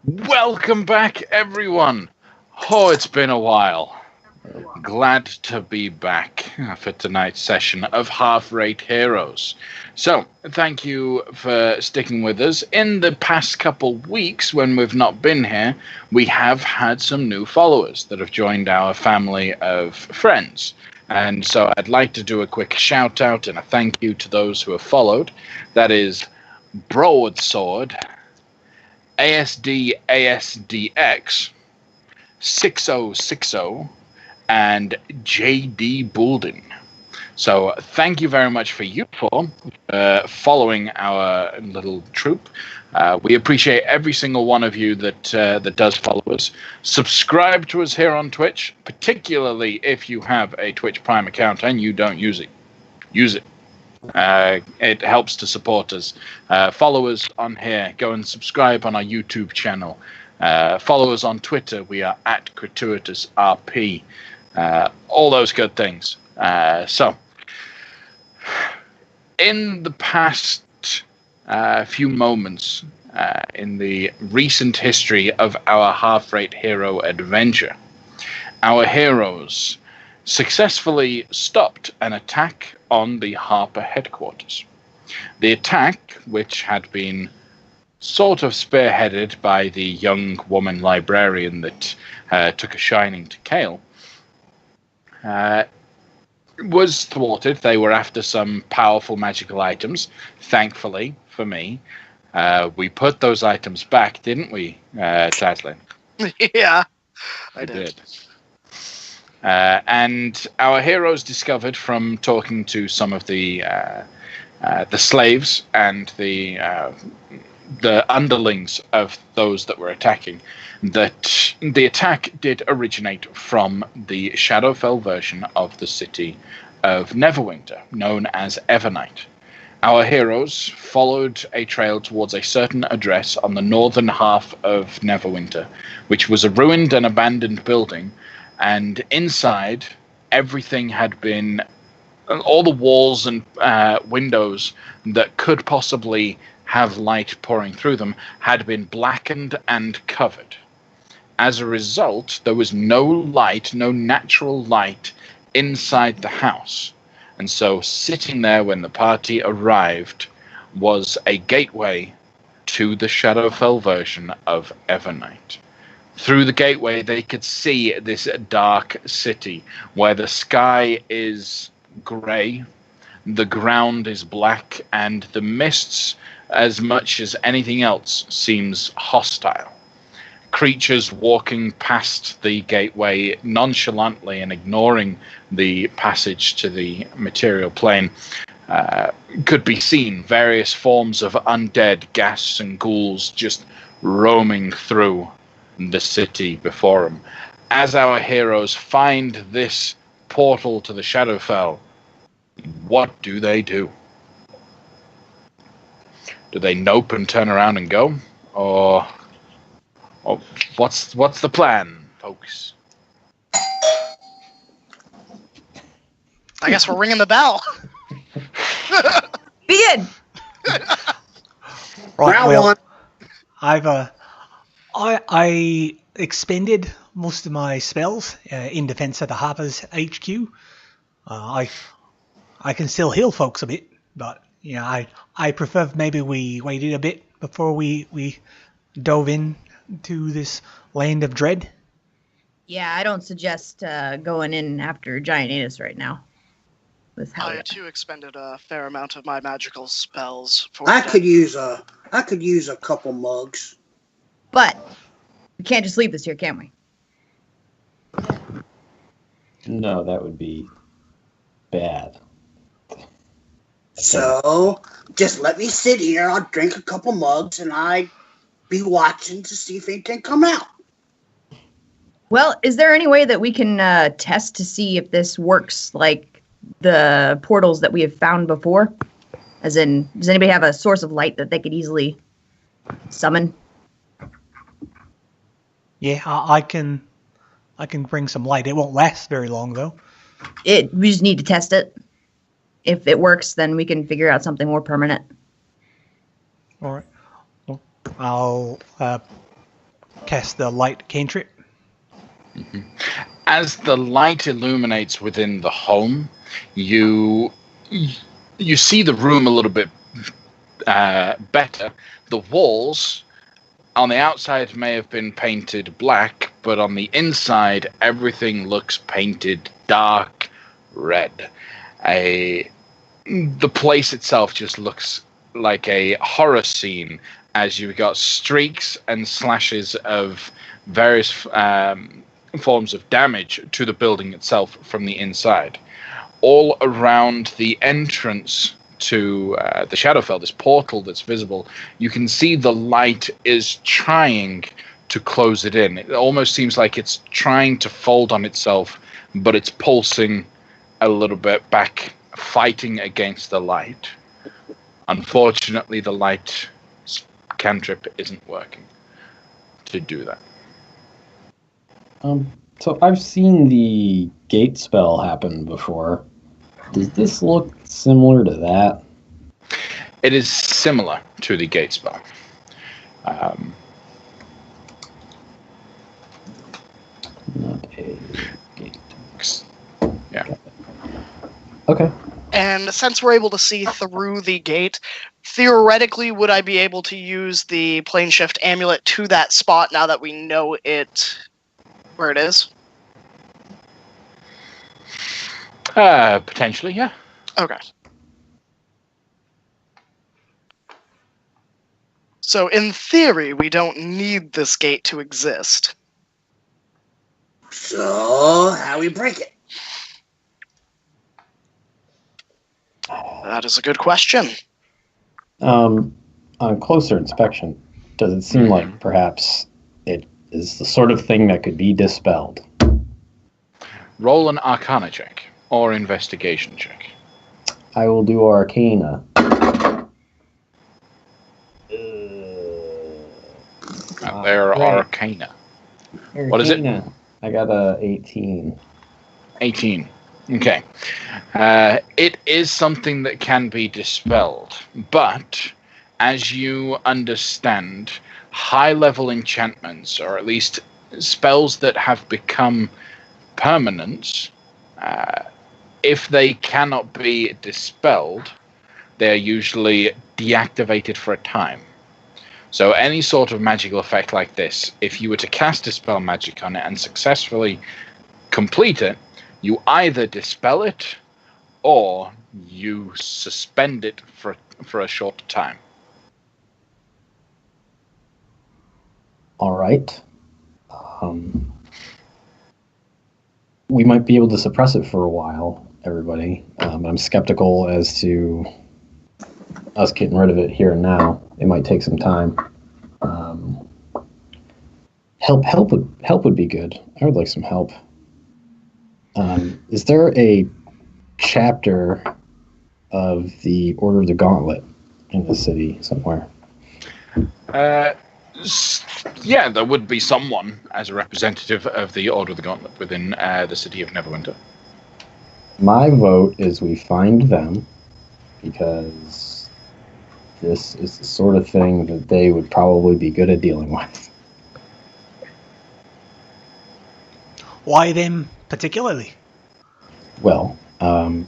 Welcome back, everyone. Oh, it's been a while. Glad to be back for tonight's session of Half Rate Heroes. So, thank you for sticking with us. In the past couple weeks, when we've not been here, we have had some new followers that have joined our family of friends. And so I'd like to do a quick shout out and a thank you to those who have followed. That is Broadsword, ASDX, 6060, and JD Boulden. So thank you very much for you four following our little troop. We appreciate every single one of you that does follow us. Subscribe to us here on Twitch, particularly if you have a Twitch Prime account and you don't use it. Use it. It helps to support us. Follow us on here. Go and subscribe on our YouTube channel. Follow us on Twitter. We are at Crituitous RP. All those good things. So, in the past few moments in the recent history of our half-rate hero adventure, our heroes successfully stopped an attack on the Harper headquarters. The attack, which had been sort of spearheaded by the young woman librarian that took a shining to Kale, was thwarted. They were after some powerful magical items. Thankfully, for me, we put those items back, didn't we, Taslin? Yeah, I did. And our heroes discovered from talking to some of the slaves and the underlings of those that were attacking that the attack did originate from the Shadowfell version of the city of Neverwinter, known as Evernight. Our heroes followed a trail towards a certain address on the northern half of Neverwinter, which was a ruined and abandoned building, and inside everything had been, all the walls and windows that could possibly have light pouring through them had been blackened and covered. As a result, there was no light, no natural light inside the house. And so sitting there when the party arrived was a gateway to the Shadowfell version of Evernight. Through the gateway, they could see this dark city where the sky is grey, the ground is black, and the mists, as much as anything else, seems hostile. Creatures walking past the gateway nonchalantly and ignoring the passage to the material plane could be seen. Various forms of undead ghasts and ghouls just roaming through the city before them. As our heroes find this portal to the Shadowfell, what do they do? Do they nope and turn around and go? Or what's the plan, folks? I guess we're ringing the bell. Begin! Right, well, I expended most of my spells in defense of the Harper's HQ. I can still heal folks a bit, but I prefer maybe we waited a bit before we dove in to this land of dread. Yeah, I don't suggest going in after Giantatus right now. I too expended a fair amount of my magical spells for I could use a couple mugs. But we can't just leave this here, can we? No, that would be bad. So just let me sit here. I'll drink a couple mugs, and I'd be watching to see if anything come out. Well, is there any way that we can test to see if this works like the portals that we have found before? As in, does anybody have a source of light that they could easily summon? Yeah, I can bring some light. It won't last very long, though. We just need to test it. If it works, then we can figure out something more permanent. All right. Well, I'll cast the light cantrip. As the light illuminates within the home, you see the room a little bit better. The walls on the outside may have been painted black, but on the inside, everything looks painted dark red. The place itself just looks like a horror scene, as you've got streaks and slashes of various forms of damage to the building itself from the inside. All around the entrance to the Shadowfell, this portal that's visible, you can see the light is trying to close it in. It almost seems like it's trying to fold on itself, but it's pulsing a little bit back, fighting against the light. Unfortunately, the light cantrip isn't working to do that. So I've seen the gate spell happen before. Does this look similar to that? It is similar to the gate spell. Not a gate. Yeah. Okay. And since we're able to see through the gate, theoretically, would I be able to use the plane shift amulet to that spot now that we know where it is? Potentially, yeah. Okay. So in theory, we don't need this gate to exist. So, how we break it? That is a good question. On closer inspection, does it seem like perhaps it is the sort of thing that could be dispelled? Roll an Arcana check or investigation check. I will do Arcana. They're great. Arcana. What is it? I got a 18. 18. Okay. It is something that can be dispelled, but as you understand, high-level enchantments, or at least spells that have become permanent, if they cannot be dispelled, they're usually deactivated for a time. So any sort of magical effect like this, if you were to cast Dispel Magic on it and successfully complete it, you either dispel it or you suspend it for a short time. All right. We might be able to suppress it for a while, everybody. But I'm skeptical as to us getting rid of it here and now. It might take some time. Help would be good. I would like some help. Is there a chapter of the Order of the Gauntlet in the city somewhere? Yeah, there would be someone as a representative of the Order of the Gauntlet within the city of Neverwinter. My vote is we find them, because this is the sort of thing that they would probably be good at dealing with. Why them particularly? Well, I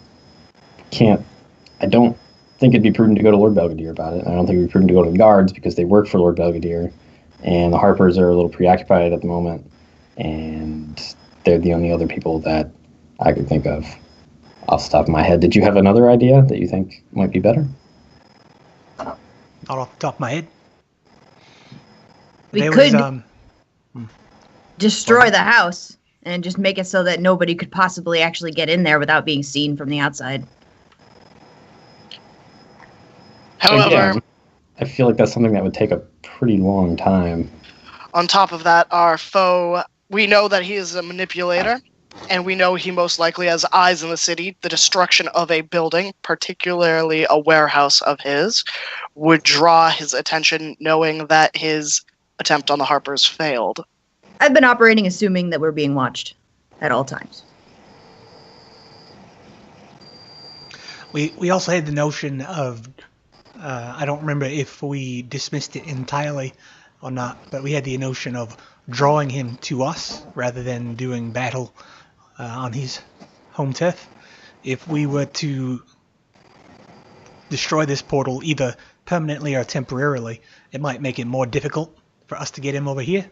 don't think it'd be prudent to go to Lord Belvedere about it. I don't think it'd be prudent to go to the guards because they work for Lord Belvedere, and the Harpers are a little preoccupied at the moment, and they're the only other people that I could think of off the top of my head. Did you have another idea that you think might be better? Not off the top of my head. We There could was, destroy the house and just make it so that nobody could possibly actually get in there without being seen from the outside. However, Again, I feel like that's something that would take a pretty long time. on top of that, our foe, we know that he is a manipulator, and we know he most likely has eyes in the city. The destruction of a building, particularly a warehouse of his, would draw his attention, knowing that his attempt on the Harpers failed. I've been operating assuming that we're being watched at all times. we also had the notion of, I don't remember if we dismissed it entirely, or not, but we had the notion of drawing him to us rather than doing battle on his home turf. If we were to destroy this portal either permanently or temporarily, it might make it more difficult for us to get him over here.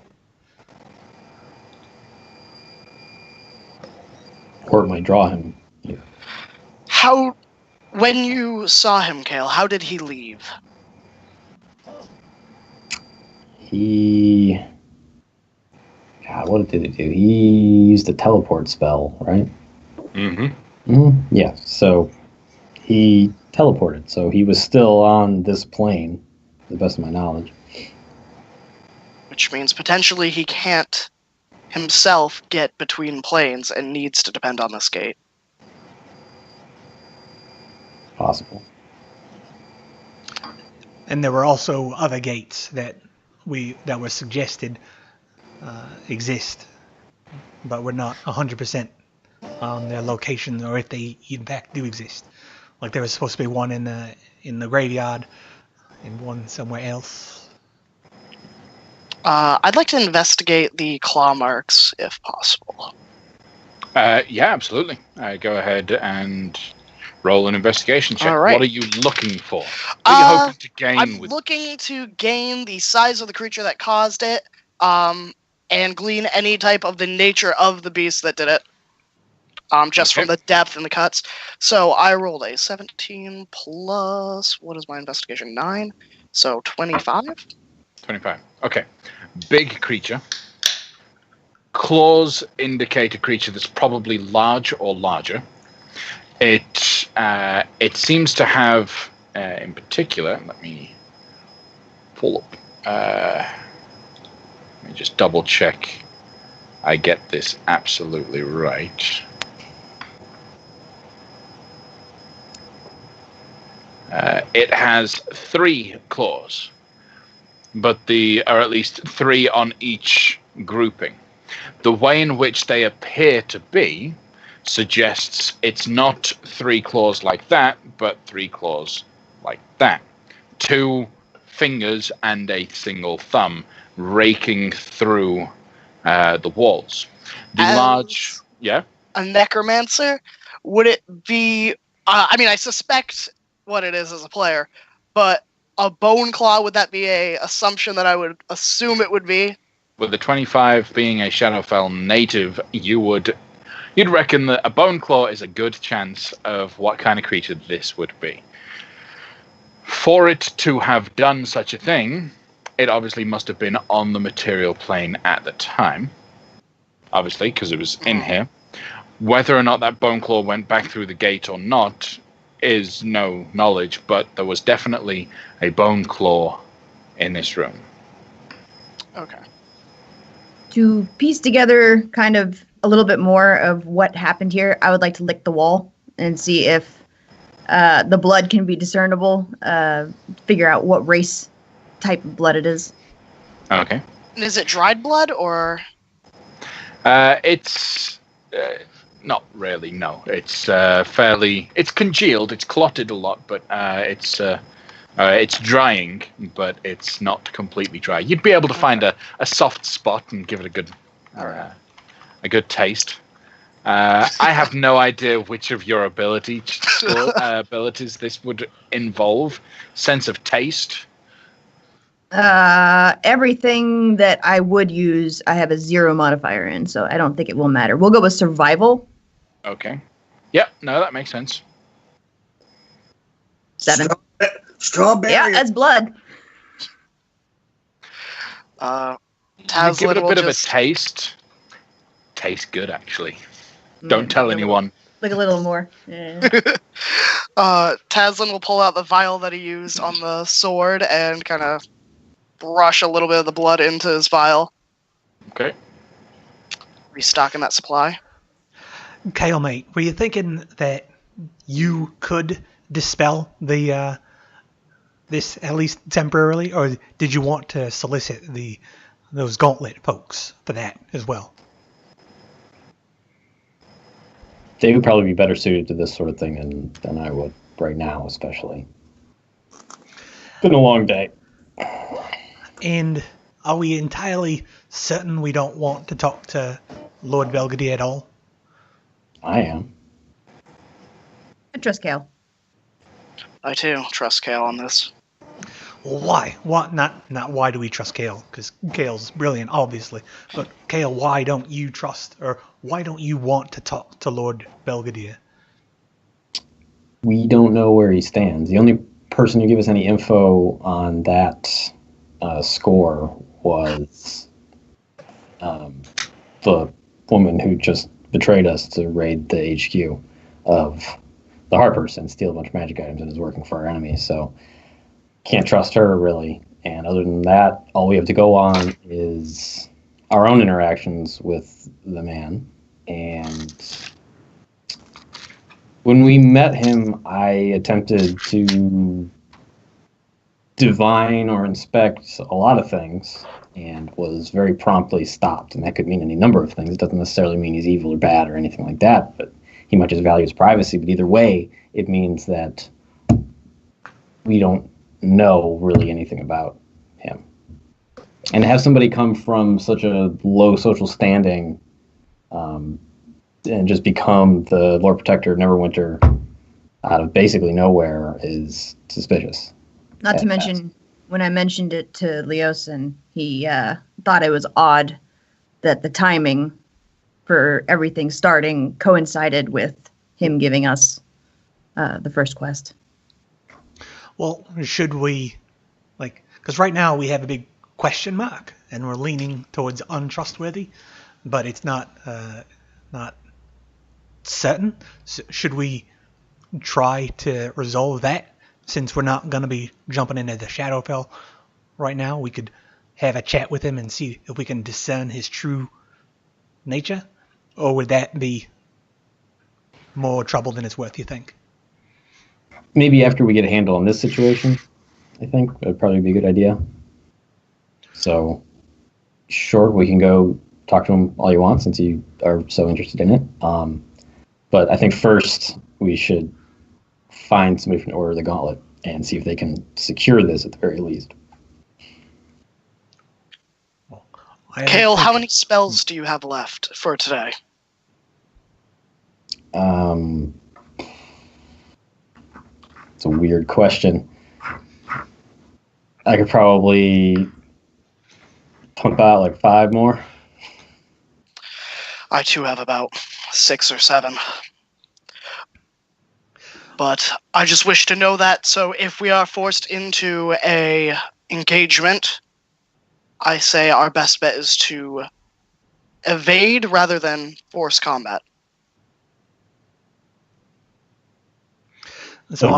Or it might draw him here. When you saw him, Kale, how did he leave? God, what did he do? He used a teleport spell, right? Yeah, so he teleported. So he was still on this plane, to the best of my knowledge. Which means potentially he can't himself get between planes and needs to depend on this gate. Possible. And there were also other gates that were suggested exist, but we're not 100% on their location or if they in fact do exist. Like there was supposed to be one in the graveyard and one somewhere else. I'd like to investigate the claw marks if possible. Yeah, absolutely. Go ahead and roll an investigation check. All right. What are you looking for? What are you hoping to gain? I'm looking to gain the size of the creature that caused it, and glean any type of the nature of the beast that did it, just from the depth and the cuts. So I rolled a 17 plus, what is my investigation? 9, so 25. 25. Okay. Big creature. Claws indicate a creature that's probably large or larger. It seems to have, in particular, let me pull up. Let me just double check I get this absolutely right. It has 3 claws, but are at least 3 on each grouping. The way in which they appear to be suggests it's not 3 claws like that, but 3 claws like that. 2 fingers and a single thumb raking through the walls. Yeah? A necromancer? Would it be... I mean, I suspect what it is as a player, but a bone claw, would that be a assumption that I would assume it would be? With the 25 being a Shadowfell native, you'd reckon that a bone claw is a good chance of what kind of creature this would be. For it to have done such a thing, it obviously must have been on the material plane at the time. Obviously, because it was in here. Whether or not that bone claw went back through the gate or not is no knowledge, but there was definitely a bone claw in this room. Okay. To piece together kind of a little bit more of what happened here, I would like to lick the wall and see if the blood can be discernible, figure out what race type of blood it is. Okay. Is it dried blood or? It's not really, no. It's it's congealed, it's clotted a lot, but it's drying, but it's not completely dry. You'd be able to find a soft spot and give it a good taste. I have no idea which of your abilities this would involve. Sense of taste. Everything that I would use, I have a 0 modifier in, so I don't think it will matter. We'll go with survival. Okay. Yep. No, that makes sense. 7. Strawberry. Yeah, that's blood. Give it a bit of a taste. Tastes good, actually. Don't tell anyone. Like a little more. Yeah. Taslin will pull out the vial that he used on the sword and kind of brush a little bit of the blood into his vial. Okay. Restocking that supply. Kale, mate, were you thinking that you could dispel the this at least temporarily, or did you want to solicit those gauntlet folks for that as well? They would probably be better suited to this sort of thing than I would right now, especially. Been a long day. And Are we entirely certain we don't want to talk to Lord Belvedere at all? I am. I trust Kale. I too trust Kale on this. Well, why? What? Not why do we trust Kale? Because Kale's brilliant, obviously. But Kale, why don't you trust, or why don't you want to talk to Lord Belvedere? We don't know where he stands. The only person who gave us any info on that score was the woman who just betrayed us to raid the HQ of the Harpers and steal a bunch of magic items and is working for our enemies. So can't trust her really. And other than that, all we have to go on is our own interactions with the man. And when we met him, I attempted to divine or inspect a lot of things and was very promptly stopped. And that could mean any number of things. It doesn't necessarily mean he's evil or bad or anything like that, but he might just value his privacy. But either way, it means that we don't know really anything about him. And to have somebody come from such a low social standing and just become the Lord Protector of Neverwinter out of basically nowhere is suspicious. Not to mention, when I mentioned it to Leosin, he thought it was odd that the timing for everything starting coincided with him giving us the first quest. Well, should we, because right now we have a big question mark, and we're leaning towards untrustworthy, but it's not certain. So should we try to resolve that? Since we're not going to be jumping into the Shadowfell right now, we could have a chat with him and see if we can discern his true nature? Or would that be more trouble than it's worth, you think? Maybe after we get a handle on this situation, I think that would probably be a good idea. So, sure, we can go talk to him all you want since you are so interested in it. But I think first we should find somebody from the Order of the Gauntlet and see if they can secure this at the very least. Kale, how many spells do you have left for today? It's a weird question. I could probably pump out like 5 more. I too have about 6 or 7. But I just wish to know that, so if we are forced into a engagement, I say our best bet is to evade rather than force combat. So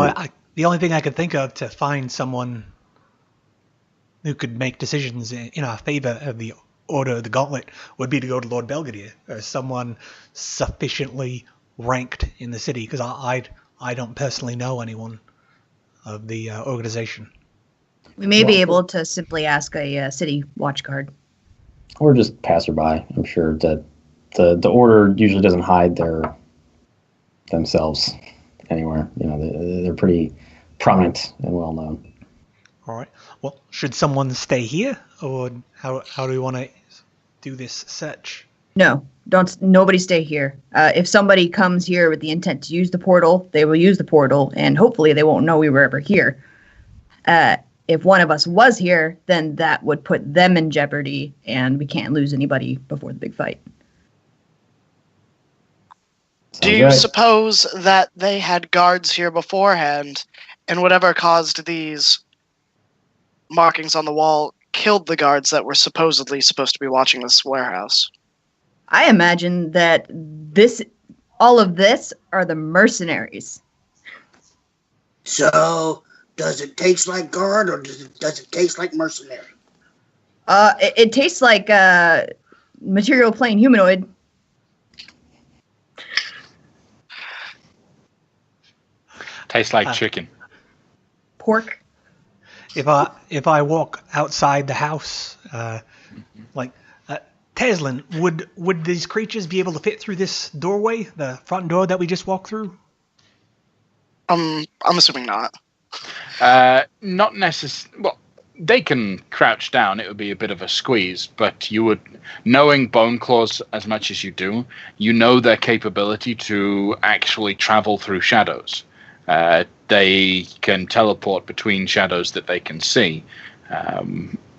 the only thing I could think of to find someone who could make decisions in our favor of the Order of the Gauntlet would be to go to Lord Belvedere, or someone sufficiently ranked in the city, because I don't personally know anyone of the organization. We may be able to simply ask a city watch guard. Or just passerby. I'm sure that the Order usually doesn't hide themselves anywhere. You know, they're pretty prominent and well known. All right. Well, should someone stay here, or how do we want to do this search? No, nobody stay here. If somebody comes here with the intent to use the portal, they will use the portal, and hopefully they won't know we were ever here. If one of us was here, then that would put them in jeopardy, and we can't lose anybody before the big fight. Do you suppose that they had guards here beforehand, and whatever caused these markings on the wall killed the guards that were supposedly supposed to be watching this warehouse? I imagine that all of this are the mercenaries. So, does it taste like guard or does it taste like mercenary? It tastes like material plane humanoid. Tastes like chicken. Pork. If I walk outside the house, Teslin, would these creatures be able to fit through this doorway, the front door that we just walked through? I'm assuming not. Not necessarily. Well, they can crouch down. It would be a bit of a squeeze, but you would, knowing bone claws as much as you do, you know their capability to actually travel through shadows. They can teleport between shadows that they can see,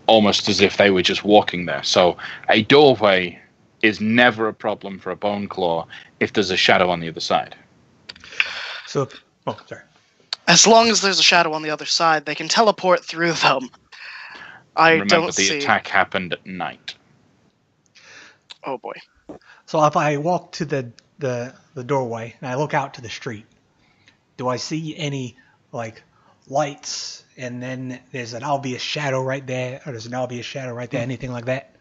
almost as if they were just walking there. So a doorway is never a problem for a bone claw if there's a shadow on the other side. So, oh, sorry. As long as there's a shadow on the other side, they can teleport through them. Remember, the attack happened at night. Oh boy. So if I walk to the doorway and I look out to the street, do I see any like lights and then there's an obvious shadow right there, or there's an obvious shadow right there, anything like that?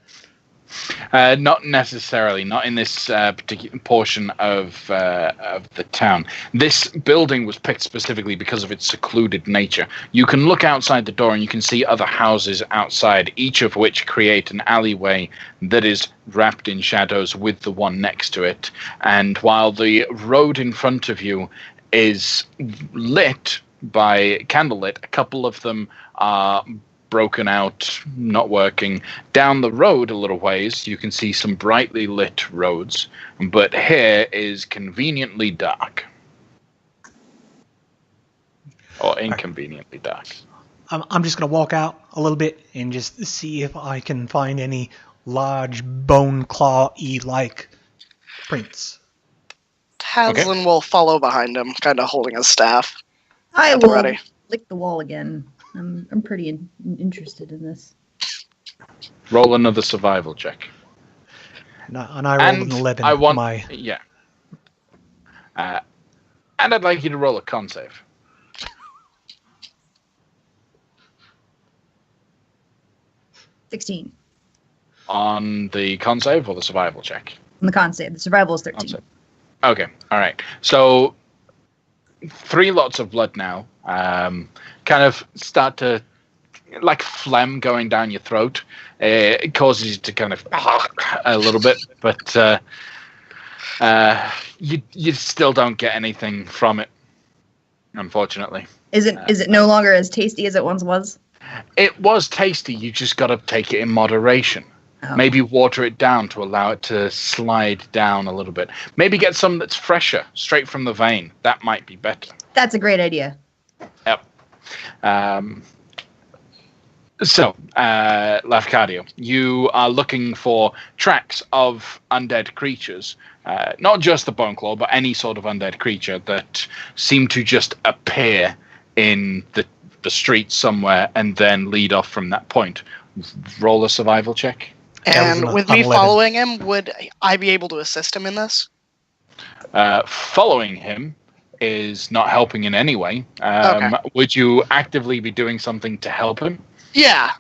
Not necessarily. Not in this particular portion of the town. This building was picked specifically because of its secluded nature. You can look outside the door and you can see other houses outside, each of which create an alleyway that is wrapped in shadows with the one next to it. And while the road in front of you is lit by candlelit, a couple of them are broken out, not working. Down the road a little ways, you can see some brightly lit roads, but here is conveniently dark. Or inconveniently dark. I'm just going to walk out a little bit and just see if I can find any large bone claw-y like prints. Haslin will follow behind him, kind of holding his staff. I will Ready. lick the wall again. I'm pretty interested in this. Roll another survival check. And I rolled an 11. Yeah. And I'd like you to roll a con save. 16. On the con save or the survival check? On the con save. The survival is 13. Okay, all right. So 3 lots of blood now. Kind of start to, like phlegm going down your throat. It causes you to kind of a little bit, but you still don't get anything from it, unfortunately. Is it no longer as tasty as it once was? It was tasty. You just got to take it in moderation. Oh. Maybe water it down to allow it to slide down a little bit. Maybe get some that's fresher, straight from the vein. That might be better. That's a great idea. Yep. So, Lafcadio, you are looking for tracks of undead creatures, not just the bone claw, but any sort of undead creature that seem to just appear in the street somewhere and then lead off from that point. Roll a survival check. And with me following him, would I be able to assist him in this? Following him is not helping in any way. Okay. Would you actively be doing something to help him? Yeah.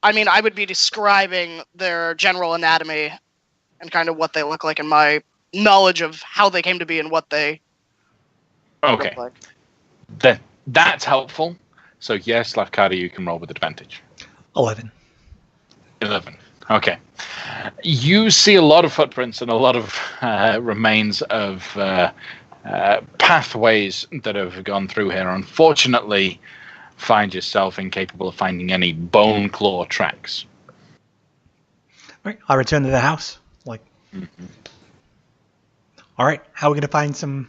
I mean, I would be describing their general anatomy and kind of what they look like and my knowledge of how they came to be and what they look like. Then that's helpful. So yes, Lafcadio, you can roll with advantage. 11. Okay. You see a lot of footprints and a lot of remains of pathways that have gone through here. Unfortunately, find yourself incapable of finding any bone claw tracks. Right. I return to the house. All right. How are we going to find some...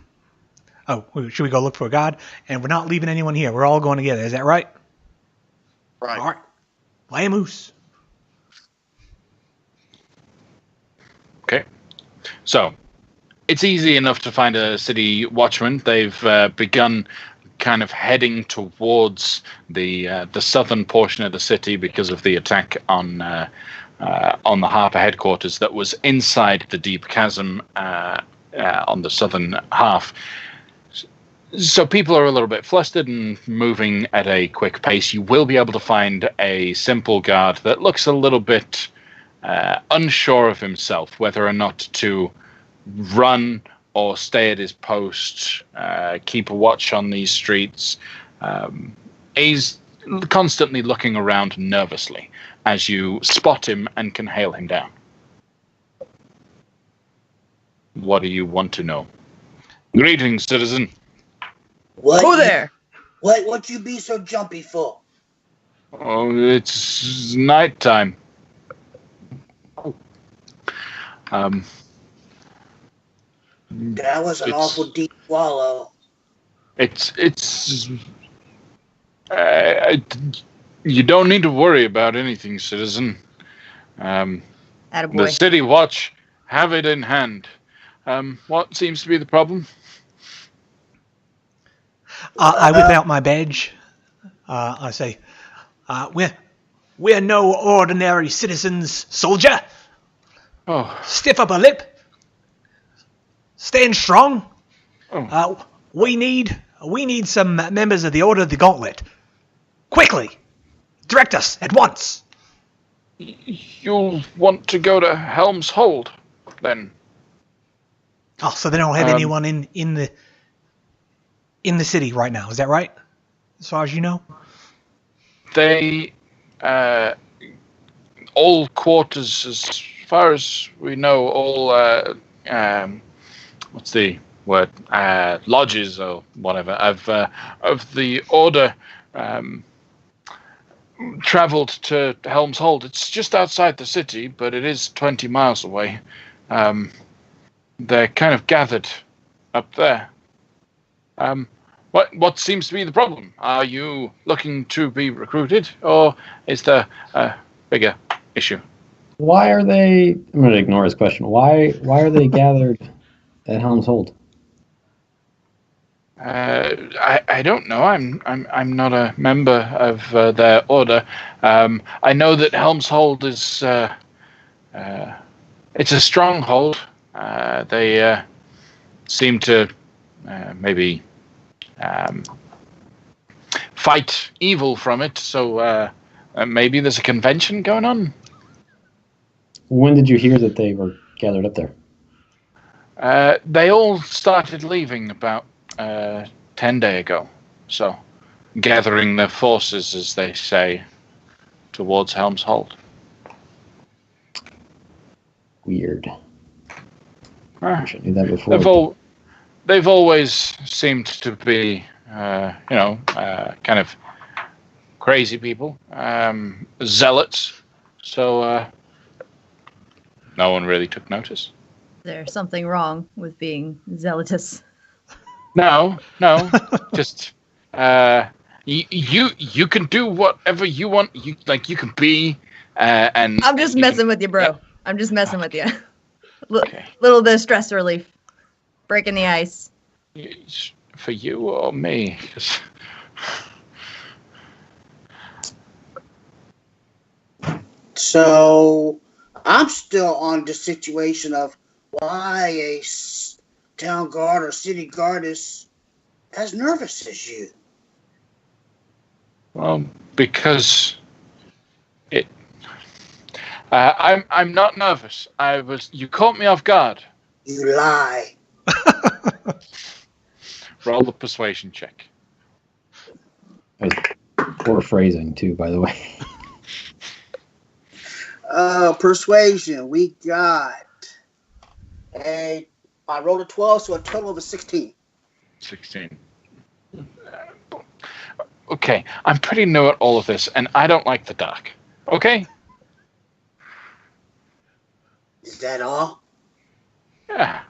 Oh, should we go look for a guard? And we're not leaving anyone here. We're all going together. Is that right? Right. All right. Play a moose. Okay. So, it's easy enough to find a city watchman. They've begun kind of heading towards the southern portion of the city because of the attack on the Harper headquarters that was inside the deep chasm on the southern half. So people are a little bit flustered and moving at a quick pace. You will be able to find a simple guard that looks a little bit unsure of himself, whether or not to run or stay at his post, keep a watch on these streets. He's constantly looking around nervously as you spot him and can hail him down. What do you want to know? Greetings, citizen. What? Who there? What you be so jumpy for? Oh, it's nighttime. Um, That was an it's awful deep swallow. it's uh, you don't need to worry about anything, citizen. The Attaboy. city watch have it in hand. What seems to be the problem? I whip out my badge. I say, we're no ordinary citizens, soldier. Oh, Stiff upper lip. Stand strong. oh, We need some members of the Order of the Gauntlet. Quickly, direct us at once. you'll want to go to Helm's Hold, then. Oh, so they don't have Um, anyone in the city right now. Is that right? As far as you know. They, all quarters, as far as we know, all, what's the word? Lodges or whatever of the order, traveled to Helm's Hold. It's just outside the city, but it is 20 miles away. They're kind of gathered up there. What seems to be the problem? Are you looking to be recruited, or is there a bigger issue? Why are they? I'm going to ignore his question. Why are they gathered at Helm's Hold? I don't know. I'm not a member of their order. I know that Helm's Hold is it's a stronghold. They seem to maybe fight evil from it. So maybe there's a convention going on. When did you hear that they were gathered up there? They all started leaving about 10 days ago. So gathering their forces, as they say, towards Helm's Hold. Weird. Ah. I should knew that before. They've always seemed to be, kind of crazy people, zealots. So no one really took notice. There's something wrong with being zealotous. No, just you can do whatever you want. You can be, and I'm just messing with you, bro. Yeah. I'm just messing with you. Okay. Little bit of stress relief, breaking the ice. For you or me? 'Cause... So I'm still on the situation of why a town guard or city guard is as nervous as you. Well, because it. I'm not nervous. You caught me off guard. You lie. Roll the persuasion check. Poor phrasing too, by the way. Persuasion. We got I rolled a 12, so a total of a 16. 16. Okay, I'm pretty new at all of this, and I don't like the dark. Okay? Is that all? Yeah.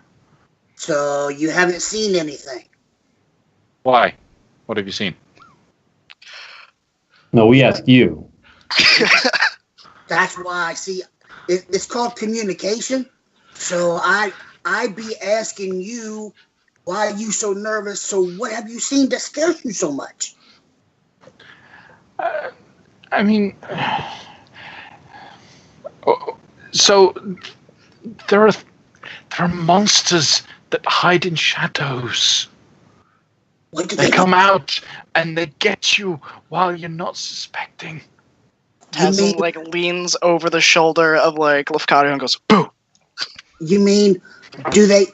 So you haven't seen anything? Why? What have you seen? No, we asked you. That's why. See, it's called communication. So I be asking you, why are you so nervous? So what have you seen that scares you so much? I mean, so there are monsters that hide in shadows. They come out and they get you while you're not suspecting. Tazin leans over the shoulder of Lefkadio and goes, "Boo!" You mean do they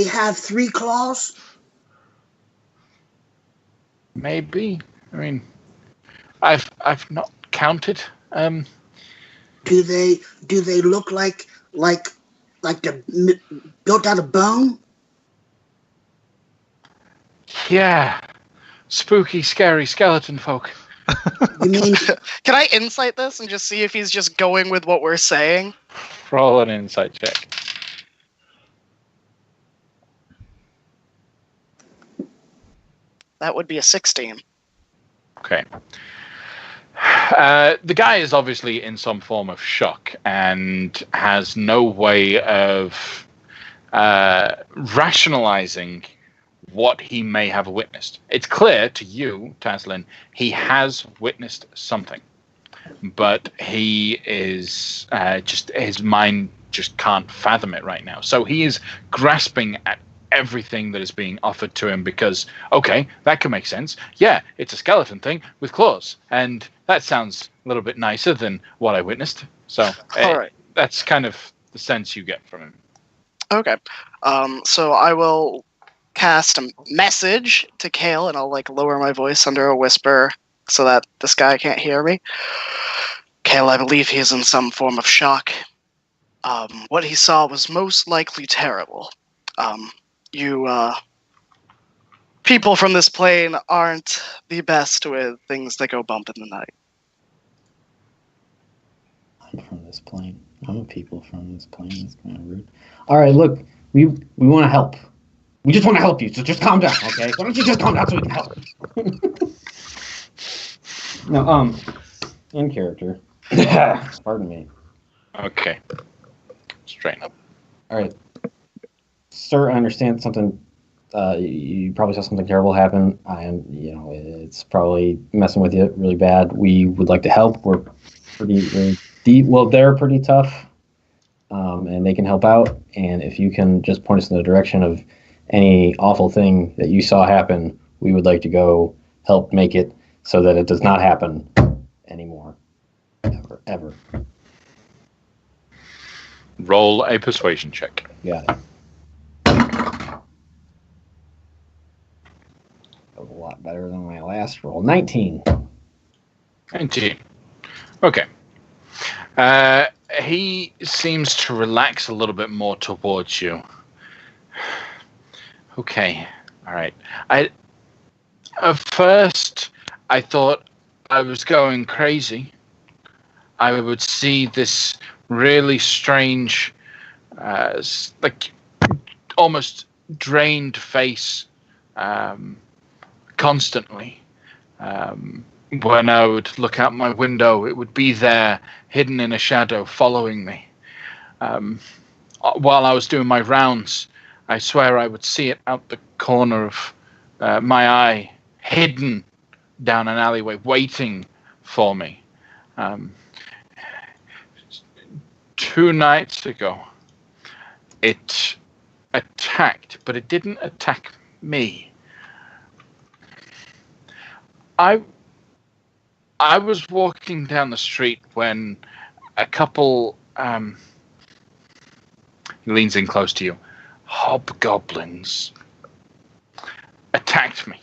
have 3 claws? Maybe. I mean, I've not counted. Do they look like they're built out of bone? Yeah, spooky, scary skeleton folk. You mean Can I insight this and just see if he's just going with what we're saying? Roll an insight check. That would be a 16. Okay. The guy is obviously in some form of shock and has no way of rationalizing what he may have witnessed. It's clear to you, Taslin, he has witnessed something, but he is just his mind just can't fathom it right now. So he is grasping at everything that is being offered to him because, okay, that can make sense. Yeah, it's a skeleton thing with claws, and that sounds a little bit nicer than what I witnessed. So All right. that's kind of the sense you get from him. Okay. So I will cast a message to Kale, and I'll lower my voice under a whisper so that this guy can't hear me. Kale, I believe he is in some form of shock. What he saw was most likely terrible. You people from this plane aren't the best with things that go bump in the night. I'm from this plane. I'm a people from this plane. That's kind of rude. All right, look, we want to help. We just want to help you, so just calm down, okay? Why don't you just calm down so we can help? No, in character. Pardon me. Okay. Straighten up. All right. Sir, I understand something. You probably saw something terrible happen. It's probably messing with you really bad. We would like to help. We're pretty deep. Well, they're pretty tough, and they can help out. And if you can just point us in the direction of any awful thing that you saw happen, we would like to go help make it so that it does not happen anymore, ever. Roll a persuasion check. Got it. A lot better than my last roll. 19. 19. Okay. He seems to relax a little bit more towards you. Okay. All right. At first, I thought I was going crazy. I would see this really strange, almost drained face constantly. When I would look out my window, it would be there, hidden in a shadow, following me. While I was doing my rounds, I swear I would see it out the corner of my eye, hidden down an alleyway, waiting for me. 2 nights ago, it attacked, but it didn't attack me. I was walking down the street when a couple, he leans in close to you, hobgoblins attacked me.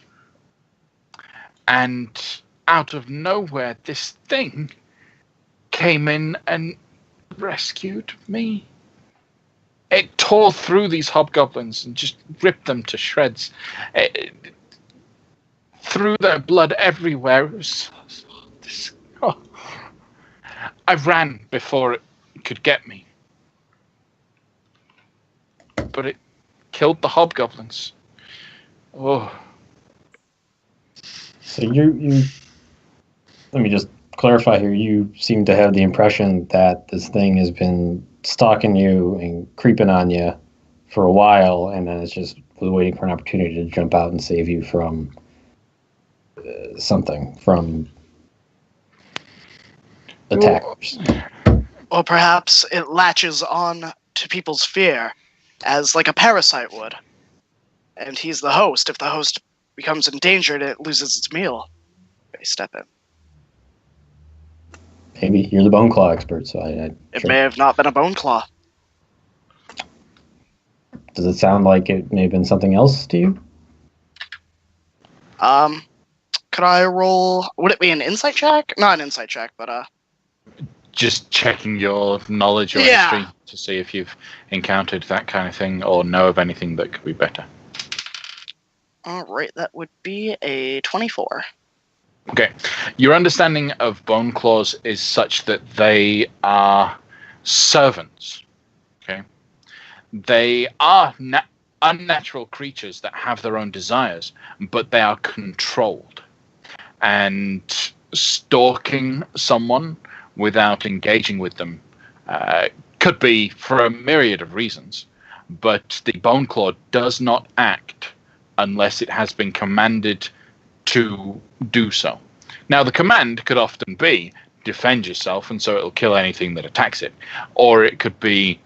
And out of nowhere, this thing came in and rescued me. It tore through these hobgoblins and just ripped them to shreds. It threw their blood everywhere. It was I ran before it could get me. But it killed the hobgoblins. Oh. So you let me just clarify here. You seem to have the impression that this thing has been stalking you and creeping on you for a while, and then it's just waiting for an opportunity to jump out and save you from something, from attackers. Or perhaps it latches on to people's fear, as like a parasite would. And he's the host. If the host becomes endangered, it loses its meal. They step in. Maybe you're the bone claw expert, so It may have not been a bone claw. Does it sound like it may have been something else to you? Could I roll? Would it be an insight check? Not an insight check, but just checking your knowledge or history to see if you've encountered that kind of thing or know of anything that could be better. All right, that would be a 24. Okay. Your understanding of bone claws is such that they are servants. Okay. They are unnatural creatures that have their own desires, but they are controlled. And stalking someone without engaging with them could be for a myriad of reasons, but the bone claw does not act unless it has been commanded to do so. Now, the command could often be defend yourself, and so it'll kill anything that attacks it, or it could be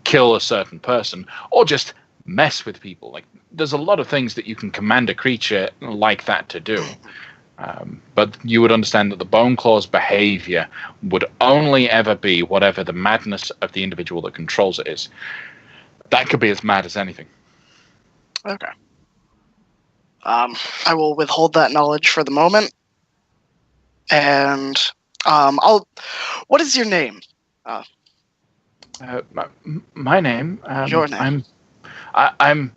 kill a certain person, or just mess with people. Like, there's a lot of things that you can command a creature like that to do. But you would understand that the bone claw's behavior would only ever be whatever the madness of the individual that controls it is. That could be as mad as anything. Okay. I will withhold that knowledge for the moment. And what is your name? My name. Your name. I'm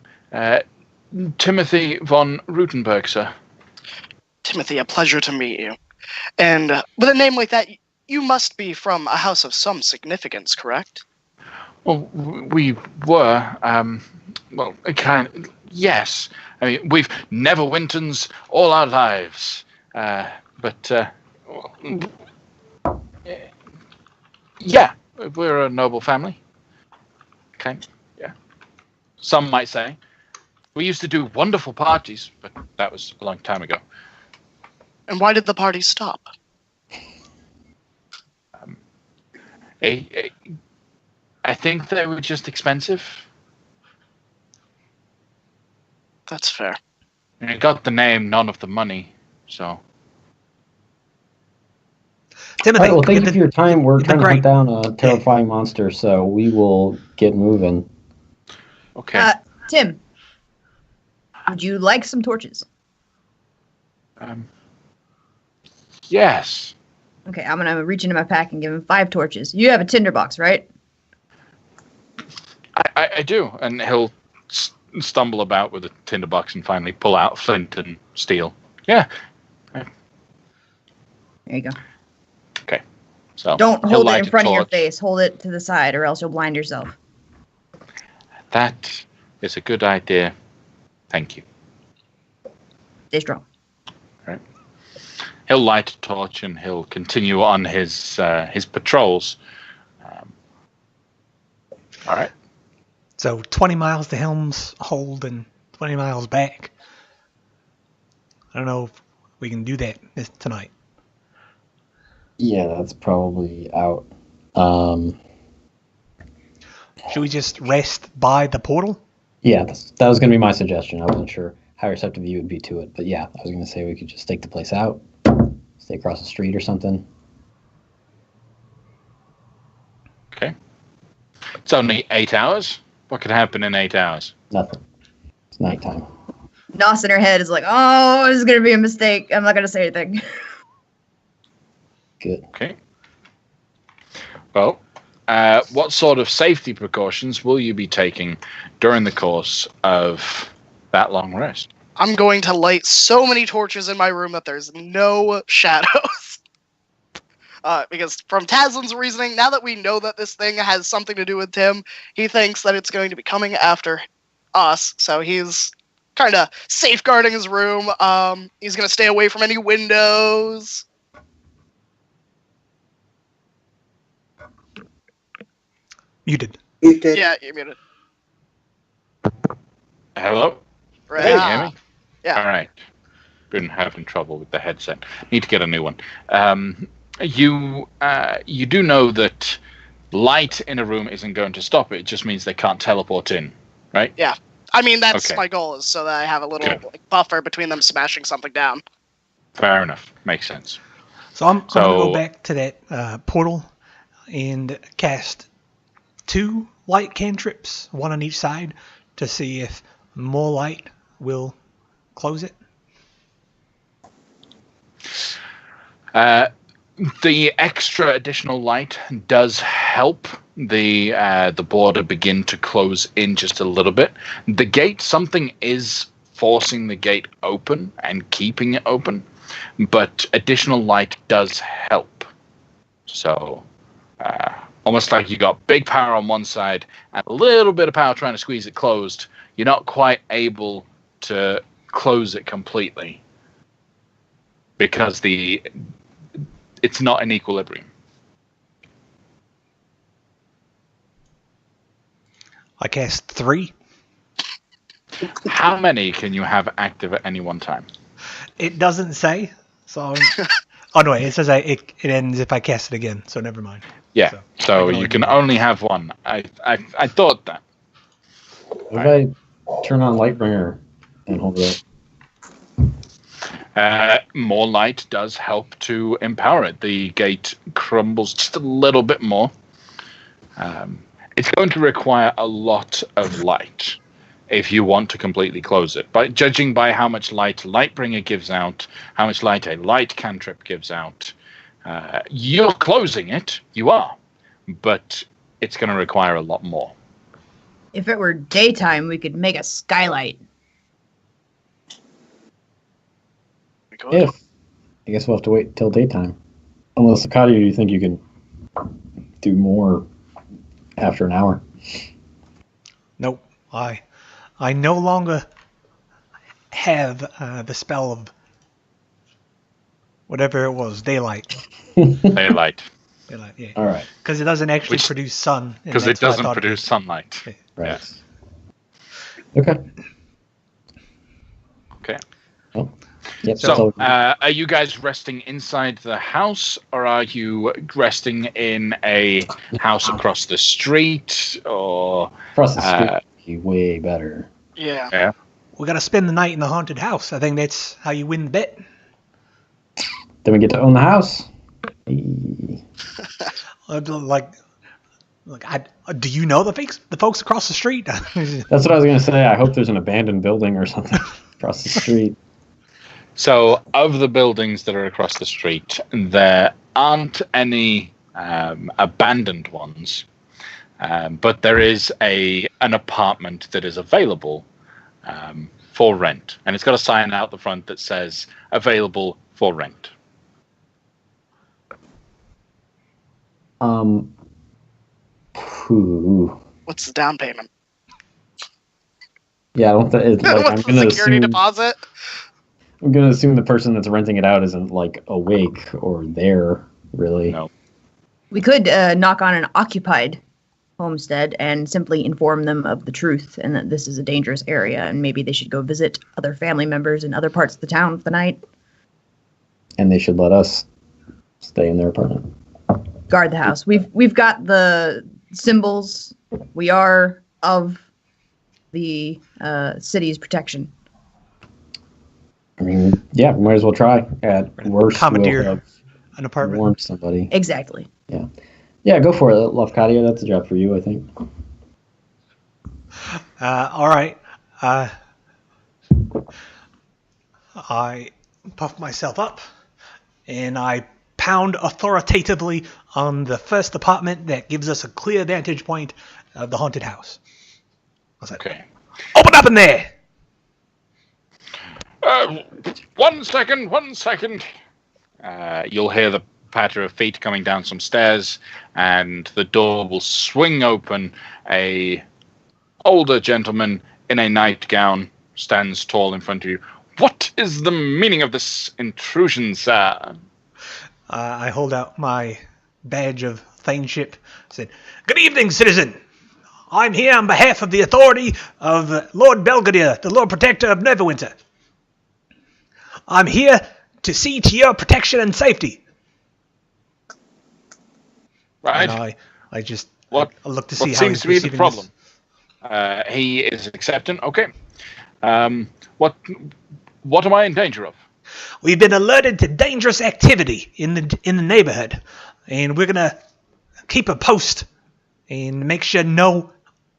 Timothy von Rutenberg, sir. Timothy, a pleasure to meet you. And with a name like that, you must be from a house of some significance, correct? Well, we were. Well, yes. I mean, we've Neverwintons all our lives. But yeah, we're a noble family. Okay, yeah. Some might say. We used to do wonderful parties, but that was a long time ago. And why did the party stop? I think they were just expensive. That's fair. And it got the name, none of the money, so... All Timothy, right, well, thank you for your time. We're trying to hunt down a terrifying monster, so we will get moving. Okay. Tim, would you like some torches? Yes. Okay, I'm gonna reach into my pack and give him 5 torches. You have a tinderbox, right? I do, and he'll stumble about with a tinderbox and finally pull out flint and steel. Yeah. There you go. Okay. So Don't he'll hold it light in front a of your torch. face. Hold it to the side, or else you'll blind yourself. That is a good idea. Thank you. Stay strong. Right. He'll light a torch and he'll continue on his patrols. All right. So 20 miles to Helm's Hold and 20 miles back. I don't know if we can do that tonight. Yeah, that's probably out. Should we just rest by the portal? Yeah, that was going to be my suggestion. I wasn't sure how receptive you would be to it. But yeah, I was going to say we could just stake the place out, stay across the street or something. Okay. It's only 8 hours. What could happen in 8 hours? Nothing. It's nighttime. Nos in her head is like, oh, this is going to be a mistake. I'm not going to say anything. Good. Okay. Well, what sort of safety precautions will you be taking during the course of that long rest? I'm going to light so many torches in my room that there's no shadows. Because from Taslin's reasoning, now that we know that this thing has something to do with Tim, he thinks that it's going to be coming after us. So he's kind of safeguarding his room. He's going to stay away from any windows. Muted. Muted. Yeah, you're muted. Hello? Right. Can you hear me? Yeah. All right. Been having trouble with the headset. Need to get a new one. You do know that light in a room isn't going to stop it. It just means they can't teleport in, right? Yeah. I mean, that's Okay. my goal, is so that I have a little Good. buffer between them smashing something down. Fair enough. Makes sense. So I'm going to So- go back to that portal and cast 2 light cantrips, 1 on each side, to see if more light will close it. The extra additional light does help the border begin to close in just a little bit. The gate, something is forcing the gate open and keeping it open. but additional light does help. So, almost like you got big power on one side and a little bit of power trying to squeeze it closed. You're not quite able to close it completely because it's not in equilibrium. I cast 3. How many can you have active at any one time? It doesn't say, so. Oh no, it says it ends if I cast it again. So never mind. Yeah, so you can only have one. I thought that. What if I turn on Lightbringer and hold it up? More light does help to empower it. The gate crumbles just a little bit more. It's going to require a lot of light if you want to completely close it. But judging by how much light Lightbringer gives out, how much light a light cantrip gives out, you're closing it. You are. But it's going to require a lot more. If it were daytime, we could make a skylight. If. I guess we'll have to wait till daytime. Unless, Akadia, you think you can do more after an hour? Nope. I no longer have the spell of whatever it was, daylight. Daylight. Daylight, yeah. All right. Because it doesn't actually produce sun. Because it doesn't produce sunlight. Okay. Right. Yeah. Okay. Okay. Well, yep, So, are you guys resting inside the house, or are you resting in a house across the street, or across the street would be way better. Yeah. We got to spend the night in the haunted house. I think that's how you win the bet. Then we get to own the house. Hey. Do you know the folks across the street? That's what I was going to say. I hope there's an abandoned building or something across the street. So, of the buildings that are across the street, there aren't any abandoned ones, but there is an apartment that is available for rent, and it's got a sign out the front that says "Available for rent." What's the down payment? Yeah, I don't think. Like, What's the security deposit? I'm gonna assume the person that's renting it out isn't like awake or there, really. No. We could knock on an occupied homestead and simply inform them of the truth and that this is a dangerous area and maybe they should go visit other family members in other parts of the town for the night. And they should let us stay in their apartment. Guard the house. We've got the symbols. We are of the city's protection. I mean, yeah, we might as well try. At worst, Commandeer we'll have an apartment. warned somebody. Exactly. Yeah. Yeah, go for it, Lafcadia. That's a job for you, I think. All right. I puff myself up, and I pound authoritatively on the first apartment that gives us a clear vantage point of the haunted house. What's that? Okay. Open up in there! 1 second, 1 second. You'll hear the patter of feet coming down some stairs, and the door will swing open. A older gentleman in a nightgown stands tall in front of you. What is the meaning of this intrusion, sir? I hold out my badge of thainship. Said, "Good evening, citizen. I'm here on behalf of the authority of Lord Belvedere, the Lord Protector of Neverwinter. I'm here to see to your protection and safety." Right. And I just I look to see what how seems he's to be the receiving problem? this. He is accepting. Okay. What am I in danger of? We've been alerted to dangerous activity in the neighborhood, and we're gonna keep a post and make sure no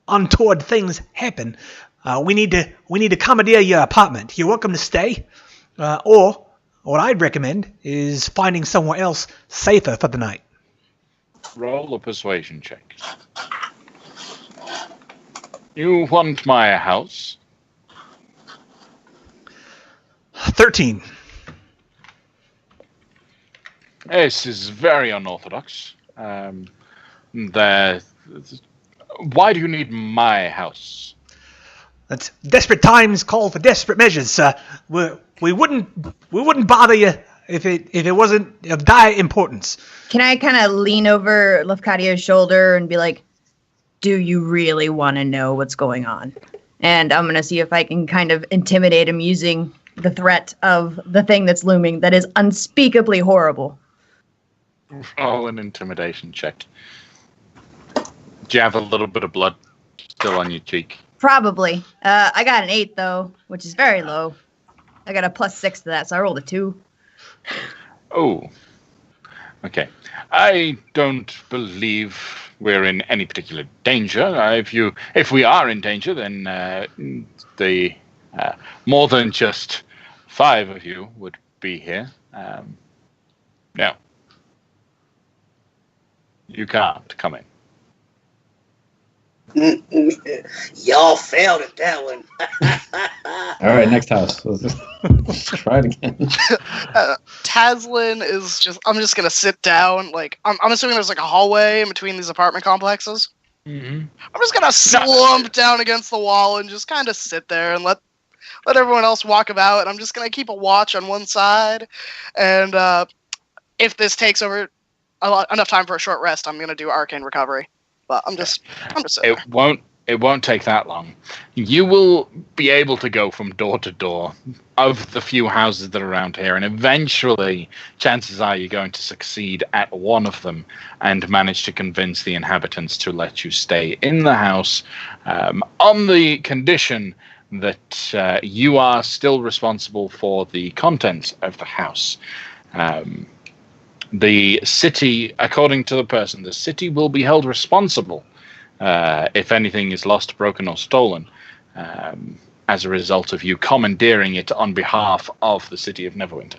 untoward things happen. We need to commandeer your apartment. You're welcome to stay, or what I'd recommend is finding somewhere else safer for the night. Roll a persuasion check. You want my house? 13. This is very unorthodox. There. Why do you need my house? That's desperate times call for desperate measures, sir. We wouldn't bother you if it wasn't of dire importance. Can I kind of lean over Lafcadio's shoulder and be like, do you really want to know what's going on? And I'm going to see if I can kind of intimidate him using the threat of the thing that's looming that is unspeakably horrible. Roll an intimidation check. Do you have a little bit of blood still on your cheek? Probably. I got an 8, though, which is very low. I got a +6 to that, so I rolled a 2. Oh. Okay. I don't believe we're in any particular danger. If we are in danger, then the more than just 5 of you would be here. No. You can't come in. Y'all failed at that one. All right, next house. Let's try it again. Taslin is just. I'm just gonna sit down. Like I'm assuming there's like a hallway in between these apartment complexes. Mm-hmm. I'm just gonna slump down against the wall and just kind of sit there and let everyone else walk about. And I'm just gonna keep a watch on one side. And if this takes over enough time for a short rest, I'm gonna do arcane recovery. But I'm just sitting there. It won't take that long. You will be able to go from door to door of the few houses that are around here, and eventually, chances are you're going to succeed at one of them and manage to convince the inhabitants to let you stay in the house on the condition that you are still responsible for the contents of the house. The city, according to the person, the city will be held responsible if anything is lost, broken, or stolen as a result of you commandeering it on behalf of the city of Neverwinter.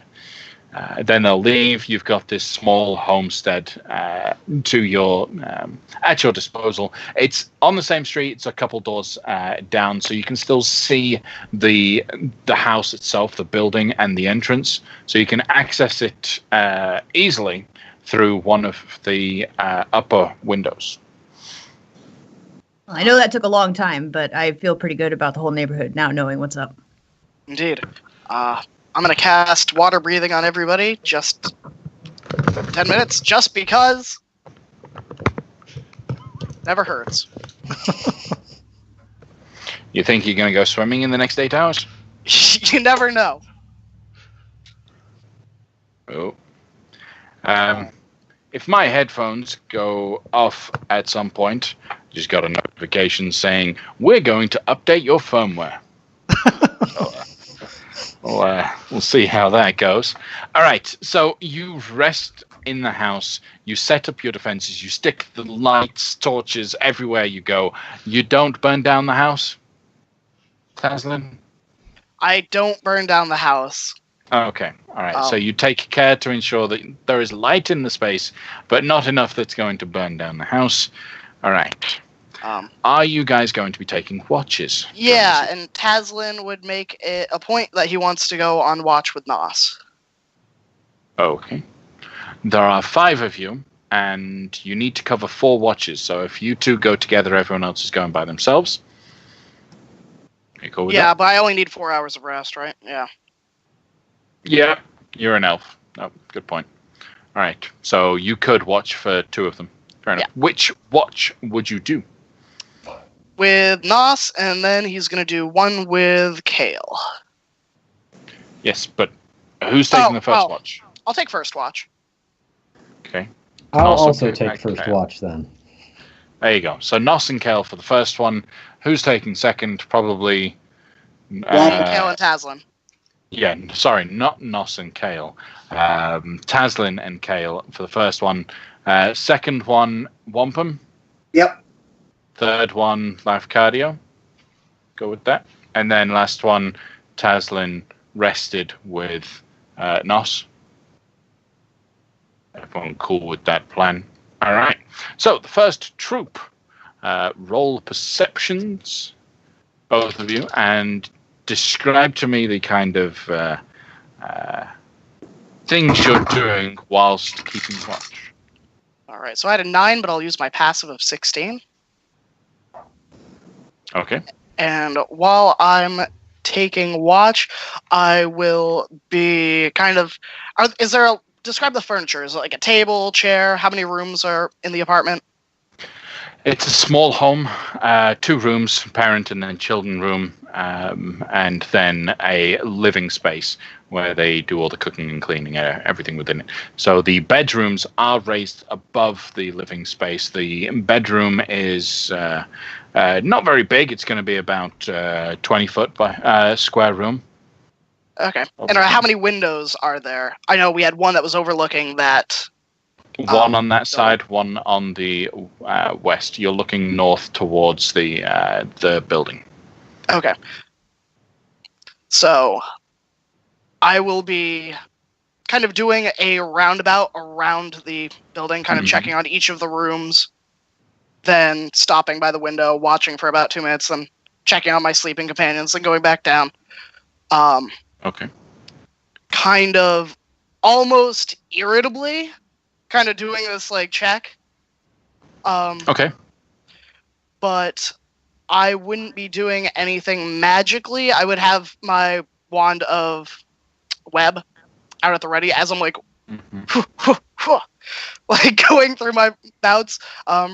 Then they'll leave. You've got this small homestead to your at your disposal. It's on the same street. It's a couple doors down, so you can still see the house itself, the building, and the entrance. So you can access it easily through one of the upper windows. I know that took a long time, but I feel pretty good about the whole neighborhood now knowing what's up. Indeed. I'm going to cast water breathing on everybody just for 10 minutes, just because. Never hurts. You think you're going to go swimming in the next 8 hours? You never know. Oh. If my headphones go off at some point, just got a notification saying, we're going to update your firmware. We'll see how that goes. All right, so you rest in the house. You set up your defenses. You stick the lights, torches everywhere you go. You don't burn down the house, Taslin? I don't burn down the house. Okay, all right. So you take care to ensure that there is light in the space, but not enough that's going to burn down the house. All right. Are you guys going to be taking watches? Yeah, and Taslin would make it a point that he wants to go on watch with Nos. Okay. There are 5 of you, and you need to cover 4 watches. So if you 2 go together, everyone else is going by themselves. You cool with that? But I only need 4 hours of rest, right? Yeah. Yeah, you're an elf. Oh, good point. All right, so you could watch for 2 of them. Fair enough. Yeah. Which watch would you do? With Nos, and then he's going to do one with Kale. Yes, but who's taking the first watch? I'll take first watch. Okay. I'll Nos also and take first Kale. watch then. There you go. So Nos and Kale for the first one. Who's taking second? Probably... Kale and Taslin. Yeah, sorry, not Nos and Kale. Taslin and Kale for the first one. Second one, Wampum. Yep. Third one, Life Cardio. Go with that. And then last one, Taslin rested with Nos. Everyone cool with that plan? All right. So the first troop, roll perceptions, both of you, and describe to me the kind of things you're doing whilst keeping watch. All right, so I had a 9, but I'll use my passive of 16. Okay. And while I'm taking watch, I will be kind of... describe the furniture. Is it like a table, chair? How many rooms are in the apartment? It's a small home, 2 rooms, parent and then children room, and then a living space where they do all the cooking and cleaning, everything within it. So the bedrooms are raised above the living space. The bedroom is not very big. It's going to be about 20 foot by square room. Okay. And how many windows are there? I know we had one that was overlooking that. One on that side, one on the west. You're looking north towards the building. Okay. So I will be kind of doing a roundabout around the building, kind of checking on each of the rooms, then stopping by the window, watching for about 2 minutes, and checking on my sleeping companions, and going back down. Okay. Kind of almost irritably, kind of doing this like check. Okay. But I wouldn't be doing anything magically. I would have my wand of web out at the ready as I'm like, like going through my bouts,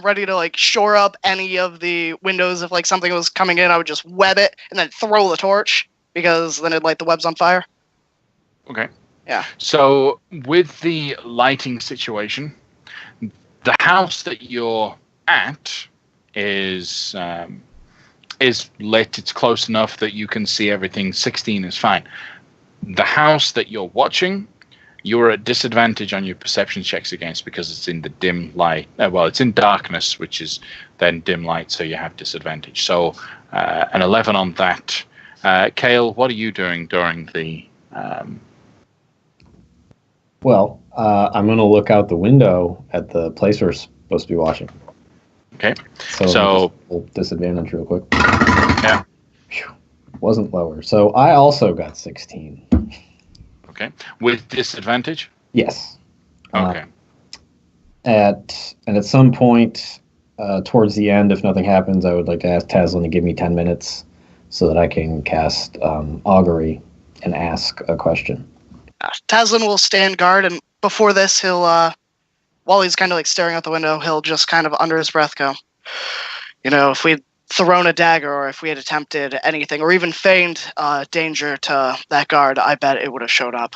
ready to like shore up any of the windows. If like something was coming in, I would just web it and then throw the torch because then it'd light the webs on fire. Okay. Yeah. So with the lighting situation, the house that you're at is lit. It's close enough that you can see everything. 16 is fine. The house that you're watching, you're at disadvantage on your perception checks against because it's in the dim light. It's in darkness, which is then dim light, so you have disadvantage. So an 11 on that. Kale, what are you doing during the... I'm going to look out the window at the place we're supposed to be watching. Okay. So disadvantage real quick. Yeah. Whew, wasn't lower. So I also got 16. Okay. With disadvantage? Yes. Okay. At some point towards the end, if nothing happens, I would like to ask Taslin to give me 10 minutes so that I can cast Augury and ask a question. Taslin will stand guard, and before this, he'll, while he's kind of like staring out the window, he'll just kind of under his breath go, if we'd thrown a dagger or if we had attempted anything or even feigned danger to that guard, I bet it would have showed up.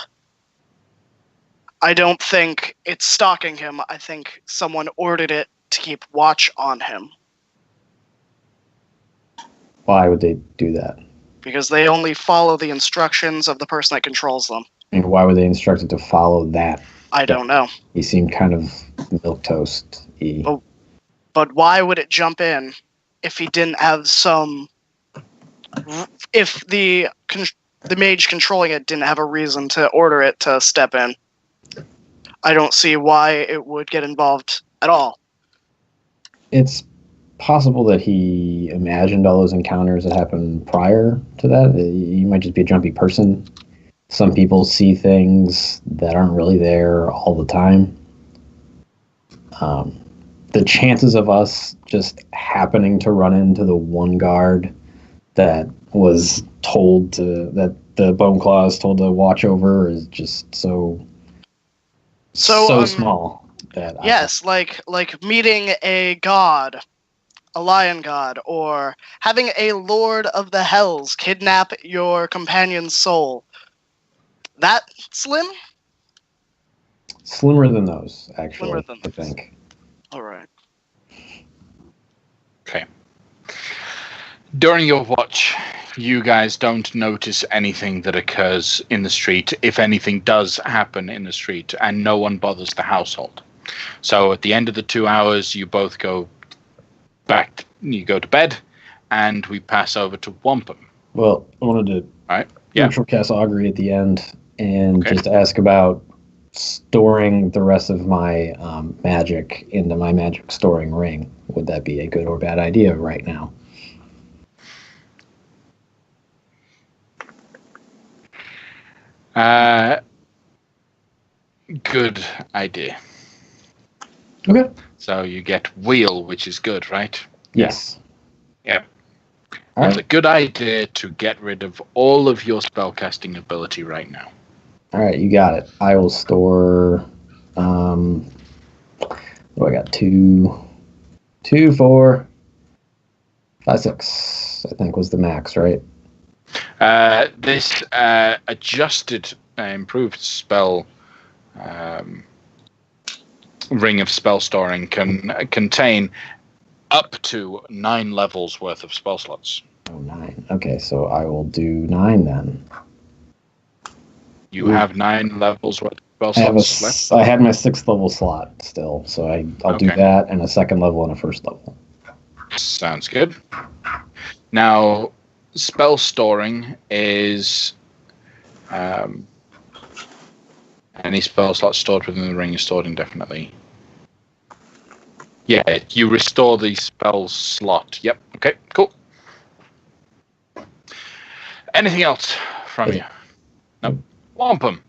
I don't think it's stalking him. I think someone ordered it to keep watch on him. Why would they do that? Because they only follow the instructions of the person that controls them. And why were they instructed to follow that? I don't know. He seemed kind of milquetoast-y. Oh, but why would it jump in if he didn't have some... If the mage controlling it didn't have a reason to order it to step in? I don't see why it would get involved at all. It's possible that he imagined all those encounters that happened prior to that. He might just be a jumpy person. Some people see things that aren't really there all the time. The chances of us just happening to run into the one guard that was told that the Bone Claw is told to watch over is just so small. That yes, like meeting a god, a lion god, or having a lord of the hells kidnap your companion's soul. That slim? Slimmer than those, actually. Slimmer than I think. All right. Okay. During your watch, you guys don't notice anything that occurs in the street, if anything does happen in the street, and no one bothers the household. So at the end of the 2 hours, you both go back, you go to bed, and we pass over to Wampum. Well, I wanted to neutral cast Augury at the end and just ask about storing the rest of my magic into my magic storing ring. Would that be a good or bad idea right now? good idea. Okay. So you get wheel, which is good, right? Yes. Yep. All It's right. a good idea to get rid of all of your spellcasting ability right now. All right, you got it. I will store. What do I got? 2, 4, 5, 6. I think was the max, right? This adjusted, improved spell ring of spell storing can contain up to 9 levels worth of spell slots. Oh, 9. Okay, so I will do 9 then. You have 9 levels worth of spell I have slots left. I had my 6th level slot still, so I'll do Okay. that and a 2nd level and a 1st level. Sounds good. Now, spell storing is any spell slot stored within the ring is stored indefinitely. Yeah, you restore the spell slot. Yep. Okay, cool. Anything else from you? No. Wampum.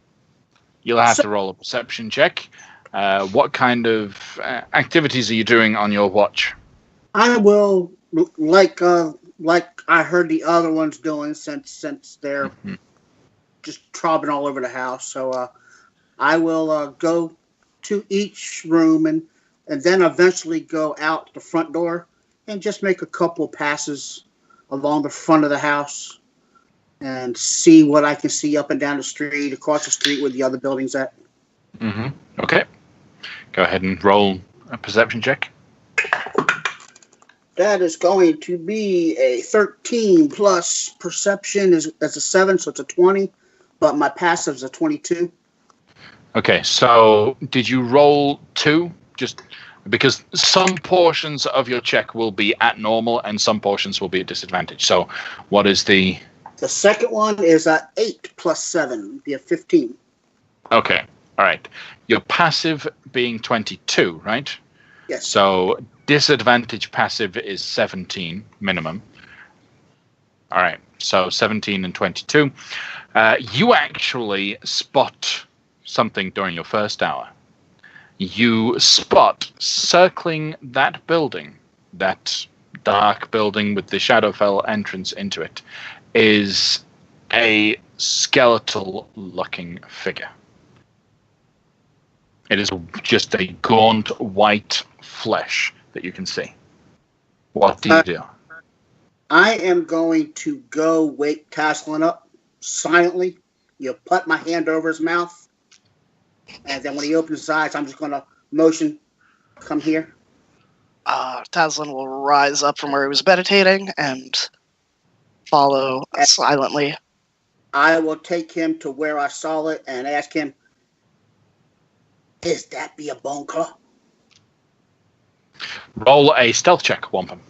You'll have to roll a perception check. What kind of activities are you doing on your watch? I will, like I heard the other ones doing, since they're just trobbing all over the house. So I will go to each room and then eventually go out the front door and just make a couple passes along the front of the house and see what I can see up and down the street, across the street where the other building's at. Okay. Go ahead and roll a perception check. That is going to be a 13 plus perception is a 7, so it's a 20. But my passive's a 22. Okay, so did you roll 2? Just because some portions of your check will be at normal and some portions will be at disadvantage. So what is the... The second one is a 8 plus 7, be a 15. Okay, all right. Your passive being 22, right? Yes. So disadvantage passive is 17 minimum. All right, so 17 and 22. You actually spot something during your first hour. You spot circling that building, that dark building with the Shadowfell entrance into it, is a skeletal-looking figure. It is just a gaunt white flesh that you can see. What do you do? I am going to go wake Taslin up silently. You put my hand over his mouth, and then when he opens his eyes, I'm just going to motion, come here. Taslin will rise up from where he was meditating and follow silently. I will take him to where I saw it and ask him, "Is that be a bone claw?" Roll a stealth check, Wampum.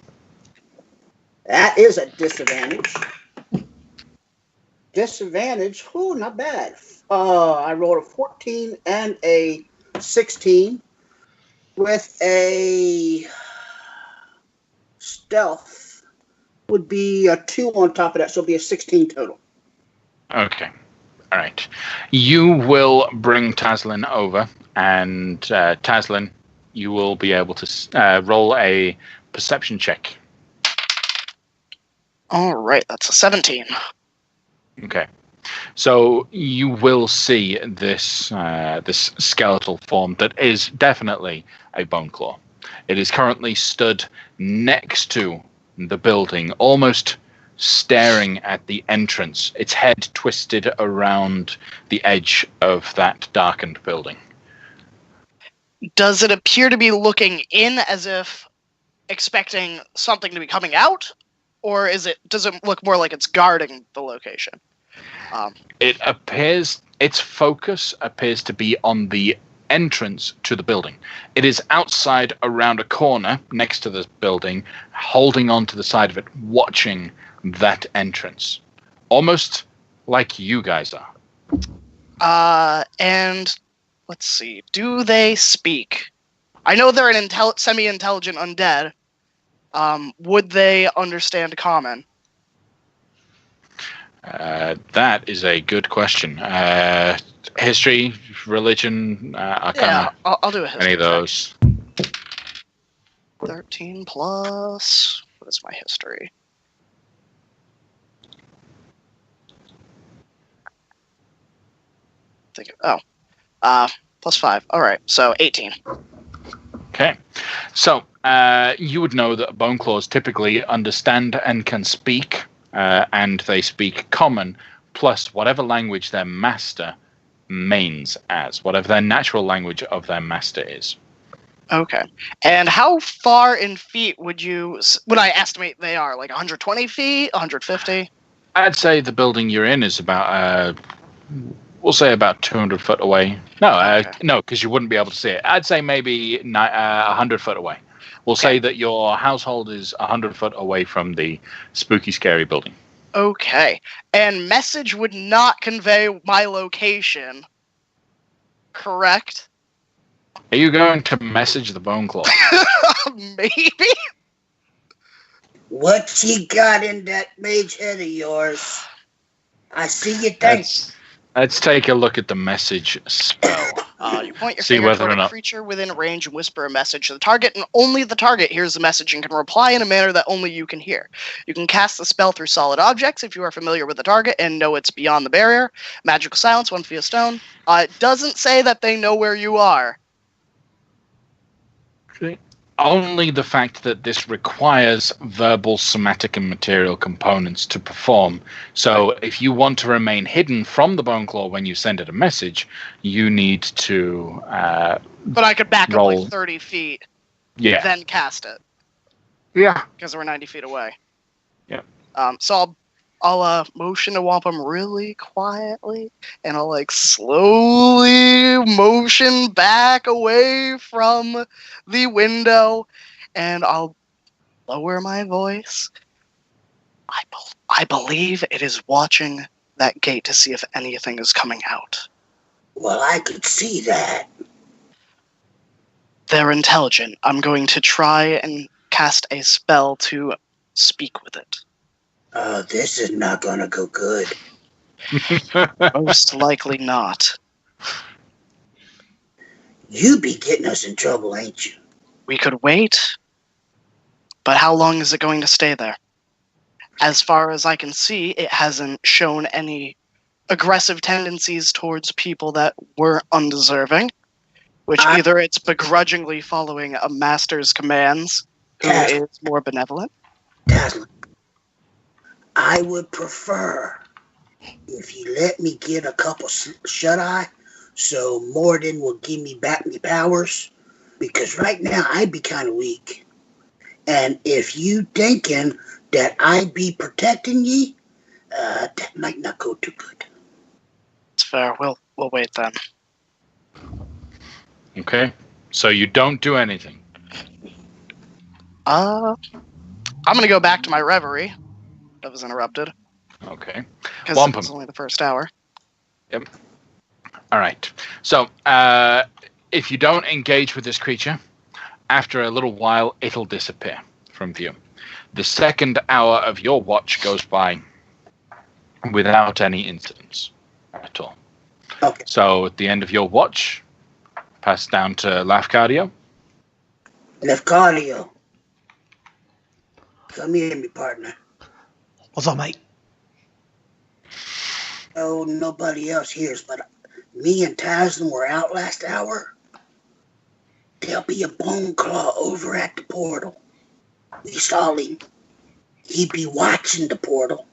That is a disadvantage. Disadvantage? Oh, not bad. I rolled a 14 and a 16 with a stealth would be a 2 on top of that, so it'll be a 16 total. Okay. All right. You will bring Taslin over, and Taslin, you will be able to roll a perception check. All right, that's a 17. Okay. So you will see this this skeletal form that is definitely a bone claw. It is currently stood next to the building, almost staring at the entrance, its head twisted around the edge of that darkened building. Does it appear to be looking in as if expecting something to be coming out? Or does it look more like it's guarding the location? It appears, its focus appears to be on the entrance to the building. It is outside around a corner next to the building, holding on to the side of it, watching that entrance. Almost like you guys are. And let's see. Do they speak? I know they're an semi-intelligent undead. Would they understand common? That is a good question. History, religion, arcana, I'll do a history any of those. 13 plus... What is my history? Plus 5. All right, so 18. Okay. So, you would know that bone claws typically understand and can speak, and they speak common, plus whatever language their master mains as, whatever their natural language of their master is. Okay. And how far in feet would I estimate they are? Like 120 feet? 150? I'd say the building you're in is about, we'll say about 200 foot away. No, no, because you wouldn't be able to see it. I'd say maybe 100 foot away. We'll say that your household is 100 foot away from the spooky, scary building. Okay. And message would not convey my location, correct? Are you going to message the Bone Claw? Maybe? What you got in that mage head of yours? I see you think. Let's take a look at the message spell. You point your See finger whether toward or a not- creature within range and whisper a message to the target, and only the target hears the message and can reply in a manner that only you can hear. You can cast the spell through solid objects if you are familiar with the target and know it's beyond the barrier. Magical silence, 1 feet of stone. It doesn't say that they know where you are. Only the fact that this requires verbal, somatic, and material components to perform. So if you want to remain hidden from the Bone Claw when you send it a message, you need to But I could back up roll. like 30 feet, Yeah. then cast it, Yeah. because we're 90 feet away. Yeah. So I'll motion to Wampum really quietly, and I'll like slowly motion back away from the window, and I'll lower my voice. I believe it is watching that gate to see if anything is coming out. Well, I could see that. They're intelligent. I'm going to try and cast a spell to speak with it. This is not gonna go good. Most likely not. You be getting us in trouble, ain't you? We could wait, but how long is it going to stay there? As far as I can see, it hasn't shown any aggressive tendencies towards people that were undeserving, which either it's begrudgingly following a master's commands, who is more benevolent. Dazzling. I would prefer if you let me get a couple shut-eye so Morden will give me back my powers, because right now I'd be kind of weak. And if you thinking that I'd be protecting ye, that might not go too good. It's fair. We'll wait then. Okay. So you don't do anything. I'm gonna go back to my reverie. That was interrupted. Okay. Because Wampum. it's only the first hour. Yep. All right. So, if you don't engage with this creature, after a little while, it'll disappear from view. The second hour of your watch goes by without any incidents at all. Okay. So, at the end of your watch, pass down to Lafcadio. Lefcadio. Come here, me partner. What's up, mate? Oh, nobody else hears, but me and Taslin were out last hour. There'll be a Bone Claw over at the portal. We saw him. He'd be watching the portal.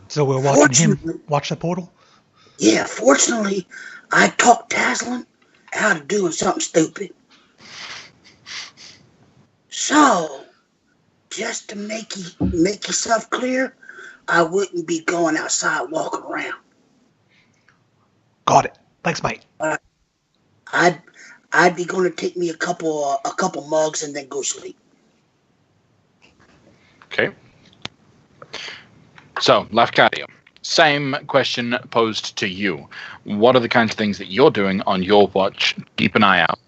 So we're watching him watch the portal? Yeah, fortunately, I talked Taslin out of doing something stupid. So, just to make yourself clear, I wouldn't be going outside walking around. Got it. Thanks, mate. I'd be going to take me a couple mugs and then go sleep. Okay. So, Lafcadio, same question posed to you. What are the kinds of things that you're doing on your watch? Keep an eye out.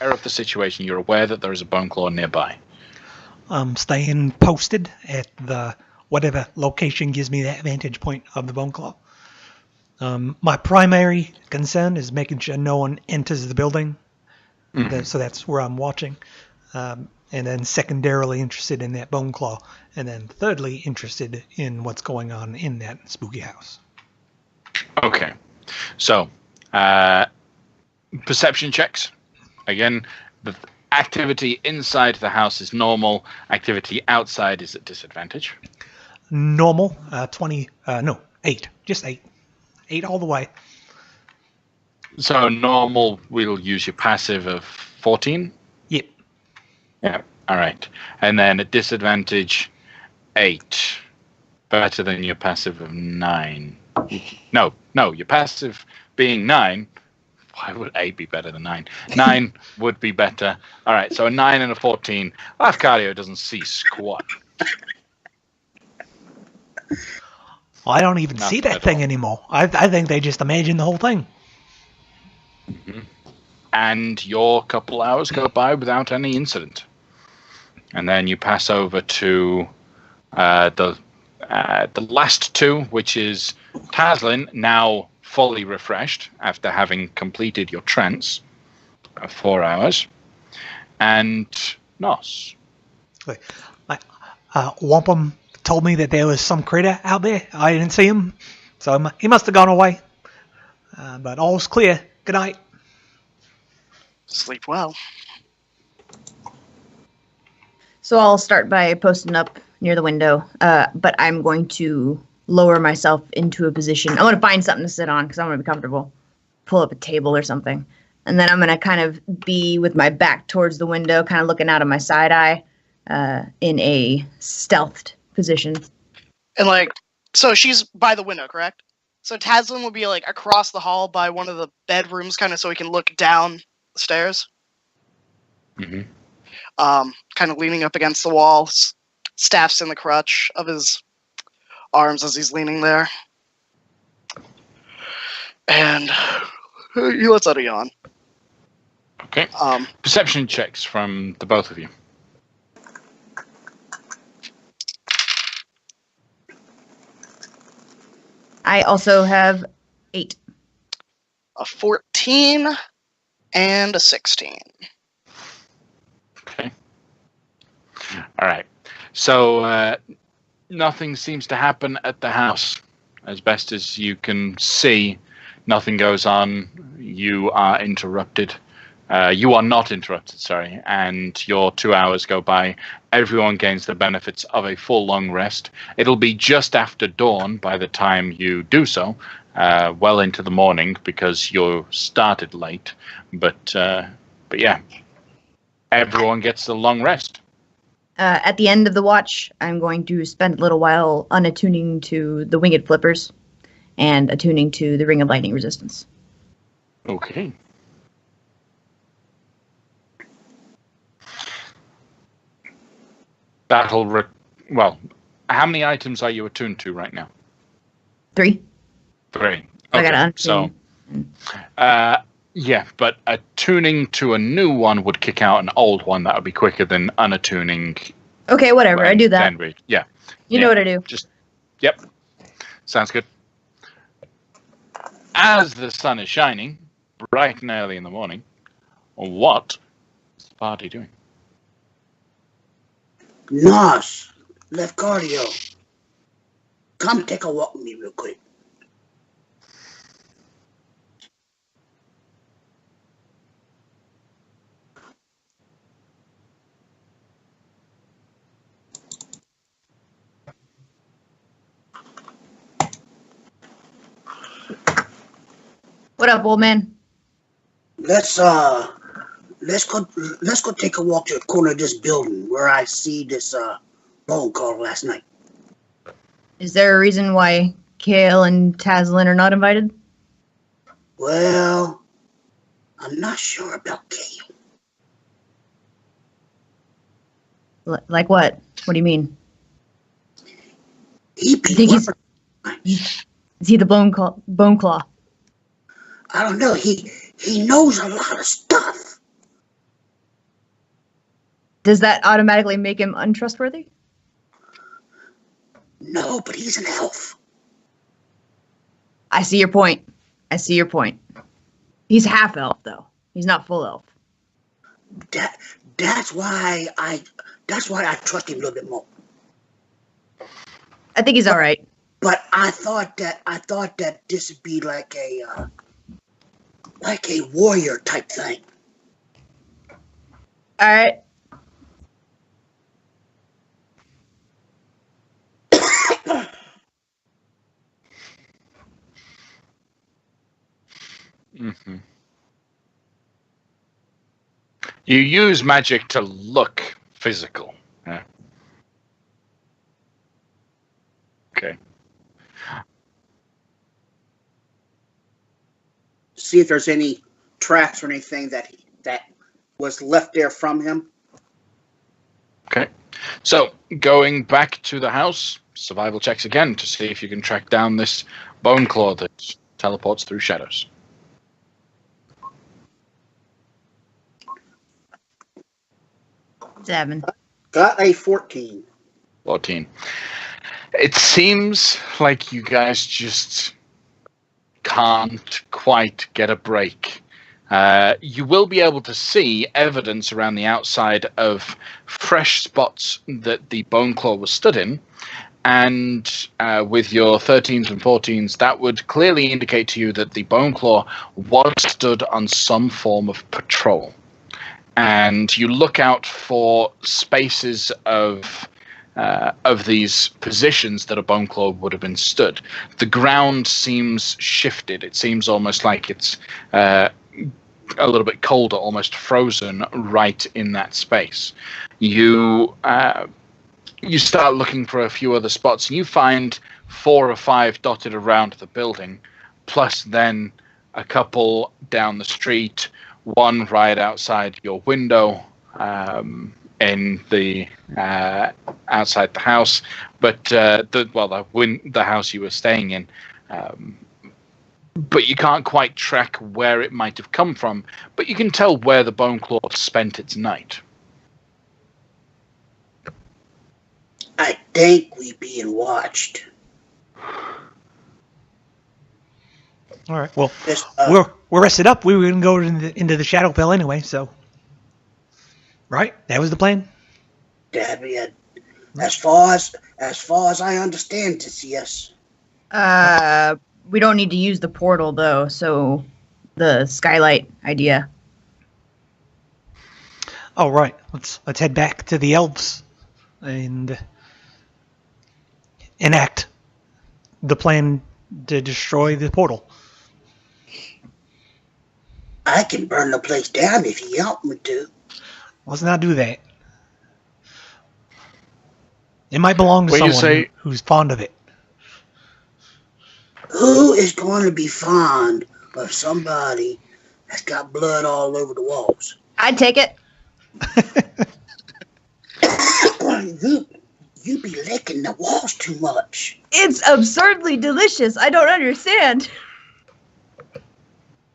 Aware of the situation. You're aware that there is a Bone Claw nearby. Staying posted at whatever location gives me that vantage point of the bone claw. My primary concern is making sure no one enters the building, so that's where I'm watching. And then secondarily interested in that bone claw, and then thirdly interested in what's going on in that spooky house. Okay, so perception checks. Again, the activity inside the house is normal. Activity outside is at disadvantage. Normal, 20, no, 8, just 8. 8 all the way. So normal, we'll use your passive of 14. Yep. Yeah. All right. And then at disadvantage, 8. Better than your passive of 9. No, your passive being 9. Why would 8 be better than 9? 9 would be better. All right. So a 9 and a 14. Lafcadio doesn't see squat. Well, I don't even see that thing anymore. I think they just imagine the whole thing. Mm-hmm. And your couple hours go by without any incident. And then you pass over to the last two, which is Taslin, now fully refreshed after having completed your trance of 4 hours, and Nos. Wampum told me that there was some critter out there. I didn't see him, so he must have gone away. But all's clear. Good night. Sleep well. So I'll start by posting up near the window, but I'm going to lower myself into a position. I want to find something to sit on because I want to be comfortable. Pull up a table or something. And then I'm going to kind of be with my back towards the window, kind of looking out of my side eye in a stealthed position. And so she's by the window, correct? So Taslin will be across the hall by one of the bedrooms, kind of so he can look down the stairs. Mm-hmm. Kind of leaning up against the wall, staffs in the crutch of his arms as he's leaning there. And he lets out a yawn. Okay. Perception checks from the both of you. I also have 8. A 14 and a 16. Okay. All right. So nothing seems to happen at the house. As best as you can see, nothing goes on. You are interrupted. You are not interrupted, sorry. And your 2 hours go by. Everyone gains the benefits of a full long rest. It'll be just after dawn by the time you do so. Well into the morning because you started late. But yeah, everyone gets a long rest. At the end of the watch, I'm going to spend a little while unattuning to the winged flippers and attuning to the ring of lightning resistance. Okay. Well, how many items are you attuned to right now? 3. 3. Okay. I got it. So, yeah, but attuning to a new one would kick out an old one. That would be quicker than unattuning. Okay, whatever. I do that. Yeah. You know what I do. Yep. Sounds good. As the sun is shining, bright and early in the morning, what is the party doing? Nos, Lefcardio, come take a walk with me real quick. What up, old man? Let's go take a walk to the corner of this building where I see this phone call last night. Is there a reason why Kale and Taslin are not invited? Well, I'm not sure about Kale. Like what? What do you mean? Is he the bone claw? I don't know. He knows a lot of stuff. Does that automatically make him untrustworthy? No, but he's an elf. I see your point. He's half elf, though. He's not full elf. That's why I trust him a little bit more. I think he's all right. But I thought that this would be like a warrior type thing. All right. Mm-hmm. You use magic to look physical. Yeah. Okay. See if there's any tracks or anything that was left there from him. Okay. So, going back to the house, survival checks again to see if you can track down this bone claw that teleports through shadows. Seven. Got a 14. 14. It seems like you guys just can't quite get a break. You will be able to see evidence around the outside of fresh spots that the bone claw was stood in, and with your 13s and 14s, that would clearly indicate to you that the bone claw was stood on some form of patrol. And you look out for spaces of these positions that a bone claw would have been stood. The ground seems shifted. It seems almost like it's a little bit colder, almost frozen right in that space. You start looking for a few other spots, and you find 4 or 5 dotted around the building, plus then a couple down the street, one right outside your window, in the outside the house, but the house you were staying in. But you can't quite track where it might have come from, but you can tell where the bone claw spent its night. I think we being watched. All right. Well, we're rested up. We were going to go into the Shadowfell anyway, so. Right? That was the plan? That'd be it. As far as I understand this, yes. We don't need to use the portal, though, so the skylight idea. Oh, right. Let's head back to the elves and enact the plan to destroy the portal. I can burn the place down if you help me to. Let's not do that. It might belong to someone who's fond of it. Who is going to be fond of somebody that's got blood all over the walls? I'd take it. You be licking the walls too much. It's absurdly delicious. I don't understand.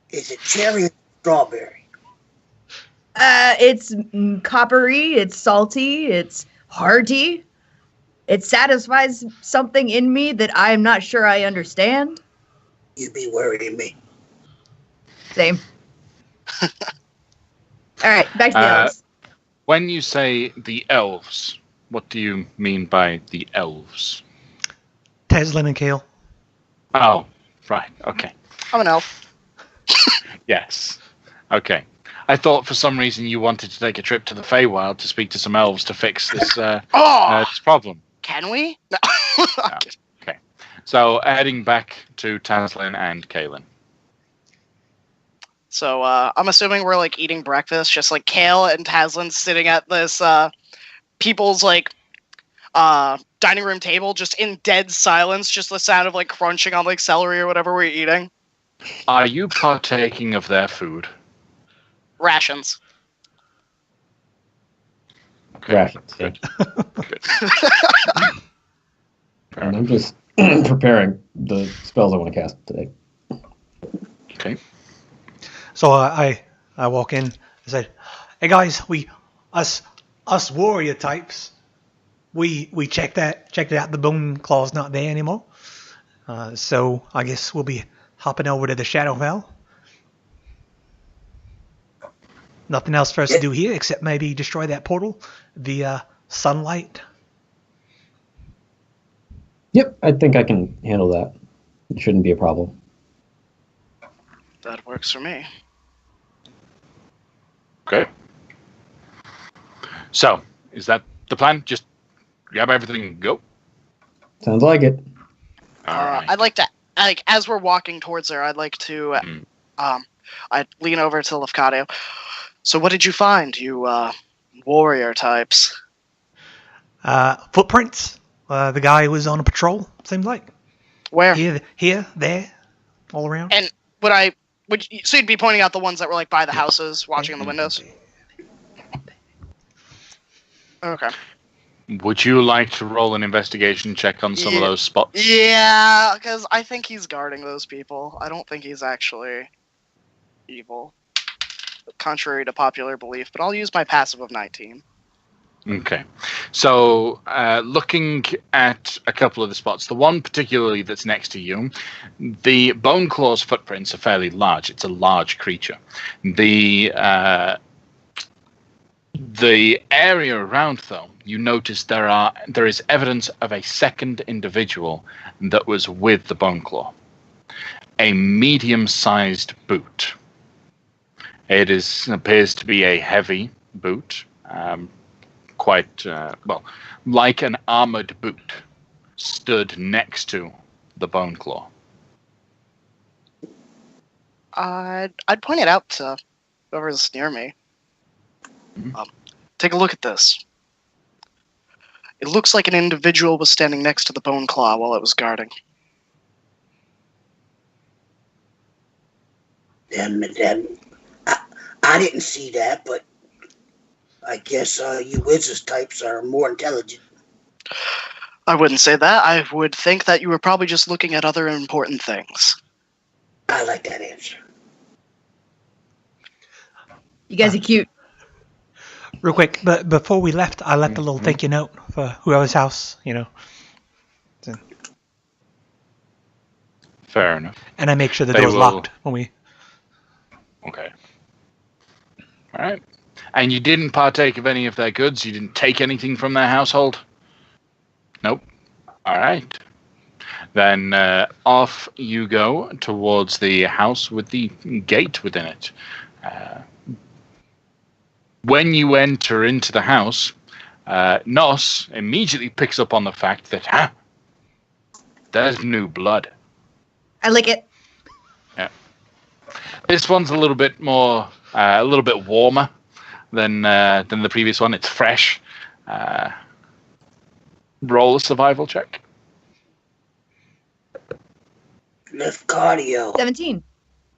Is it cherry or strawberry? It's coppery, it's salty, it's hearty. It satisfies something in me that I'm not sure I understand. You be worrying me. Same. All right, back to the elves. When you say the elves, what do you mean by the elves? Teslin and Kale. Oh, right. Okay. I'm an elf. Yes. Okay. I thought for some reason you wanted to take a trip to the Feywild to speak to some elves to fix this this problem. Can we? No. No. Okay. So heading back to Taslin and Kaelin. So I'm assuming we're like eating breakfast, just like Kale and Taslin sitting at this people's like dining room table, just in dead silence, just the sound of like crunching on like celery or whatever we're eating. Are you partaking of their food? Rations. Okay. Rations. Good. Good. And I'm just preparing the spells I want to cast today. Okay. So I walk in. I said, "Hey guys, us warrior types, We checked it out. The bone claw's not there anymore. So I guess we'll be hopping over to the Shadowfell. Nothing else for us to do here except maybe destroy that portal via sunlight. Yep, I think I can handle that. It shouldn't be a problem. That works for me. Okay. So, is that the plan? Just grab everything and go? Sounds like it. All right. I'd like to, as we're walking towards her, I'd like to, I'd lean over to Lefkadio. So what did you find, you warrior types? Footprints. The guy was on a patrol, seemed like. Where? Here, there, all around. And so you'd be pointing out the ones that were like by the houses, watching in the windows? Okay. Would you like to roll an investigation check on some of those spots? Yeah, because I think he's guarding those people. I don't think he's actually evil, contrary to popular belief, but I'll use my passive of 19. Okay. So, looking at a couple of the spots, the one particularly that's next to you, the Bone Claw's footprints are fairly large. It's a large creature. The area around, though, you notice there is evidence of a second individual that was with the Bone Claw. A medium-sized boot. It appears to be a heavy boot. Quite like an armored boot, stood next to the Bone Claw. I'd point it out to whoever's near me. Take a look at this. It looks like an individual was standing next to the Bone Claw while it was guarding. I didn't see that, but I guess you wizards types are more intelligent. I wouldn't say that. I would think that you were probably just looking at other important things. I like that answer. You guys are cute. Real quick, but before we left, I left a little thank you note for whoever's house, So. Fair enough. And I make sure the door's locked when we... Okay. All right. And you didn't partake of any of their goods? You didn't take anything from their household? Nope. All right. Then off you go towards the house with the gate within it. When you enter into the house, Nos immediately picks up on the fact that, there's new blood. I like it. Yeah. This one's a little bit more, a little bit warmer than the previous one. It's fresh. Roll a survival check. Left cardio. 17.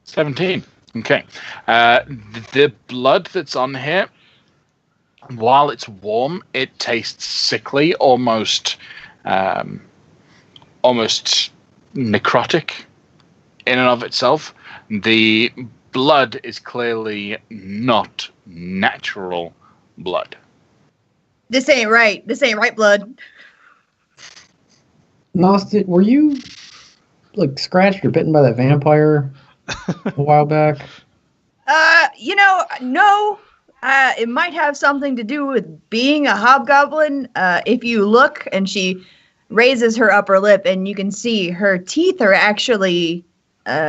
17. Okay. The blood that's on here, while it's warm, it tastes sickly, almost necrotic in and of itself. The blood is clearly not natural blood. This ain't right. This ain't right, blood. Nos, were you scratched or bitten by that vampire a while back? No. It might have something to do with being a hobgoblin. If you look, and she raises her upper lip, and you can see her teeth are actually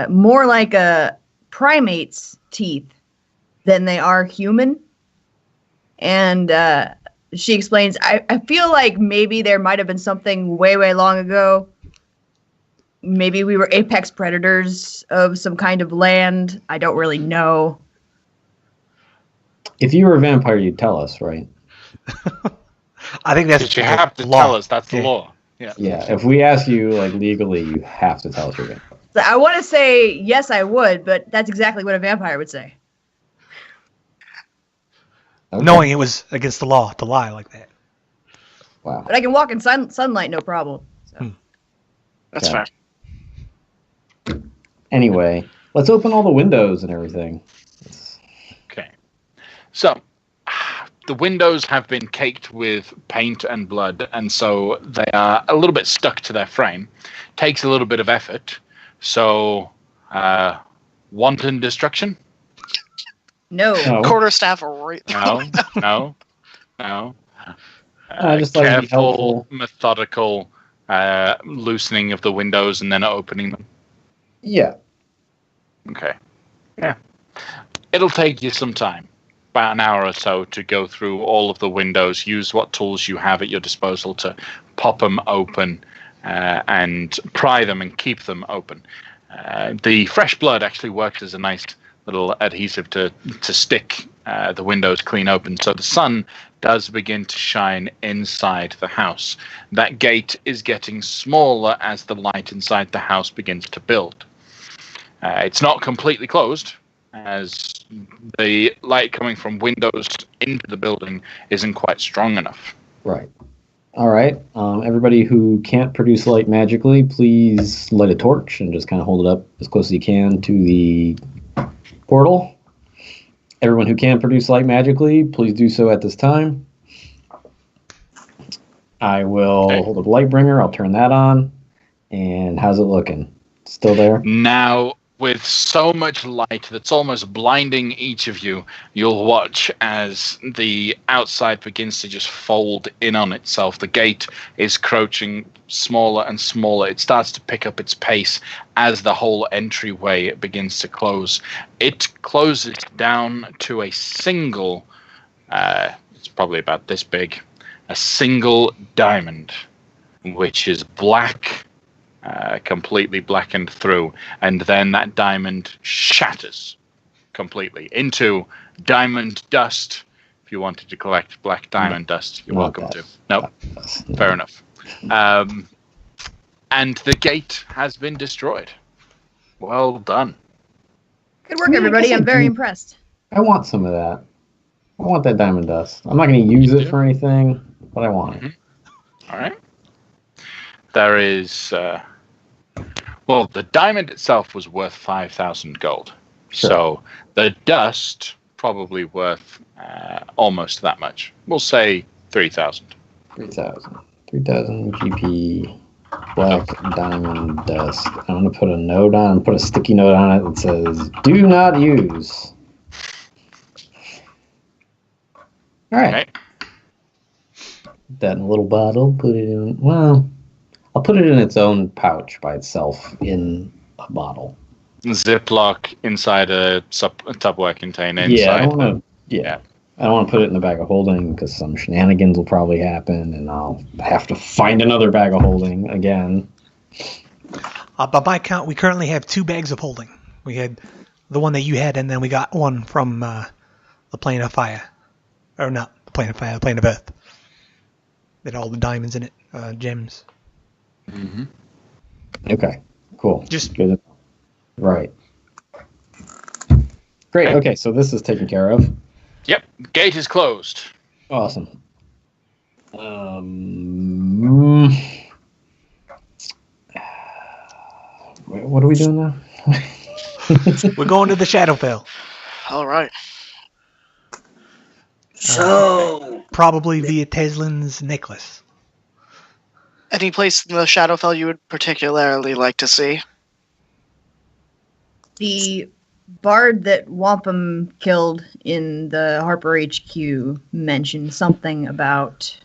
more like a primate's teeth than they are human. And she explains, I feel like maybe there might have been something way, way long ago. Maybe we were apex predators of some kind of land. I don't really know. If you were a vampire, you'd tell us, right? I think that's But you have to law. tell us. That's the law. Yeah. Yeah, if we ask you legally, you have to tell us you're vampire. So I want to say yes, I would, but that's exactly what a vampire would say. Okay. Knowing it was against the law to lie like that. Wow. But I can walk in sunlight, no problem. So. That's Okay. fair. Anyway, let's open all the windows and everything. Okay. So, the windows have been caked with paint and blood, and so they are a little bit stuck to their frame. Takes a little bit of effort. So, wanton destruction? No. No. Quarterstaff right through. No. I just thought it'd be Careful, helpful. methodical loosening of the windows and then opening them. Yeah. Okay. Yeah. It'll take you some time, about an hour or so, to go through all of the windows, use what tools you have at your disposal to pop them open and pry them and keep them open. The fresh blood actually works as a nice little adhesive to stick the windows clean open. So the sun does begin to shine inside the house. That gate is getting smaller as the light inside the house begins to build. It's not completely closed, as the light coming from windows into the building isn't quite strong enough. Right. All right. Everybody who can't produce light magically, please light a torch and just kind of hold it up as close as you can to the portal. Everyone who can produce light magically, please do so at this time. I will hold up Lightbringer. I'll turn that on. And how's it looking? Still there? Now, with so much light that's almost blinding each of you, you'll watch as the outside begins to just fold in on itself. The gate is crouching smaller and smaller. It starts to pick up its pace as the whole entryway begins to close. It closes down to a single, it's probably about this big, a single diamond, which is black, completely blackened through, and then that diamond shatters completely into diamond dust. If you wanted to collect black diamond dust, you're welcome to. No, fair enough. And the gate has been destroyed. Well done. Good work, everybody. I'm very impressed. I want some of that. I want that diamond dust. I'm not going to use it for anything, but I want it. All right. There is... well, the diamond itself was worth 5,000 gold. Sure. So the dust probably worth almost that much. We'll say 3,000. 3,000. 3,000 GP. Black diamond dust. I'm going to put a note on, put a sticky note on it that says, "Do not use." All right. Okay. Put that in a little bottle. Put it in, well, I'll put it in its own pouch by itself in a bottle. Ziploc inside a Tupperware container. Inside. Yeah, I don't want to. I don't want to put it in the bag of holding because some shenanigans will probably happen, and I'll have to find another bag of holding again. By my count, we currently have 2 bags of holding. We had the one that you had, and then we got one from the plane of fire, or not the plane of fire, the plane of earth. That had all the diamonds in it, gems. Mm-hmm. Okay, cool. Just good. Right. Great. Okay, so this is taken care of. Yep. Gate is closed. Awesome. What are we doing now? we're going to the Shadowfell. All right. So, Probably via Teslin's necklace. Any place in the Shadowfell you would particularly like to see? The bard that Wampum killed in the Harper HQ mentioned something about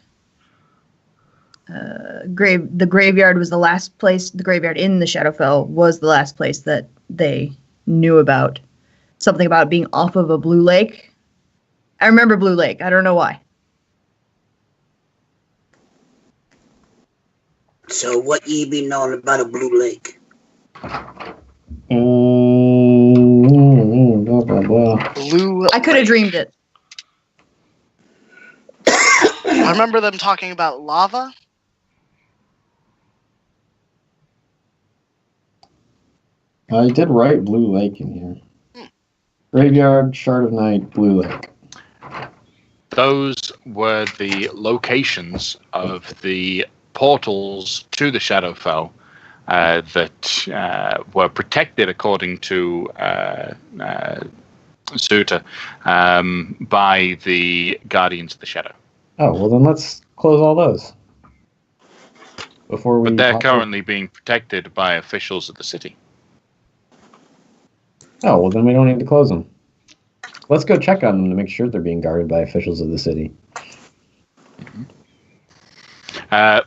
the graveyard was the last place. The graveyard in the Shadowfell was the last place that they knew about. Something about being off of a blue lake. I remember Blue Lake. I don't know why. so what ye be knowing about a blue lake? Blah, blah, blah. Blue. I could have dreamed it. I remember them talking about lava. I did write Blue Lake in here. Graveyard, Shard of Night, Blue Lake. Those were the locations of the portals to the Shadowfell that were protected according to suitor by the Guardians of the Shadow. Oh, well then let's close all those. Before we But they're currently being protected by officials of the city. Oh, well then we don't need to close them. Let's go check on them to make sure they're being guarded by officials of the city.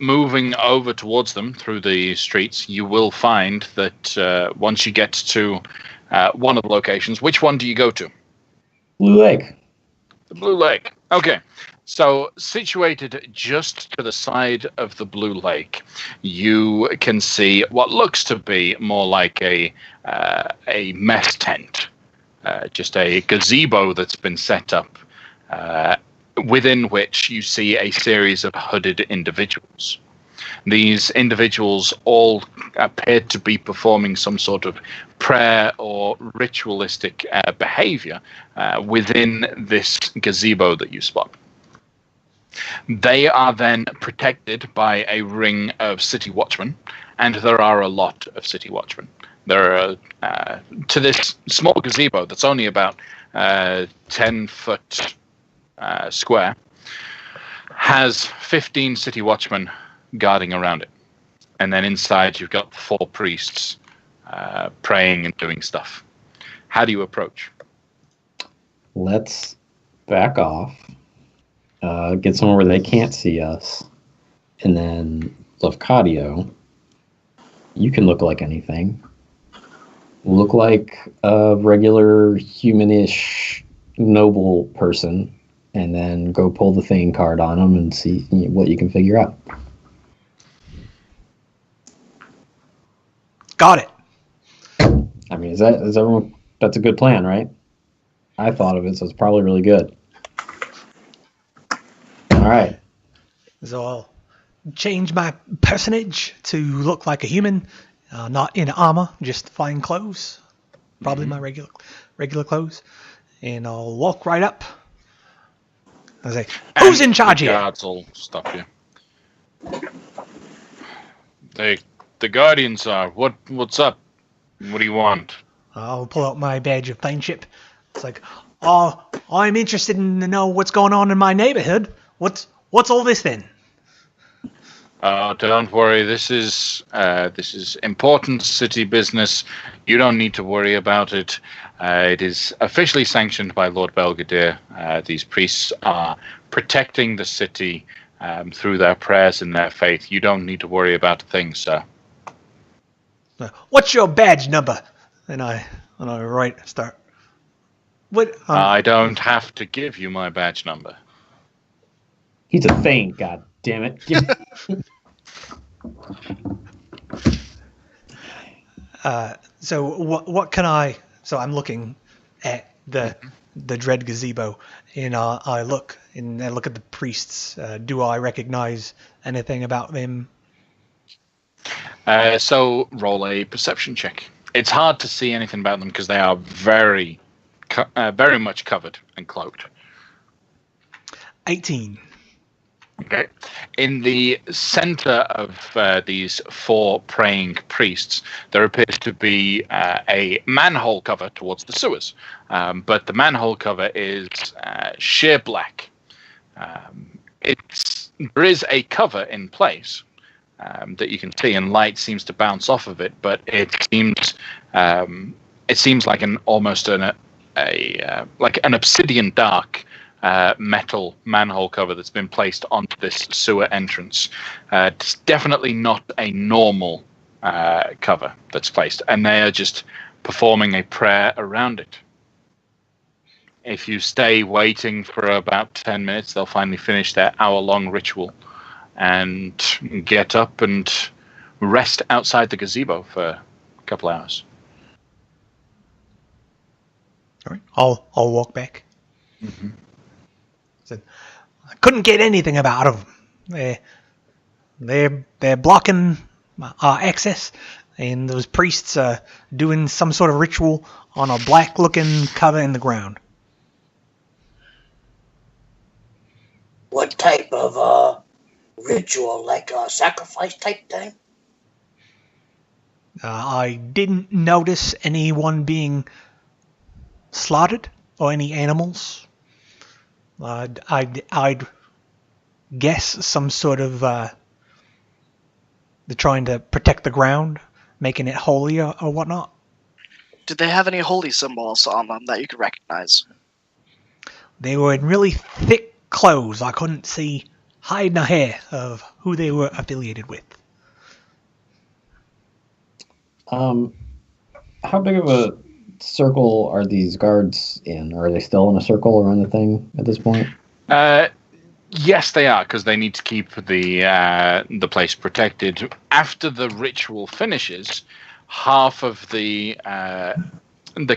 Moving over towards them through the streets, you will find that once you get to one of the locations, which one do you go to? Blue Lake. The Blue Lake. Okay. So situated just to the side of the Blue Lake, you can see what looks to be more like a mess tent, just a gazebo that's been set up, within which you see a series of hooded individuals. These individuals all appear to be performing some sort of prayer or ritualistic behavior within this gazebo that you spot. They are then protected by a ring of city watchmen, and there are a lot of city watchmen. There are, to this small gazebo that's only about 10 foot square, has 15 city watchmen guarding around it. And then inside you've got 4 priests praying and doing stuff. How do you approach? Let's back off. Get somewhere where they can't see us. And then, Lafcadio, you can look like anything. Look like a regular humanish noble person. And then go pull the Thane card on them and see what you can figure out. Got it. I mean, is everyone? That's a good plan, right? I thought of it, so it's probably really good. All right. So I'll change my personage to look like a human, not in armor, just fine clothes, probably my regular clothes, and I'll walk right up. I say, "Who's in charge here?" Guards will stop you. The Guardians are. What's up? What do you want? I'll pull out my badge of thainship. It's like, oh, I'm interested in to know what's going on in my neighborhood. What's all this then? Oh, don't worry. This is important city business. You don't need to worry about it. It is officially sanctioned by Lord Belvedere. These priests are protecting the city through their prayers and their faith. You don't need to worry about a thing, sir. What's your badge number? And I start. What? I don't have to give you my badge number. He's a Thane, god damn it. So what can I? So I'm looking at the dread gazebo, and I look at the priests. Do I recognize anything about them? So roll a perception check. It's hard to see anything about them because they are very much covered and cloaked. 18. Okay. In the center of these 4 praying priests, there appears to be a manhole cover towards the sewers. But the manhole cover is sheer black. There is a cover in place that you can see, and light seems to bounce off of it. But it seems like like an obsidian dark metal manhole cover that's been placed onto this sewer entrance. It's definitely not a normal cover that's placed, and they are just performing a prayer around it. If you stay waiting for about 10 minutes, they'll finally finish their hour-long ritual and get up and rest outside the gazebo for a couple hours. All right, I'll walk back. Mm-hmm. Said, I couldn't get anything about them. They're blocking our access, and those priests are doing some sort of ritual on a black-looking cover in the ground. What type of ritual? Like a sacrifice type thing? I didn't notice anyone being slaughtered. or any animals. I'd guess some sort of they're trying to protect the ground, making it holy or whatnot. Did they have any holy symbols on them that you could recognize? They were in really thick clothes. I couldn't see hide nor hair of who they were affiliated with. How big of a circle are these guards in? Are they still in a circle around the thing at this point? Yes, they are, because they need to keep the place protected. After the ritual finishes, half of the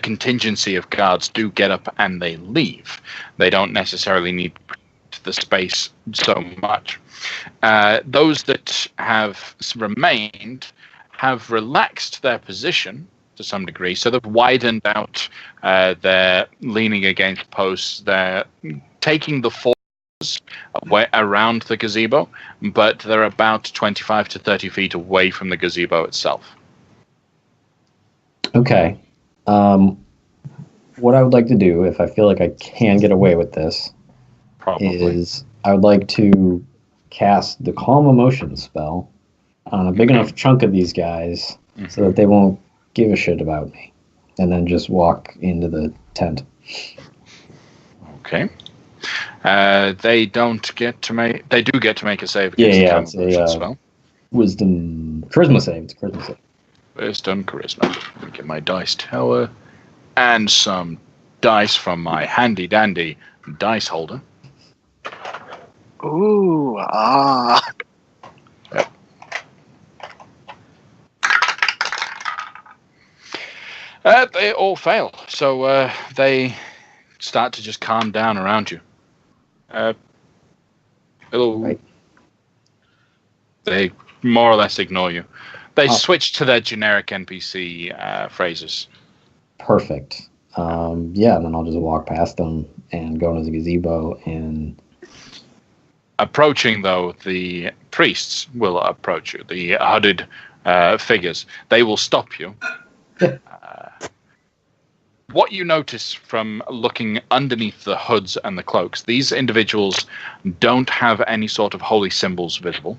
contingency of guards do get up and they leave. They don't necessarily need the space so much. Those that have remained have relaxed their position to some degree, so they've widened out. They're leaning against posts. They're taking the force away around the gazebo, but they're about 25 to 30 feet away from the gazebo itself. Okay. What I would like to do, if I feel like I can get away with this, is I would like to cast the Calm Emotion spell on a big enough chunk of these guys so that they won't give a shit about me, and then just walk into the tent. Okay. They don't get to make. They do get to make a save against the Calm Emotion spell. Wisdom, charisma save. It's a charisma save. Wisdom, charisma. Let me get my dice tower and some dice from my handy dandy dice holder. Ooh, Yep. They all fail, so they start to just calm down around you. Right. They more or less ignore you. They switch to their generic NPC phrases. Perfect. Yeah, and then I'll just walk past them and go into the gazebo and... Approaching, though, the priests will approach you. The hooded figures. They will stop you. What you notice from looking underneath the hoods and the cloaks, these individuals don't have any sort of holy symbols visible.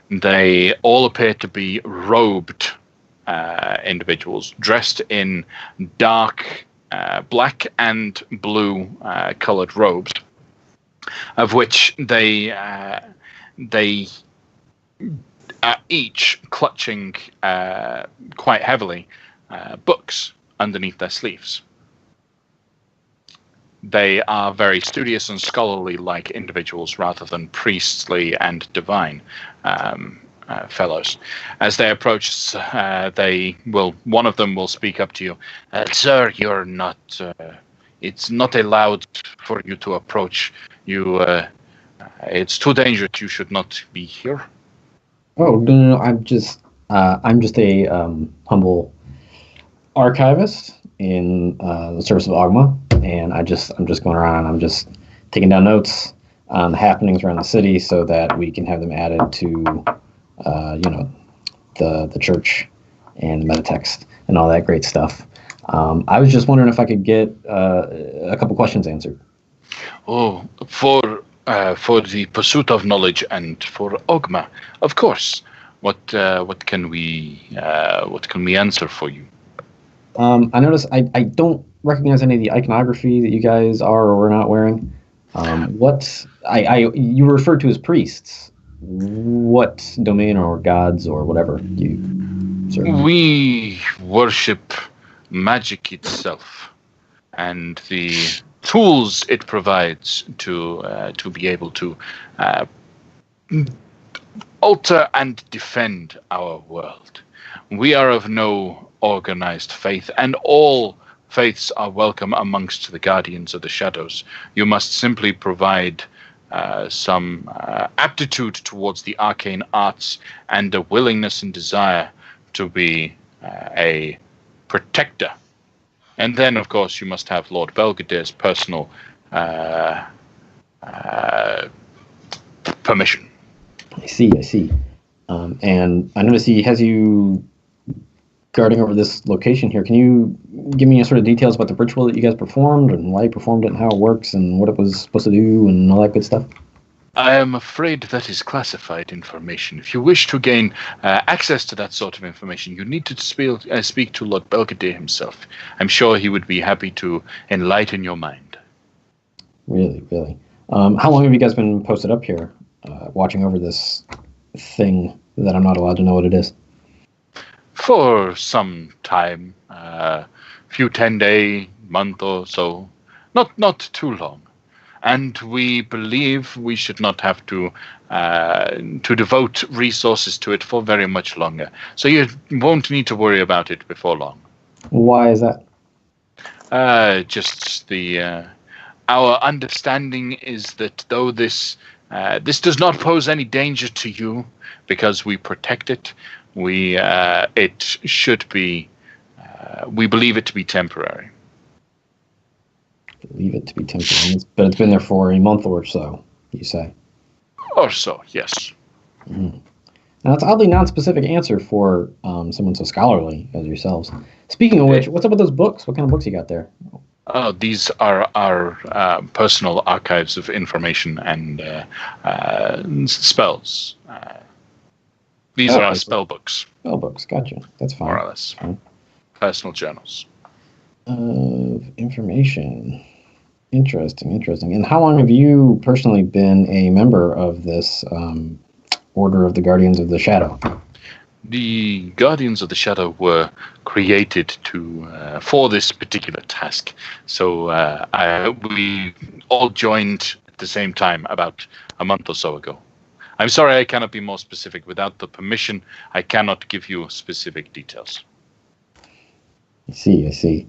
They all appear to be robed individuals, dressed in dark black and blue colored robes, of which they are each clutching quite heavily books underneath their sleeves. They are very studious and scholarly-like individuals rather than priestly and divine fellows. As they approach, one of them will speak up to you. Sir, you're not... it's not allowed for you to approach. It's too dangerous. You should not be here. Oh, no, I'm just a humble archivist in the service of Ogma, and I'm just going around. I'm just taking down notes on the happenings around the city so that we can have them added to, the church and metatext and all that great stuff. I was just wondering if I could get a couple questions answered. Oh, for the pursuit of knowledge and for Ogma, of course. What can we answer for you? I noticed I don't recognize any of the iconography that you guys are or were not wearing. You were referred to as priests. What domain or gods or whatever do you serve? We worship magic itself and the tools it provides to be able to alter and defend our world. We are of no organized faith, and all faiths are welcome amongst the guardians of the shadows. You must simply provide some aptitude towards the arcane arts and a willingness and desire to be a protector. And then, of course, you must have Lord Belgadir's personal permission. I see. And I notice he has you guarding over this location here. Can you give me sort of details about the ritual that you guys performed and why you performed it and how it works and what it was supposed to do and all that good stuff? I am afraid that is classified information. If you wish to gain access to that sort of information, you need to speak to Lord Belvedere himself. I'm sure he would be happy to enlighten your mind. Really, really. How long have you guys been posted up here, watching over this thing that I'm not allowed to know what it is? For some time, few 10-day, month or so, not too long. And we believe we should not have to devote resources to it for very much longer. So you won't need to worry about it before long. Why is that? Just our understanding is that though this does not pose any danger to you because we protect it, it should be. We believe it to be temporary. Believe it to be temporary, but it's been there for a month or so, you say? Or so, yes. Mm-hmm. Now, it's oddly non-specific answer for someone so scholarly as yourselves. Speaking of which, what's up with those books? What kind of books you got there? Oh, these are our personal archives of information and spells. These are our spell books. Spell books, gotcha. That's fine. More or less. Personal journals. Of information. Interesting. And how long have you personally been a member of this Order of the Guardians of the Shadow? The Guardians of the Shadow were created for this particular task. So we all joined at the same time about a month or so ago. I'm sorry I cannot be more specific. Without the permission, I cannot give you specific details. I see.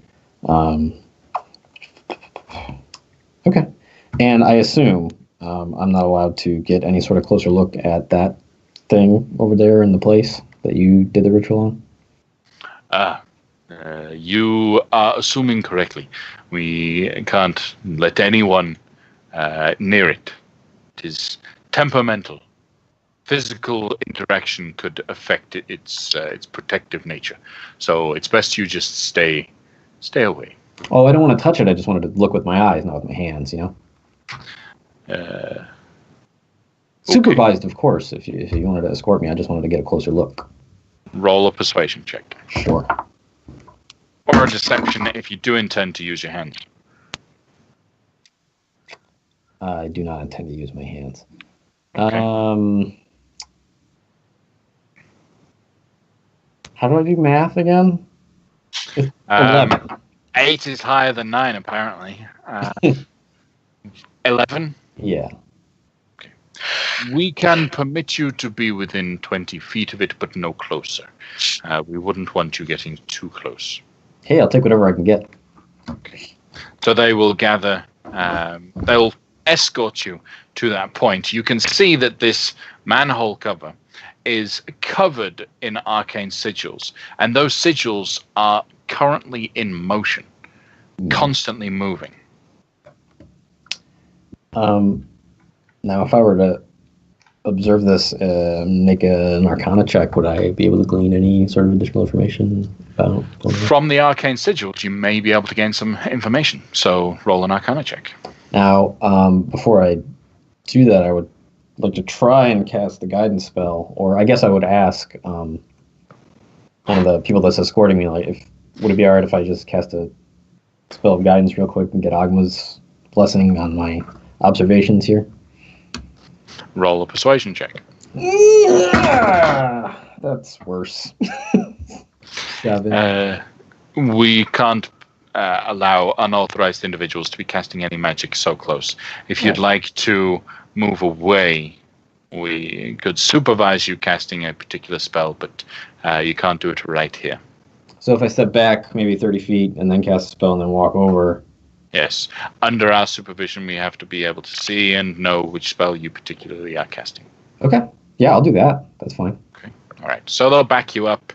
Okay. And I assume I'm not allowed to get any sort of closer look at that thing over there in the place that you did the ritual on? You are assuming correctly. We can't let anyone near it. It is temperamental. Physical interaction could affect its protective nature. So it's best you just stay away. Oh, I don't want to touch it. I just wanted to look with my eyes, not with my hands, you know? Supervised, of course, if you wanted to escort me. I just wanted to get a closer look. Roll a persuasion check. Sure. Or a deception if you do intend to use your hands. I do not intend to use my hands. Okay. How do I do math again? 11. 8 is higher than 9, apparently. 11? Yeah. Okay. We can permit you to be within 20 feet of it, but no closer. We wouldn't want you getting too close. Hey, I'll take whatever I can get. Okay. So they will gather, they'll escort you to that point. You can see that this manhole cover is covered in arcane sigils, and those sigils are currently in motion, constantly moving. Now, if I were to observe this, make an Arcana check, would I be able to glean any sort of additional information about? From the arcane sigils, you may be able to gain some information. So roll an Arcana check. Now, before I do that, I would like to try and cast the guidance spell, or I guess I would ask one of the people that's escorting me, like, would it be all right if I just cast a spell of guidance real quick and get Agma's blessing on my observations here? Roll a persuasion check. Yeah, that's worse. 7. We can't allow unauthorized individuals to be casting any magic so close. If you'd like to move away, we could supervise you casting a particular spell, but you can't do it right here. So if I step back maybe 30 feet and then cast a spell and then walk over... Yes. Under our supervision, we have to be able to see and know which spell you particularly are casting. Okay. Yeah, I'll do that. That's fine. Okay. All right. So they'll back you up.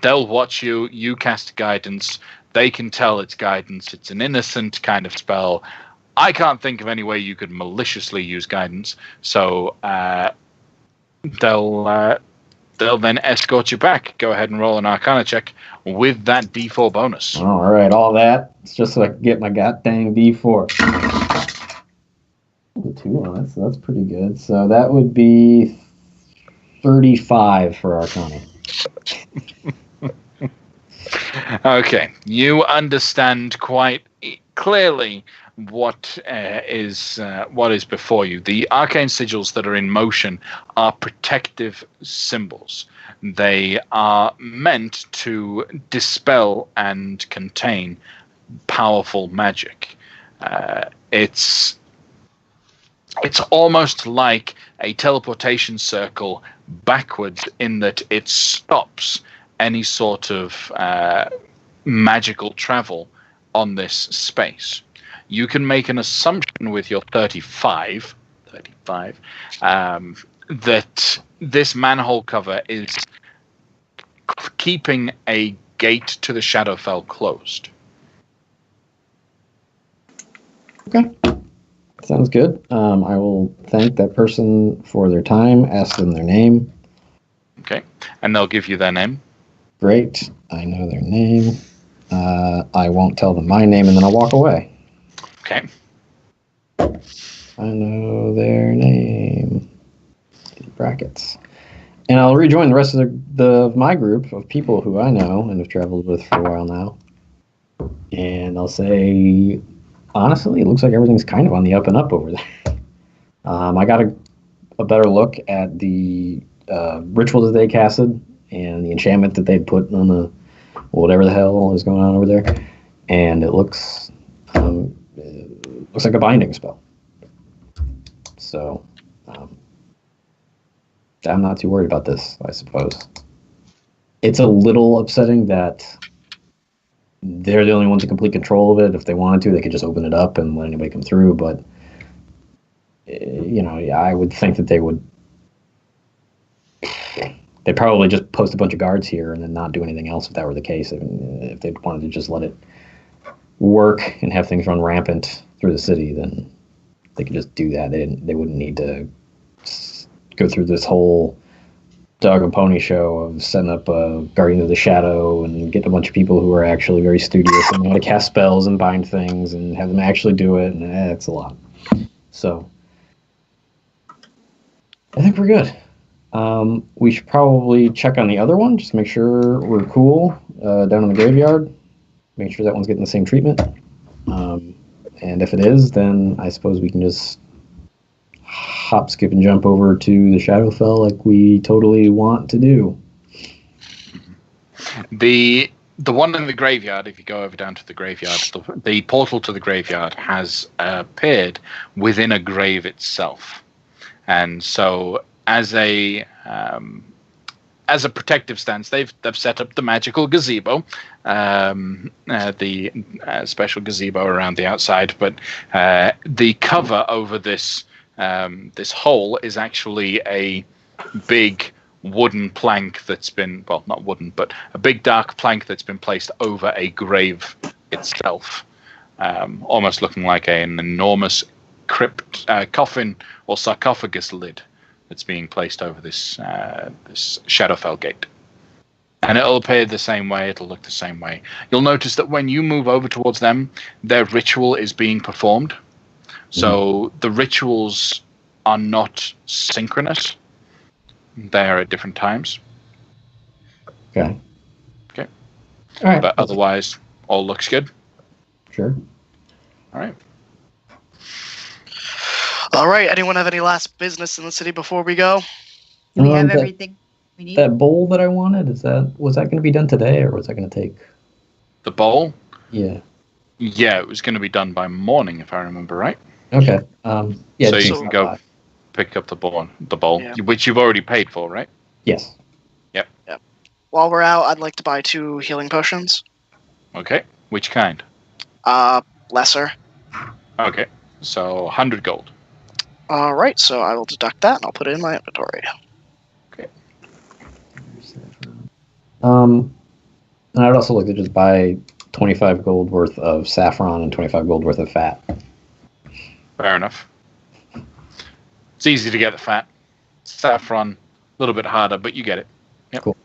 They'll watch you. You cast guidance. They can tell it's guidance. It's an innocent kind of spell. I can't think of any way you could maliciously use guidance. So they'll they'll then escort you back. Go ahead and roll an Arcana check with that D4 bonus. All right, all that. It's just so I can get my goddamn D4. Ooh, that's pretty good. So that would be 35 for Arcana. Okay, you understand quite clearly what is before you. The arcane sigils that are in motion are protective symbols. They are meant to dispel and contain powerful magic. It's almost like a teleportation circle backwards in that it stops any sort of magical travel on this space. You can make an assumption with your 35 that this manhole cover is keeping a gate to the Shadowfell closed. Okay. Sounds good. I will thank that person for their time, ask them their name. Okay, and they'll give you their name. Great. I know their name. I won't tell them my name, and then I'll walk away. Okay. I know their name. Brackets. And I'll rejoin the rest of my group of people who I know and have traveled with for a while now. And I'll say, honestly, it looks like everything's kind of on the up and up over there. I got a better look at the ritual that they casted and the enchantment that they'd put on the whatever the hell is going on over there, and it looks like a binding spell. So I'm not too worried about this, I suppose. It's a little upsetting that they're the only ones in complete control of it. If they wanted to, they could just open it up and let anybody come through, but I would think that they'd probably just post a bunch of guards here and then not do anything else if that were the case. If they wanted to just let it work and have things run rampant through the city, then they could just do that. They wouldn't need to go through this whole dog and pony show of setting up a Guardian of the Shadow and getting a bunch of people who are actually very studious and know how to cast spells and bind things and have them actually do it. And it's a lot. So I think we're good. We should probably check on the other one, just make sure we're cool down in the graveyard. Make sure that one's getting the same treatment. And if it is, then I suppose we can just hop, skip, and jump over to the Shadowfell like we totally want to do. The one in the graveyard, if you go over down to the graveyard, the portal to the graveyard has appeared within a grave itself. And so as a protective stance, they've set up the magical gazebo, the special gazebo around the outside. But the cover over this hole is actually a big wooden plank that's been, well, not wooden, but a big dark plank that's been placed over a grave itself, almost looking like an enormous coffin or sarcophagus lid that's being placed over this Shadowfell gate. And it'll appear the same way, it'll look the same way. You'll notice that when you move over towards them, their ritual is being performed. So the rituals are not synchronous. They're at different times. Okay. Okay. All right. But otherwise, all looks good. Sure. All right. All right. Anyone have any last business in the city before we go? Do we have everything we need? That bowl that I wanted, was that going to be done today, or was that going to take? The bowl? Yeah. Yeah, it was going to be done by morning, if I remember right. Okay. Yeah. So you can go pick up the bowl, Yeah. which you've already paid for, right? Yes. Yep. While we're out, I'd like to buy 2 healing potions. Okay. Which kind? Lesser. Okay. So 100 gold. All right. So I will deduct that and I'll put it in my inventory. Okay. And I'd also like to just buy 25 gold worth of saffron and 25 gold worth of fat. Fair enough. It's easy to get the fat. Saffron, a little bit harder, but you get it. Yep. Cool.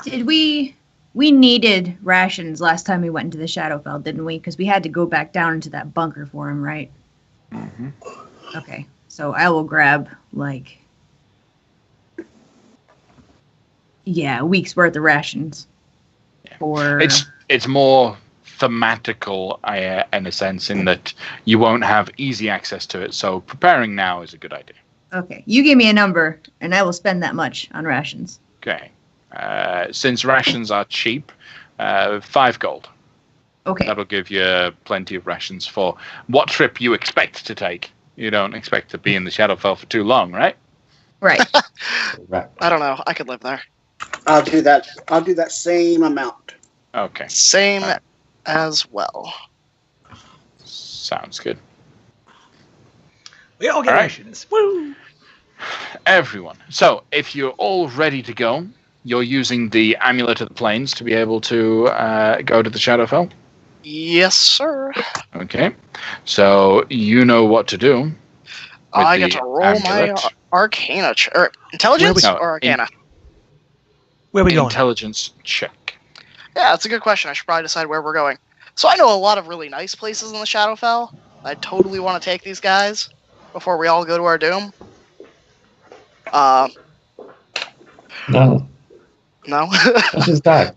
Did we needed rations last time we went into the Shadowfell, didn't we? Because we had to go back down into that bunker for him, right? Mm-hmm. Okay, so I will grab like, a week's worth of rations. Or It's more thematical in a sense, in that you won't have easy access to it. So preparing now is a good idea. okay, you give me a number, and I will spend that much on rations. Okay. Since rations are cheap, 5 gold. Okay. That'll give you plenty of rations for what trip you expect to take. You don't expect to be in the Shadowfell for too long, right? Right. Right. I don't know. I could live there. I'll do that. I'll do that same amount. Okay. Same Alright. as well. Sounds good. We all get All right. rations. Woo! Everyone. So, if you're all ready to go, you're using the Amulet of the Plains to be able to go to the Shadowfell. Yes, sir. Okay. So, you know what to do. with I get the to roll my amulet. Arcana or Intelligence No, or Arcana. Where are we going? Intelligence check. Yeah, that's a good question. I should probably decide where we're going. So I know a lot of really nice places in the Shadowfell. I totally want to take these guys before we all go to our doom. No, No. let's just die.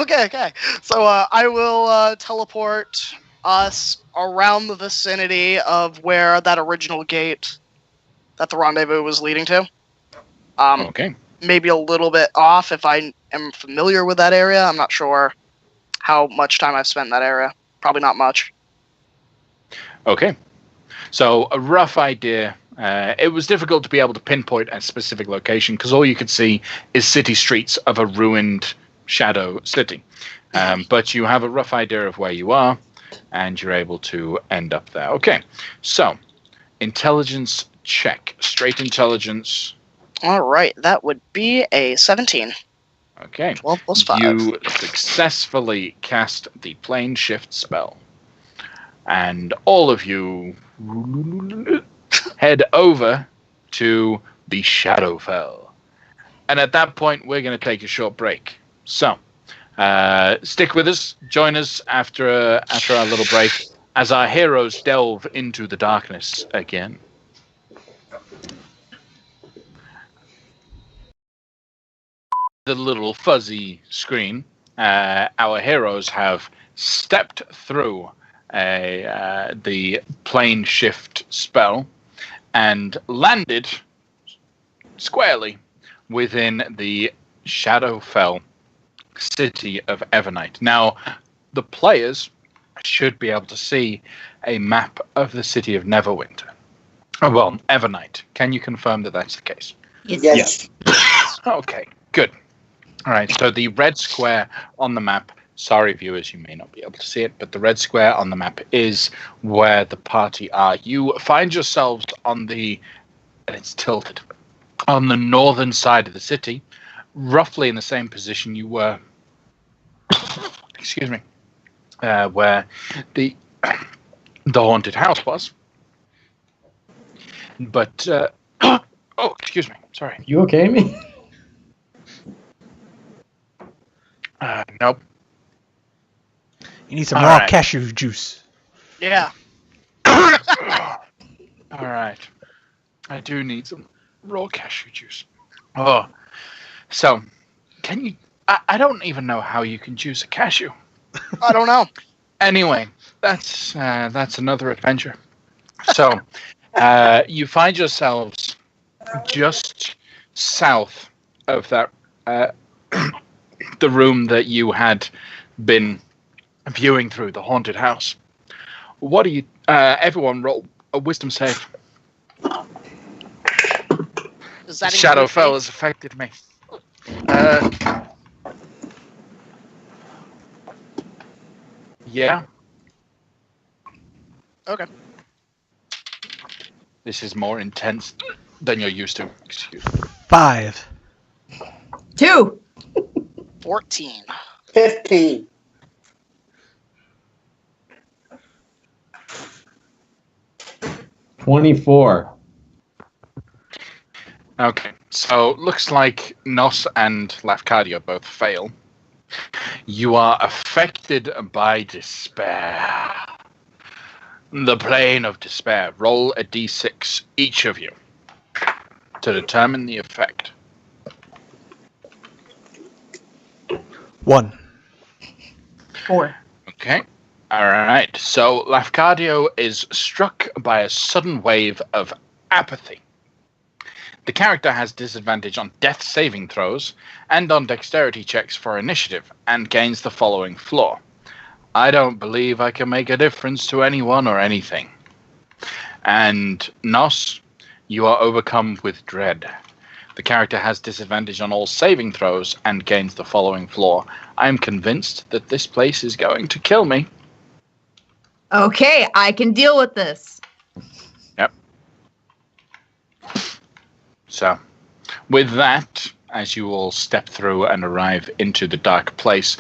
Okay. So I will teleport us around the vicinity of where that original gate that the rendezvous was leading to. Okay. Maybe a little bit off if I am familiar with that area. I'm not sure how much time I've spent in that area. Probably not much. Okay. So, a rough idea. It was difficult to be able to pinpoint a specific location because all you could see is city streets of a ruined Shadow City. But you have a rough idea of where you are, and you're able to end up there. Okay. So, intelligence check. Straight intelligence. All right, that would be a 17. Okay. 12 plus 5. You successfully cast the plane shift spell. And all of you head over to the Shadowfell. And at that point, we're going to take a short break. So, stick with us. Join us after our little break as our heroes delve into the darkness again. The little fuzzy screen, our heroes have stepped through the plane shift spell and landed squarely within the Shadowfell city of Evernight. Now, the players should be able to see a map of the city of Neverwinter. Oh, well, Evernight. Can you confirm that that's the case? Yes. Okay, good. All right, so the red square on the map, sorry viewers, you may not be able to see it, but the red square on the map is where the party are. You find yourselves on and it's tilted, on the northern side of the city, roughly in the same position you were, excuse me, where the haunted house was. But, oh, excuse me, sorry. You okay, me? Nope. You need some All raw right. cashew juice. Yeah. All right. I do need some raw cashew juice. Oh, so can you? I don't even know how you can juice a cashew. I don't know. Anyway, that's another adventure. So, you find yourselves just south of that the room that you had been viewing through, the haunted house. What do you? Everyone roll a wisdom save. Does that Shadowfell include has affected me. Yeah. Okay. This is more intense than you're used to. Excuse me. 5. 2. 14. 15. Okay, so looks like Nos and Lafcadio both fail. You are affected by despair. The plane of despair. Roll a d6, each of you, to determine the effect. 1. 4. Okay. All right. So Lafcadio is struck by a sudden wave of apathy. The character has disadvantage on death saving throws and on dexterity checks for initiative, and gains the following flaw. I don't believe I can make a difference to anyone or anything. And Nos, you are overcome with dread. The character has disadvantage on all saving throws and gains the following flaw. I am convinced that this place is going to kill me. Okay, I can deal with this. Yep. So, with that, as you all step through and arrive into the dark place,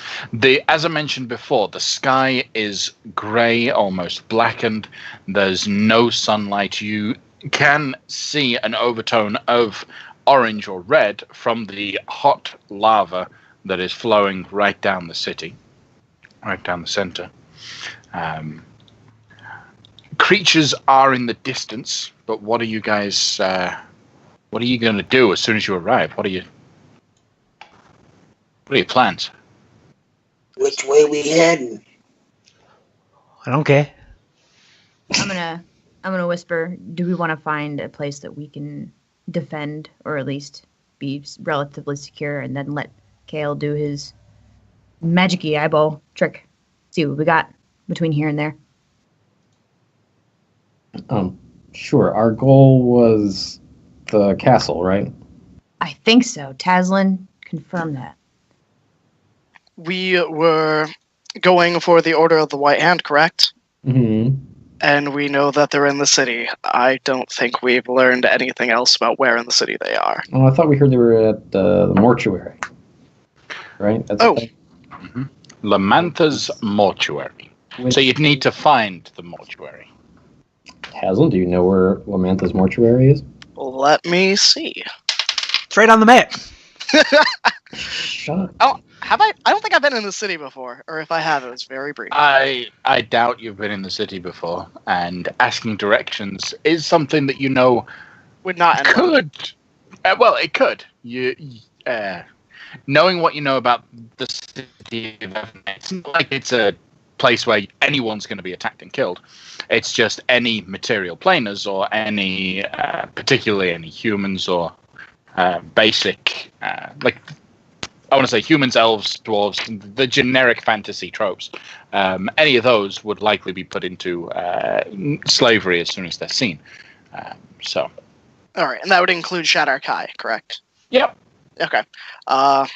as I mentioned before, the sky is grey, almost blackened. There's no sunlight. You can see an overtone of orange or red from the hot lava that is flowing right down the city, right down the center. Creatures are in the distance, but what are you guys? What are you going to do as soon as you arrive? What are your plans? Which way we heading? I don't care. I'm gonna whisper. Do we want to find a place that we can defend, or at least be relatively secure, and then let Kale do his magic-y eyeball trick? See what we got between here and there. Sure. Our goal was the castle, right? I think so. Taslin, confirm that. We were going for the Order of the White Hand, correct? Mm-hmm. And we know that they're in the city. I don't think we've learned anything else about where in the city they are. Oh, I thought we heard they were at the mortuary. Right? That's Oh. Mm-hmm. Lamantha's mortuary. So you'd need to find the mortuary. Haslin, do you know where Lamantha's mortuary is? Let me see. It's right on the map. Shut up. Oh, have I? I don't think I've been in the city before, or if I have, it was very brief. I doubt you've been in the city before, and asking directions is something that you know Would not end well. could. Well, it could. Knowing what you know about the city, it's not like it's a place where anyone's going to be attacked and killed. It's just any material planers or any, particularly any humans or basic, like I want to say humans, elves, dwarves, the generic fantasy tropes. Any of those would likely be put into slavery as soon as they're seen. So. All right, and that would include Shadar Kai, correct? Yep. Okay. Let's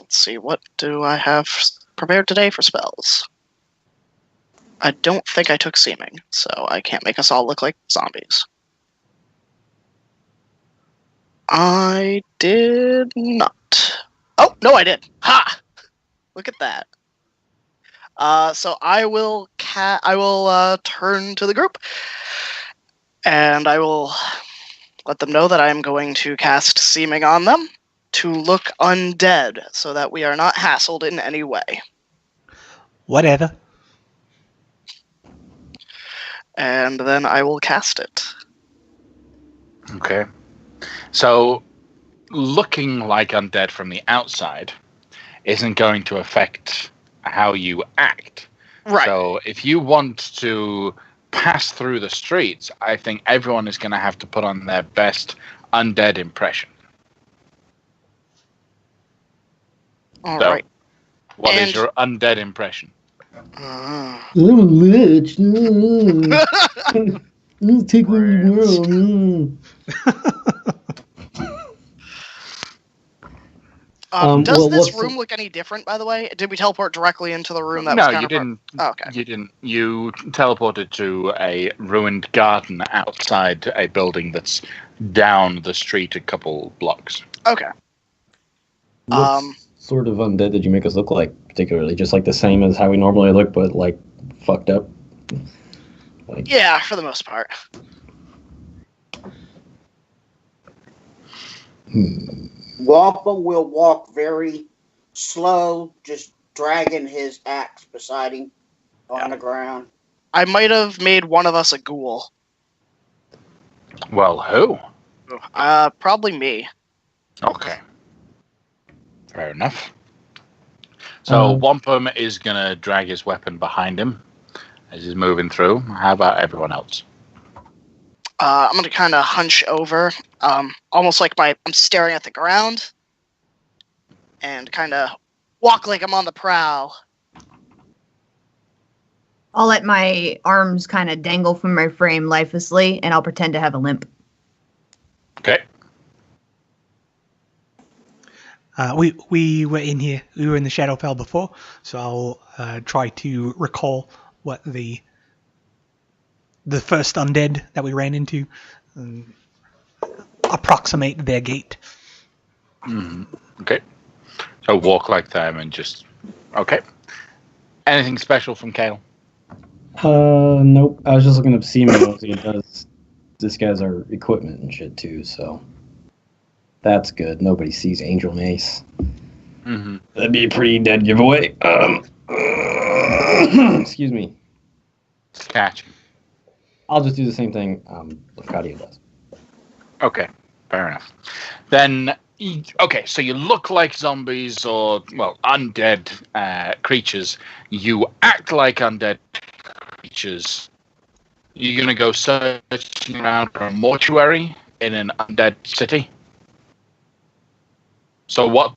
see. What do I have prepared today for spells? I don't think I took seeming, so I can't make us all look like zombies. I did not. Oh, no, I did. Ha! Look at that. So I will turn to the group, and I will let them know that I am going to cast seeming on them to look undead, so that we are not hassled in any way. Whatever. And then I will cast it. Okay. So, looking like undead from the outside isn't going to affect how you act. Right. So, if you want to pass through the streets, I think everyone is going to have to put on their best undead impression. All So, right. What is And- your undead impression? I'm a lich. Take over the world. Does well, this what's- room look any different, by the way? Did we teleport directly into the room that No, was you didn't. Oh, okay. You didn't. You teleported to a ruined garden outside a building that's down the street a couple blocks. Okay. What sort of undead did you make us look like, particularly? Just like the same as how we normally look, but like fucked up? Like, Yeah, for the most part. Wampum will walk very slow, just dragging his axe beside him on the ground. I might have made one of us a ghoul. Well, who? Probably me. Okay. Fair enough. So Wampum is going to drag his weapon behind him as he's moving through. How about everyone else? I'm going to kind of hunch over, almost like I'm staring at the ground, and kind of walk like I'm on the prowl. I'll let my arms kind of dangle from my frame lifelessly, and I'll pretend to have a limp. Okay. We were in here. We were in the Shadowfell before, so I'll try to recall what the first undead that we ran into, and approximate their gait. Okay. So walk like them and just... Okay. Anything special from Kale? Nope. I was just looking up Seaman. He does disguise our equipment and shit too, so that's good. Nobody sees Angel Mace. That'd be a pretty dead giveaway. Excuse me. Catch. I'll just do the same thing Lecadia does. Okay. Fair enough. Then... Okay, so you look like zombies or, well, undead creatures. You act like undead creatures. You're going to go searching around for a mortuary in an undead city? So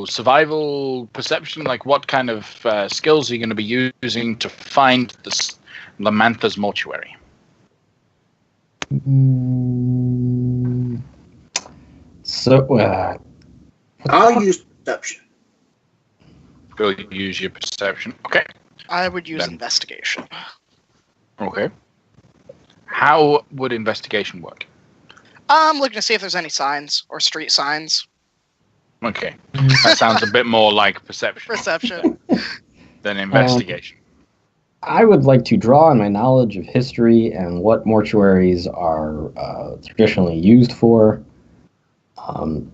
survival, perception, like what kind of skills are you going to be using to find this Lamantha's mortuary? So, I'll use perception. Will you use your perception? Okay. I would use Then- investigation. Okay. How would investigation work? I'm looking to see if there's any signs or street signs. Okay. That sounds a bit more like perception Perception. than investigation. I would like to draw on my knowledge of history and what mortuaries are traditionally used for,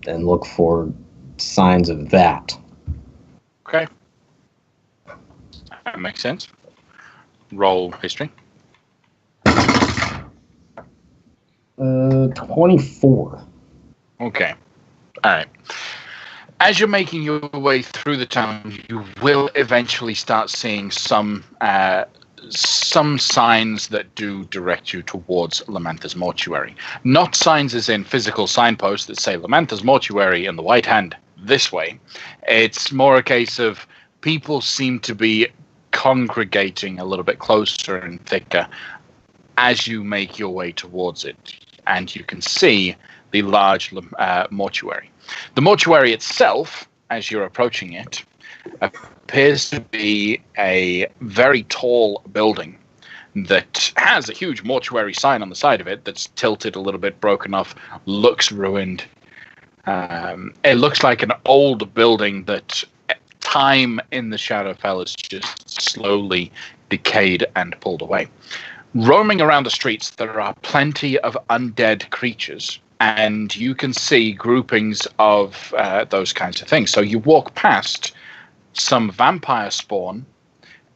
and look for signs of that. Okay. That makes sense. Roll history. 24. Okay. All right. As you're making your way through the town, you will eventually start seeing some signs that do direct you towards Lamantha's mortuary. Not signs as in physical signposts that say Lamantha's mortuary in the white hand this way. It's more a case of people seem to be congregating a little bit closer and thicker as you make your way towards it. And you can see the large mortuary. The mortuary itself, as you're approaching it, appears to be a very tall building that has a huge mortuary sign on the side of it that's tilted a little bit, broken off, looks ruined. It looks like an old building that time in the Shadowfell has just slowly decayed and pulled away. Roaming around the streets, there are plenty of undead creatures, and you can see groupings of those kinds of things. So you walk past some vampire spawn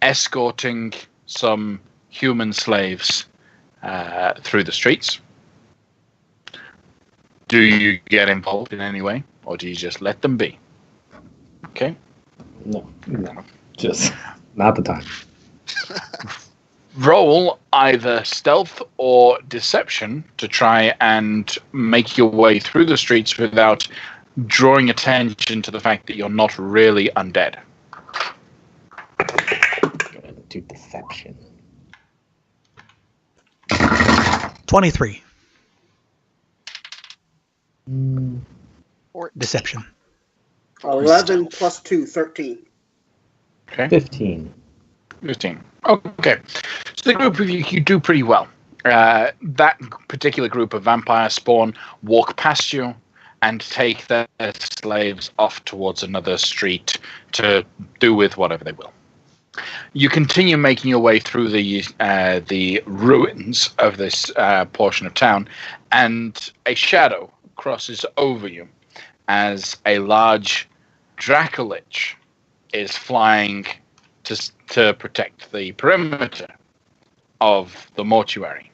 escorting some human slaves through the streets. Do you get involved in any way, or do you just let them be? Okay. No. Just not the time. Roll either stealth or deception to try and make your way through the streets without drawing attention to the fact that you're not really undead. Gonna do deception. 23. Deception. Deception. 11 plus 2, 13. Okay. 15. 15. Okay. So the group of you do pretty well. That particular group of vampire spawn walk past you and take their slaves off towards another street to do with whatever they will. You continue making your way through the ruins of this portion of town, and a shadow crosses over you as a large Dracolich is flying to protect the perimeter of the mortuary.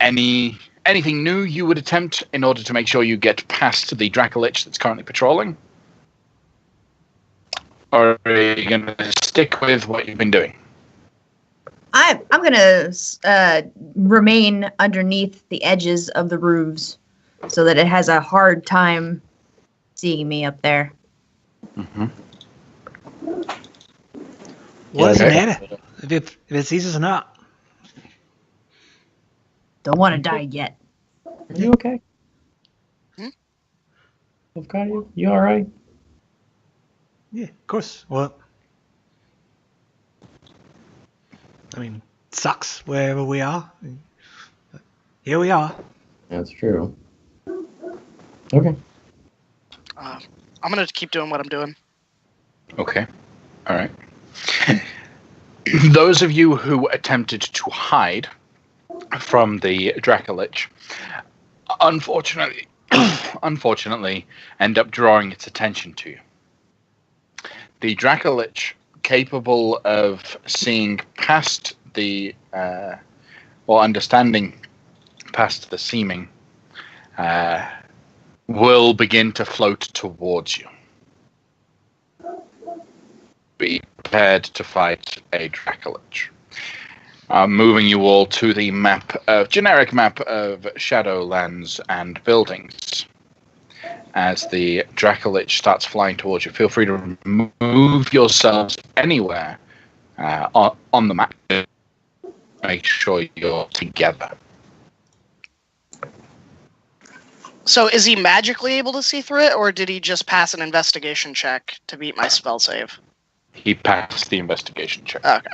Anything new you would attempt in order to make sure you get past the Dracolich that's currently patrolling? Or are you going to stick with what you've been doing? I'm gonna remain underneath the edges of the roofs so that it has a hard time seeing me up there. Mm-hmm. What's the Okay. matter? If it sees us or not? Don't want to die yet. Are you okay? Hmm? Avocado, you all right? Yeah, of course. Well, I mean, it sucks wherever we are. Here we are. That's true. Okay. I'm gonna keep doing what I'm doing. Okay. All right. Those of you who attempted to hide from the Dracolich, unfortunately, end up drawing its attention to you. The Dracolich, capable of seeing past the, or understanding past the seeming, will begin to float towards you. Be prepared to fight a Dracolich. Moving you all to the generic map of Shadowlands and buildings. As the Dracolich starts flying towards you, feel free to move yourselves anywhere on the map. Make sure you're together. So is he magically able to see through it, or did he just pass an investigation check to beat my spell save? He passed the investigation check. Okay.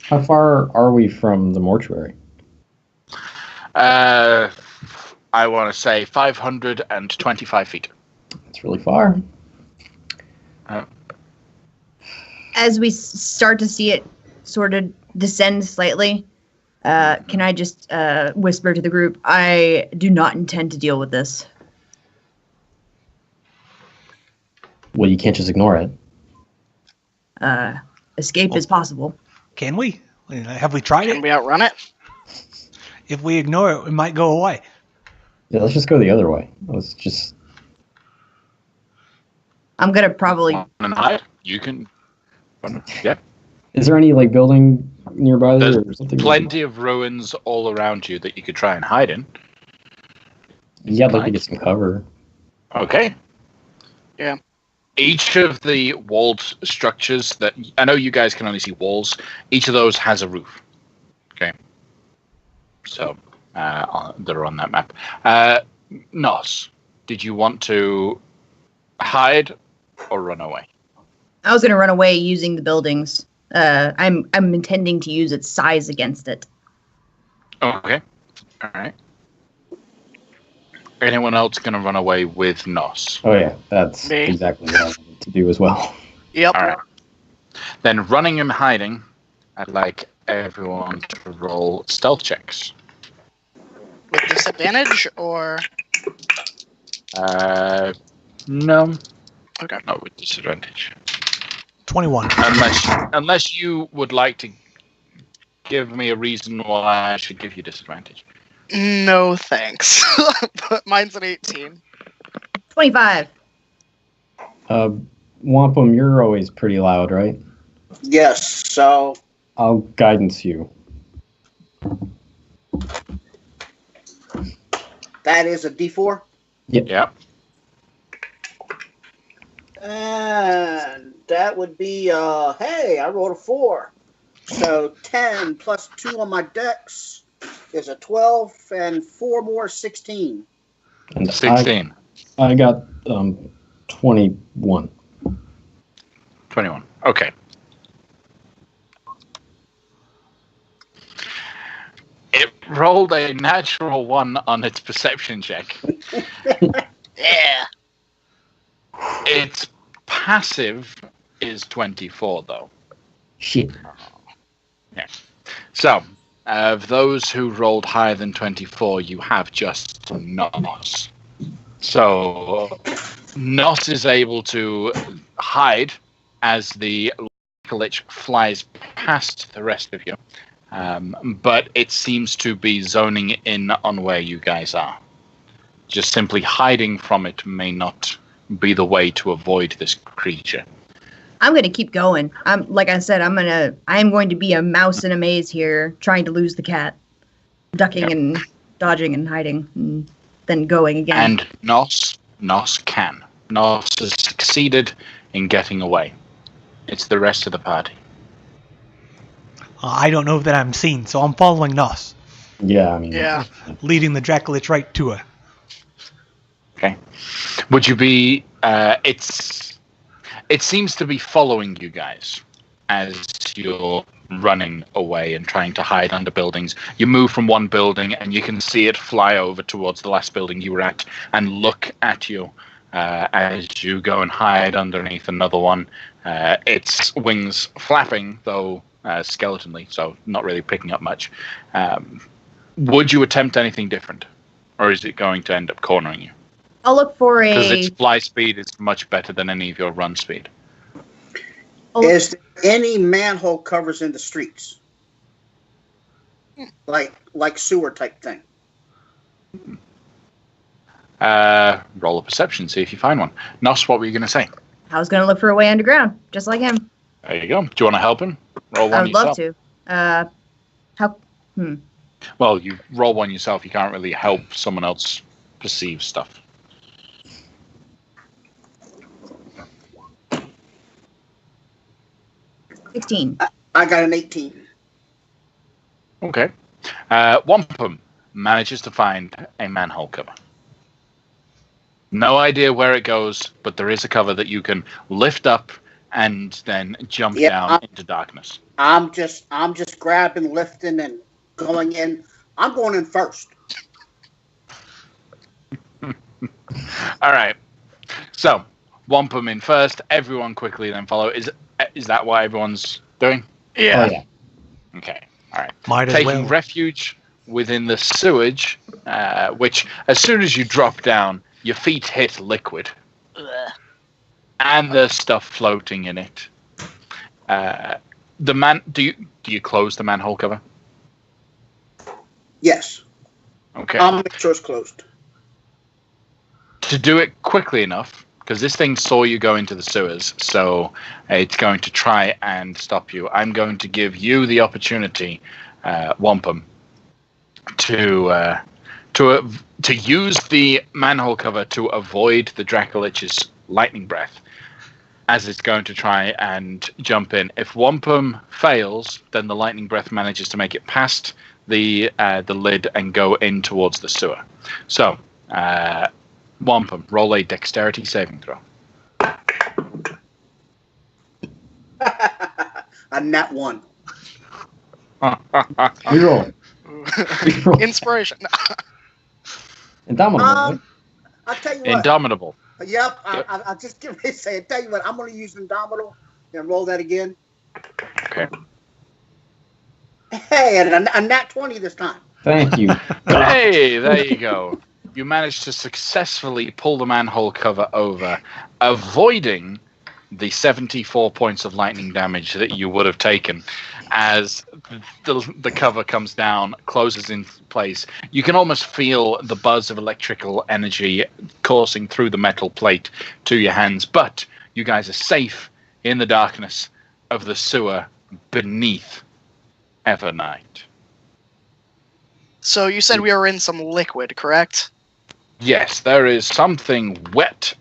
How far are we from the mortuary? I want to say 525 feet. It's really far. As we start to see it sort of descend slightly, can I just whisper to the group, I do not intend to deal with this. Well, you can't just ignore it. Escape is possible. Can we? Have we tried Can it? we outrun it? If we ignore it, it might go away. Yeah, let's just go the other way. Let's just. I'm going to probably... And hide. You can. Yeah. Is there any like building nearby there? There's Or something? plenty of ruins all around you that you could try and hide in. Yeah, I'd like to get some cover. Okay. Yeah. Each of the walled structures that I know you guys can only see walls. Each of those has a roof. Okay. So they're on that map. Nos, did you want to hide or run away? I was going to run away using the buildings. I'm intending to use its size against it. Okay. All right. Anyone else going to run away with Nos? Oh yeah, that's Me. exactly what I wanted to do as well. Yep. All right. Then running and hiding, I'd like everyone to roll stealth checks. With disadvantage, or... No. Okay. Not with disadvantage. 21. Unless you would like to give me a reason why I should give you disadvantage. No thanks. But mine's an 18. 25. Wampum, you're always pretty loud, right? Yes, so I'll guidance you. that is a D4. Yeah. And that would be, hey, I rolled a 4. So 10 plus 2 on my dex is a 12, and 4 more, 16. And 16. I got 21. 21. Okay. It rolled a natural 1 on its perception check. Yeah. Its passive is is 24, though. Shit. So, of those who rolled higher than 24, you have just Nos. So, Nos is able to hide as the lich flies past the rest of you. But it seems to be zoning in on where you guys are. Just simply hiding from it may not be the way to avoid this creature. I'm gonna keep going. Like I said, I'm going to be a mouse in a maze here, trying to lose the cat, ducking and dodging and hiding, and then going again. And Nos can. Nos has succeeded in getting away. It's the rest of the party. I don't know that I'm seen, so I'm following Nos, Yeah, I mean. Yeah. leading the Dracolich right to her. Okay. Would you be? It seems to be following you guys as you're running away and trying to hide under buildings. You move from one building and you can see it fly over towards the last building you were at and look at you as you go and hide underneath another one. Its wings flapping, though skeletonly, so not really picking up much. Would you attempt anything different, or is it going to end up cornering you? I'll look for Because a. its fly speed is much better than any of your run speed. Is there any manhole covers in the streets? Like sewer type thing? Roll a perception, see if you find one. Nos, what were you going to say? I was gonna look for a way underground, just like him. There you go. Do you want to help him? Roll one I would love yourself. to. How? Well, you roll one yourself. You can't really help someone else perceive stuff. $16. I got an 18. Okay. Wampum manages to find a manhole cover. No idea where it goes, but there is a cover that you can lift up and then jump down into darkness. I'm just grabbing, lifting, and going in. I'm going in first. All right. So, Wampum in first. Everyone quickly then follow. Is that what everyone's doing? Yeah. Oh, yeah. Okay. All right. Might as Taking well. refuge within the sewage, which as soon as you drop down, your feet hit liquid, and there's stuff floating in it. Do you close the manhole cover? Yes. Okay. I'll make sure it's closed. To do it quickly enough, because this thing saw you go into the sewers, so it's going to try and stop you. I'm going to give you the opportunity, Wampum, to use the manhole cover to avoid the Dracolich's lightning breath, as it's going to try and jump in. If Wampum fails, then the lightning breath manages to make it past the lid and go in towards the sewer. So, Wampum, roll a dexterity saving throw. A nat 1. Reroll. Reroll. Inspiration. Indomitable. right? I'll tell you what. Indomitable. Yep. I'll just give me a second. Tell you what. I'm going to use Indomitable and roll that again. Okay. Hey, and a nat 20 this time. Thank you. Hey, there you go. You managed to successfully pull the manhole cover over, avoiding the 74 points of lightning damage that you would have taken as the cover comes down, closes in place. You can almost feel the buzz of electrical energy coursing through the metal plate to your hands, but you guys are safe in the darkness of the sewer beneath Evernight. So you said we were in some liquid, correct? Yes, there is something wet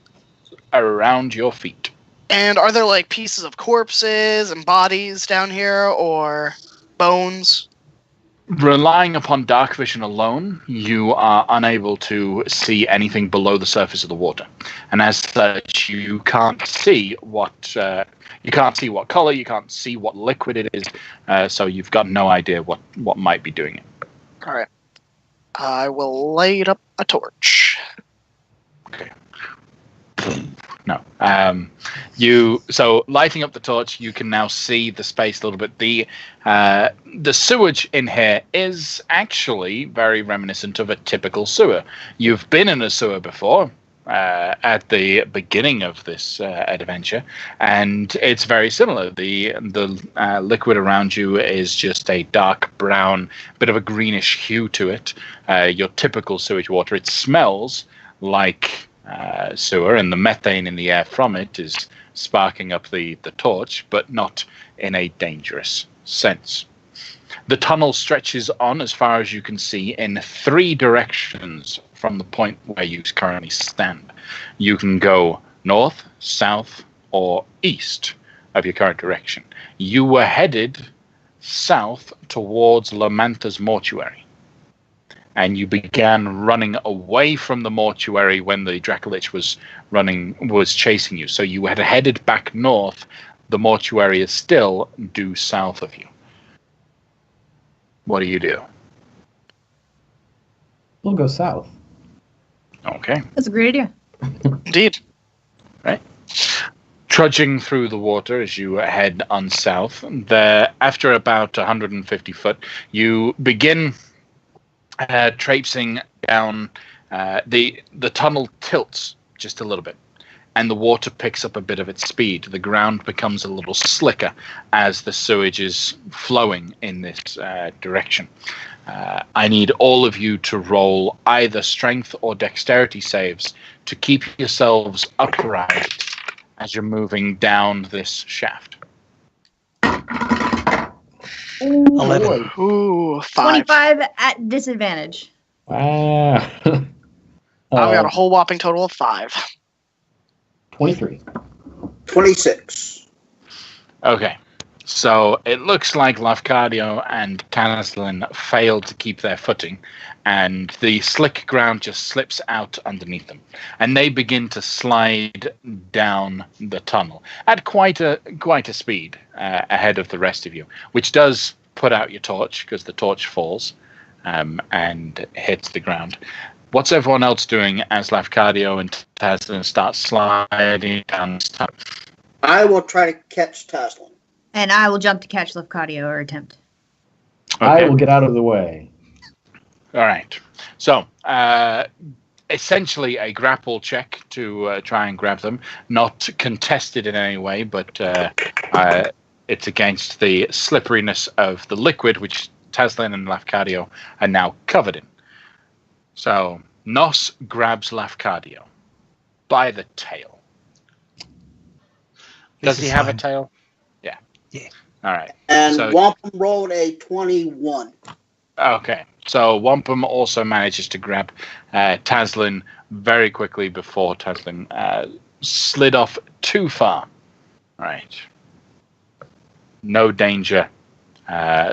around your feet. And are there like pieces of corpses and bodies down here, or bones? Relying upon dark vision alone, you are unable to see anything below the surface of the water, and as such, you can't see what color, you can't see what liquid it is. So you've got no idea what might be doing it. All right. I will light up a torch. Okay. No. So lighting up the torch, you can now see the space a little bit. The sewage in here is actually very reminiscent of a typical sewer. You've been in a sewer before at the beginning of this adventure, and it's very similar. The liquid around you is just a dark brown, bit of a greenish hue to it. Your typical sewage water. It smells like sewer, and the methane in the air from it is sparking up the torch, but not in a dangerous sense. The tunnel stretches on as far as you can see in 3 directions from the point where you currently stand. You can go north, south, or east of your current direction. You were headed south towards Lamanta's mortuary, and you began running away from the mortuary when the Dracolich was chasing you. So you had headed back north. The mortuary is still due south of you. What do you do? We'll go south. Okay. That's a great idea. Indeed. Right. Trudging through the water as you head on south, there, after about 150 foot, you begin traipsing down. The tunnel tilts just a little bit, and the water picks up a bit of its speed. The ground becomes a little slicker as the sewage is flowing in this direction. I need all of you to roll either strength or dexterity saves to keep yourselves upright as you're moving down this shaft. 11. Ooh, 5. 25 at disadvantage. Wow. I've got a whole whopping total of 5. 23. 26. Okay. So it looks like Lafcadio and Tanslin failed to keep their footing, and the slick ground just slips out underneath them, and they begin to slide down the tunnel at quite a speed ahead of the rest of you, which does put out your torch because the torch falls and hits the ground. What's everyone else doing as Lafcadio and Tanslin start sliding down this tunnel? I will try to catch Taslin. And I will jump to catch Lafcadio or attempt. Okay. I will get out of the way. All right. So, essentially a grapple check to try and grab them. Not contested in any way, but it's against the slipperiness of the liquid, which Taslin and Lafcadio are now covered in. So, Nos grabs Lafcadio by the tail. Does he have a tail? Yeah. Yeah. All right. And So- Wampum rolled a 21. Okay, so Wampum also manages to grab Taslin very quickly before Taslin slid off too far. Right. No danger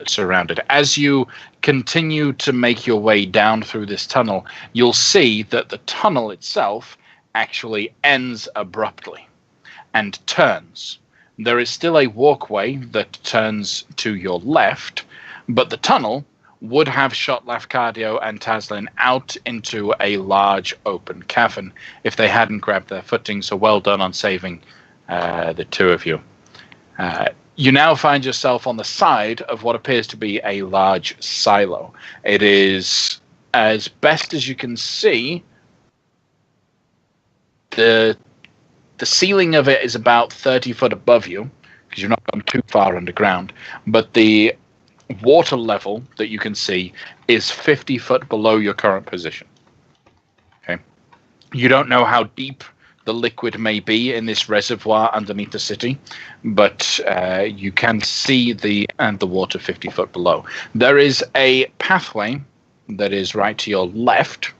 surrounded. As you continue to make your way down through this tunnel, you'll see that the tunnel itself actually ends abruptly and turns. There is still a walkway that turns to your left, but the tunnel would have shot Lafcadio and Taslin out into a large open cavern if they hadn't grabbed their footing, so well done on saving the two of you. You now find yourself on the side of what appears to be a large silo. It is, as best as you can see, the ceiling of it is about 30 foot above you, because you're not gone too far underground, but the water level that you can see is 50 foot below your current position. Okay. You don't know how deep the liquid may be in this reservoir underneath the city, but you can see the water 50 foot below. There is a pathway that is right to your left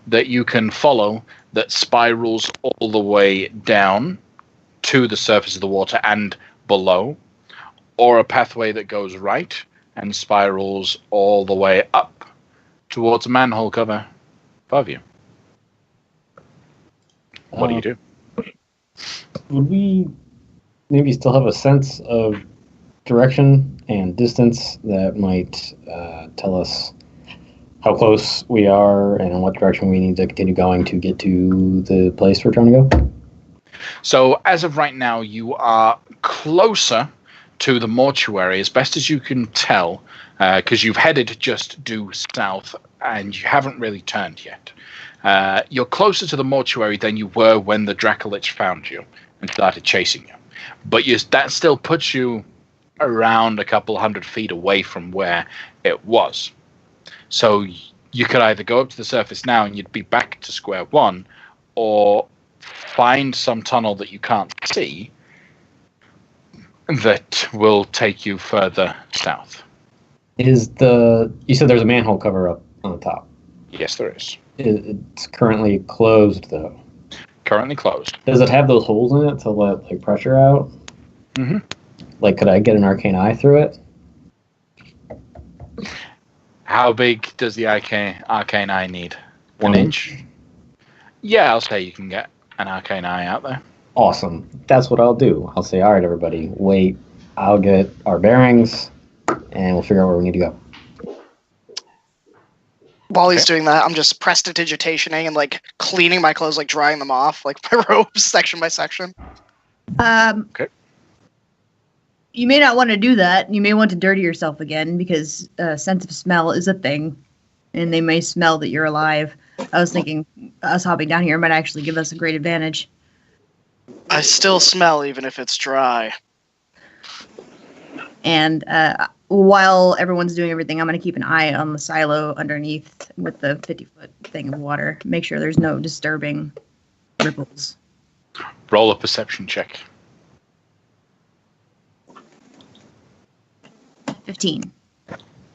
that you can follow that spirals all the way down to the surface of the water and below, or a pathway that goes right and spirals all the way up towards a manhole cover above you. What do you do? Would we maybe still have a sense of direction and distance that might tell us how close we are and in what direction we need to continue going to get to the place we're trying to go? So as of right now, you are closer to the mortuary as best as you can tell, because you've headed just due south and you haven't really turned yet. You're closer to the mortuary than you were when the Dracolich found you and started chasing you. But that still puts you around a couple 100 feet away from where it was. So you could either go up to the surface now and you'd be back to square one, or find some tunnel that you can't see that will take you further south. You said there's a manhole cover up on the top? Yes, there is. It's currently closed, though. Currently closed. Does it have those holes in it to let pressure out? Mm-hmm. Could I get an arcane eye through it? How big does the arcane eye need? 1 inch? Yeah, I'll say you can get an arcane eye out there. Awesome. That's what I'll do. I'll say, all right, everybody, wait. I'll get our bearings, and we'll figure out where we need to go. While he's doing that, I'm just prestidigitationing and cleaning my clothes, drying them off, my robes, section by section. Okay. You may not want to do that. You may want to dirty yourself again because sense of smell is a thing, and they may smell that you're alive. I was thinking us hopping down here might actually give us a great advantage. I still smell even if it's dry. And while everyone's doing everything, I'm going to keep an eye on the silo underneath with the 50-foot thing of water. Make sure there's no disturbing ripples. Roll a perception check. 15.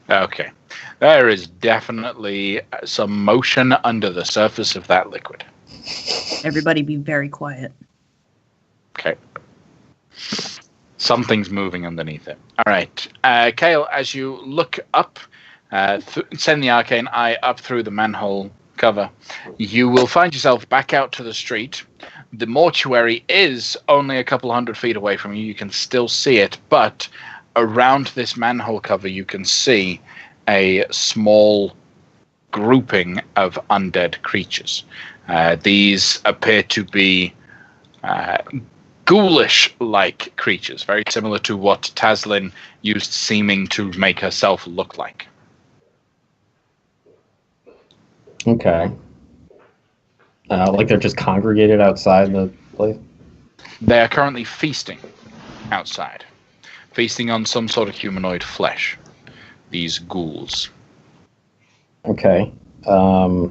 Okay. There is definitely some motion under the surface of that liquid. Everybody be very quiet. Okay. Something's moving underneath it. All right. Kale, as you look up, send the arcane eye up through the manhole cover, you will find yourself back out to the street. The mortuary is only a couple 100 feet away from you. You can still see it, but around this manhole cover, you can see a small grouping of undead creatures. These appear to be ghoulish-like creatures, very similar to what Taslin used seeming to make herself look like. Okay. They're just congregated outside the place? They are currently feasting outside. Feasting on some sort of humanoid flesh. These ghouls. Okay. Does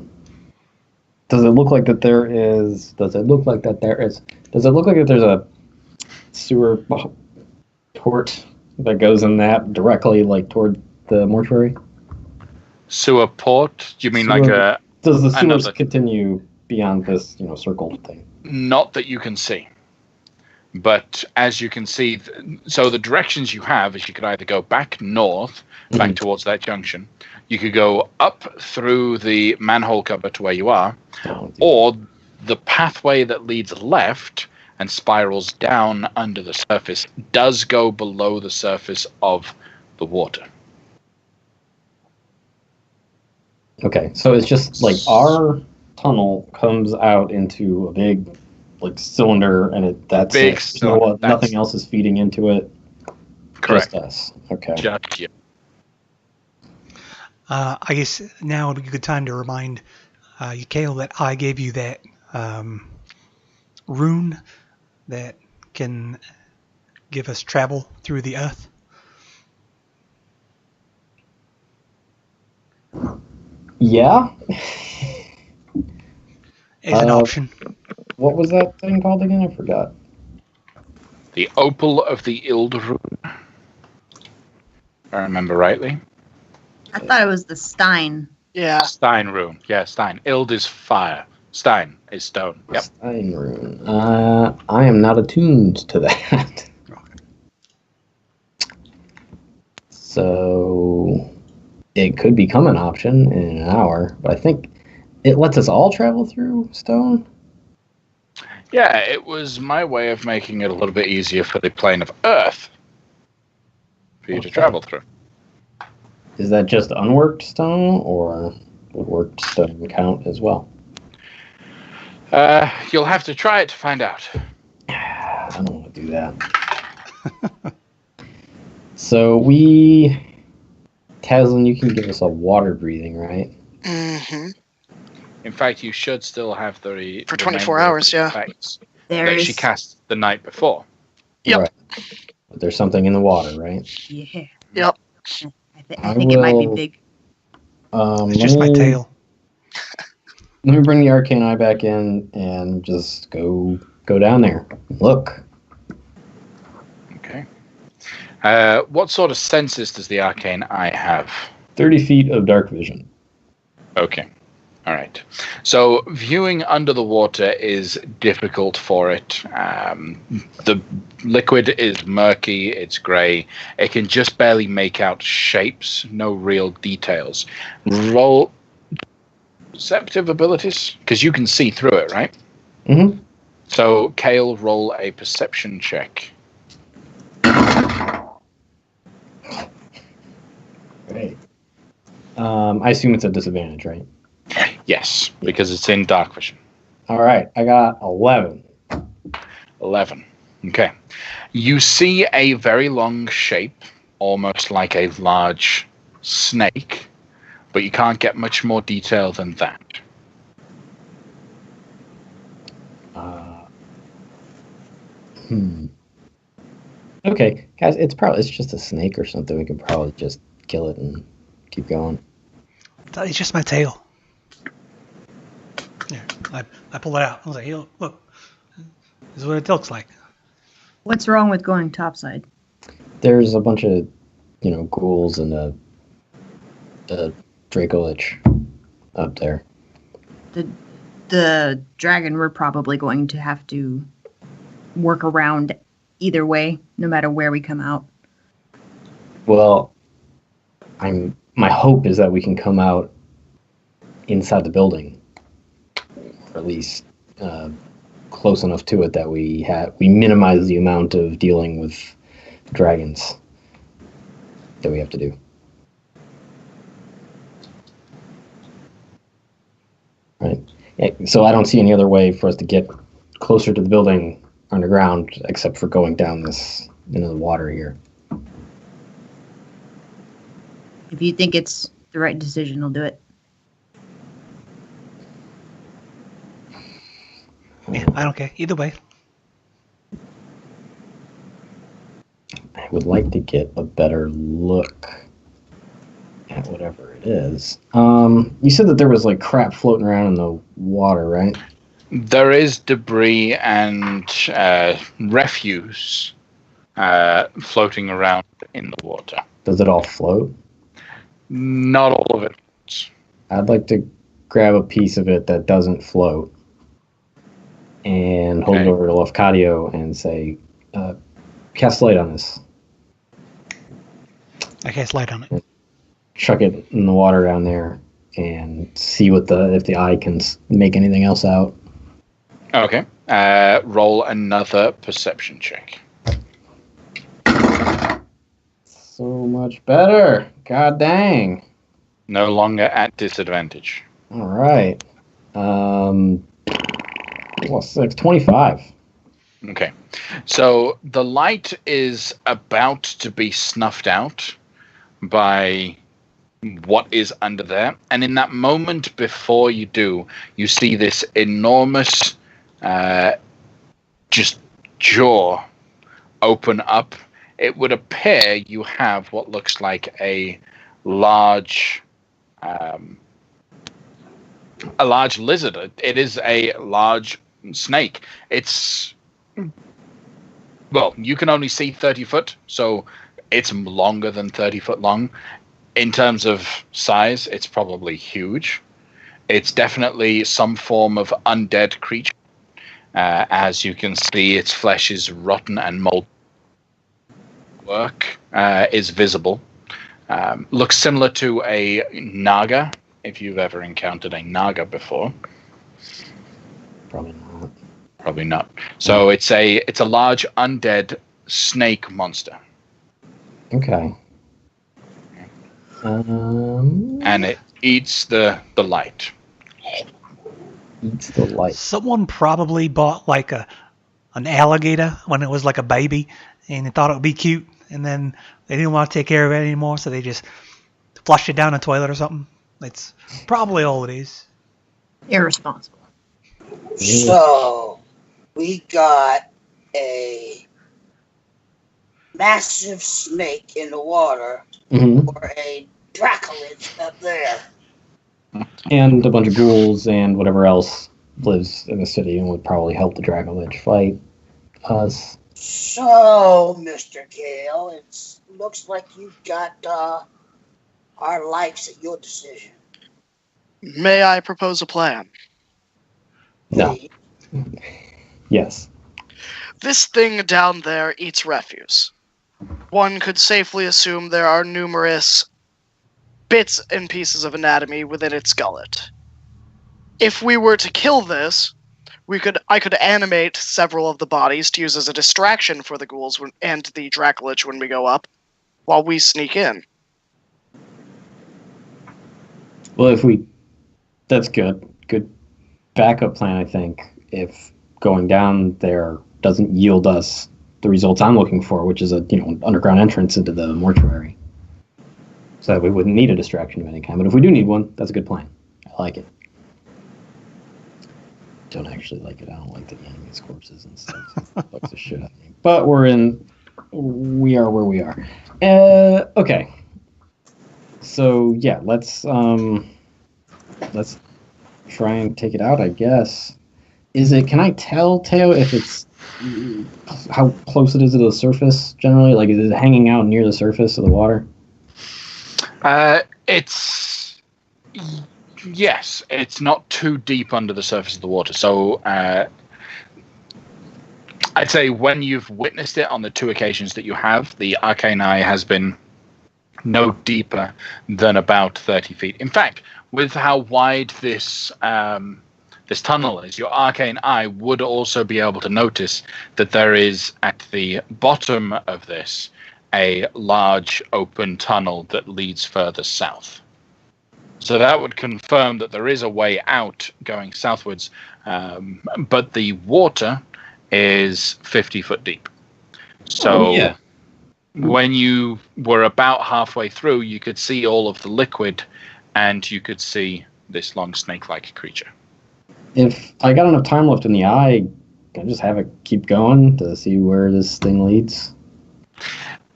it look like that there is... Does it look like that there's a sewer port that goes in that directly, toward the mortuary? Sewer port? Do you mean Does the sewers continue beyond this, circle thing? Not that you can see. But as you can see, so the directions you have is you could either go back north, back towards that junction. You could go up through the manhole cover to where you are, or the pathway that leads left and spirals down under the surface does go below the surface of the water. Okay, so it's just our tunnel comes out into a big cylinder, and that's big it. Nothing else is feeding into it. Correct. Just us. Okay. Just you. I guess now would be a good time to remind you, Kale, that I gave you that rune that can give us travel through the earth. Yeah. As an option. What was that thing called again? I forgot. The Opal of the Ild rune. If I remember rightly. I thought it was the Stein. Yeah. Stein rune. Yeah, Stein. Ild is fire. Stein is stone. Yep. Stein rune. I am not attuned to that. So it could become an option in an hour, but I think it lets us all travel through stone. Yeah, it was my way of making it a little bit easier for the plane of Earth for you to travel through. Is that just unworked stone, or would worked stone count as well? You'll have to try it to find out. I don't want to do that. So Taslin, you can give us a water breathing, right? Mm-hmm. In fact, you should still have the For 24 remainder of hours, the yeah. effects There that she is. cast the night before. Yep. Right. But there's something in the water, right? Yeah. Yep. I think it might be big. It's just my tail. Let me bring the arcane eye back in and just go down there. Look. Okay. What sort of senses does the arcane eye have? 30 feet of dark vision. Okay. All right. So viewing under the water is difficult for it. The liquid is murky. It's grey. It can just barely make out shapes. No real details. Roll perceptive abilities because you can see through it, right? Mm-hmm. So Kale, roll a perception check. Great. I assume it's a disadvantage, right? Yes, because it's in dark vision. All right. I got 11. 11. Okay. You see a very long shape, almost like a large snake, but you can't get much more detail than that. Okay, guys, it's just a snake or something. We can probably just kill it and keep going. It's just my tail. Yeah, I pull it out. I was like, hey, look, this is what it looks like. What's wrong with going topside? There's a bunch of, ghouls and a Dracolich up there. The dragon we're probably going to have to work around either way, no matter where we come out. Well, my hope is that we can come out inside the building, or at least close enough to it that we minimize the amount of dealing with dragons that we have to do. Right. Yeah, so I don't see any other way for us to get closer to the building underground except for going down this into the water here. If you think it's the right decision, I'll do it. Yeah, I don't care. Either way. I would like to get a better look at whatever it is. You said that there was like crap floating around in the water, right? There is debris and refuse floating around in the water. Does it all float? Not all of it. I'd like to grab a piece of it that doesn't float and hold it over to Lefcadio and say, cast light on this. I cast light on it. Chuck it in the water down there and see if the eye can make anything else out. Okay. Roll another perception check. So much better. God dang. No longer at disadvantage. All right. 25. Okay. So the light is about to be snuffed out by what is under there. And in that moment before you do, you see this enormous just jaw open up. It would appear you have what looks like a large lizard. It is a large snake. It's, well, you can only see 30 foot, so it's longer than 30 foot long. In terms of size, it's probably huge. It's definitely some form of undead creature. As you can see, its flesh is rotten and mold. Work is visible. Looks similar to a naga, if you've ever encountered a naga before. Probably not. Probably not. So it's a large undead snake monster. Okay. And it eats the light. Eats the light. Someone probably bought like a an alligator when it was like a baby, and they thought it would be cute, and then they didn't want to take care of it anymore, so they just flushed it down the toilet or something. That's probably all it is. Irresponsible. So, we got a massive snake in the water, or a Dracolid up there. And a bunch of ghouls and whatever else lives in the city and would probably help the Dracolich fight us. So, Mr. Gale, it looks like you've got our lives at your decision. May I propose a plan? No. Yes. This thing down there eats refuse. One could safely assume there are numerous bits and pieces of anatomy within its gullet. If we were to kill this, I could animate several of the bodies to use as a distraction for the ghouls and the Dracolich when we go up, while we sneak in. Well, that's good. Good backup plan, I think. If going down there doesn't yield us the results I'm looking for, which is an underground entrance into the mortuary. So that we wouldn't need a distraction of any kind. But if we do need one, that's a good plan. I like it. Don't actually like it. I don't like the enemy's corpses and stuff. It fucks the shit out of me. But we are where we are. Okay. So yeah, let's try and take it out, I guess. Can I tell, Teo, if it's how close it is to the surface generally? Like, is it hanging out near the surface of the water? Yes, it's not too deep under the surface of the water. So I'd say when you've witnessed it on the two occasions that you have, the arcane eye has been no deeper than about 30 feet. In fact, with how wide this tunnel is, your arcane eye would also be able to notice that there is, at the bottom of this, a large open tunnel that leads further south. So that would confirm that there is a way out going southwards, but the water is 50 foot deep. So when you were about halfway through, you could see all of the liquid, and you could see this long snake-like creature. If I got enough time left in the eye, can I just have it keep going to see where this thing leads?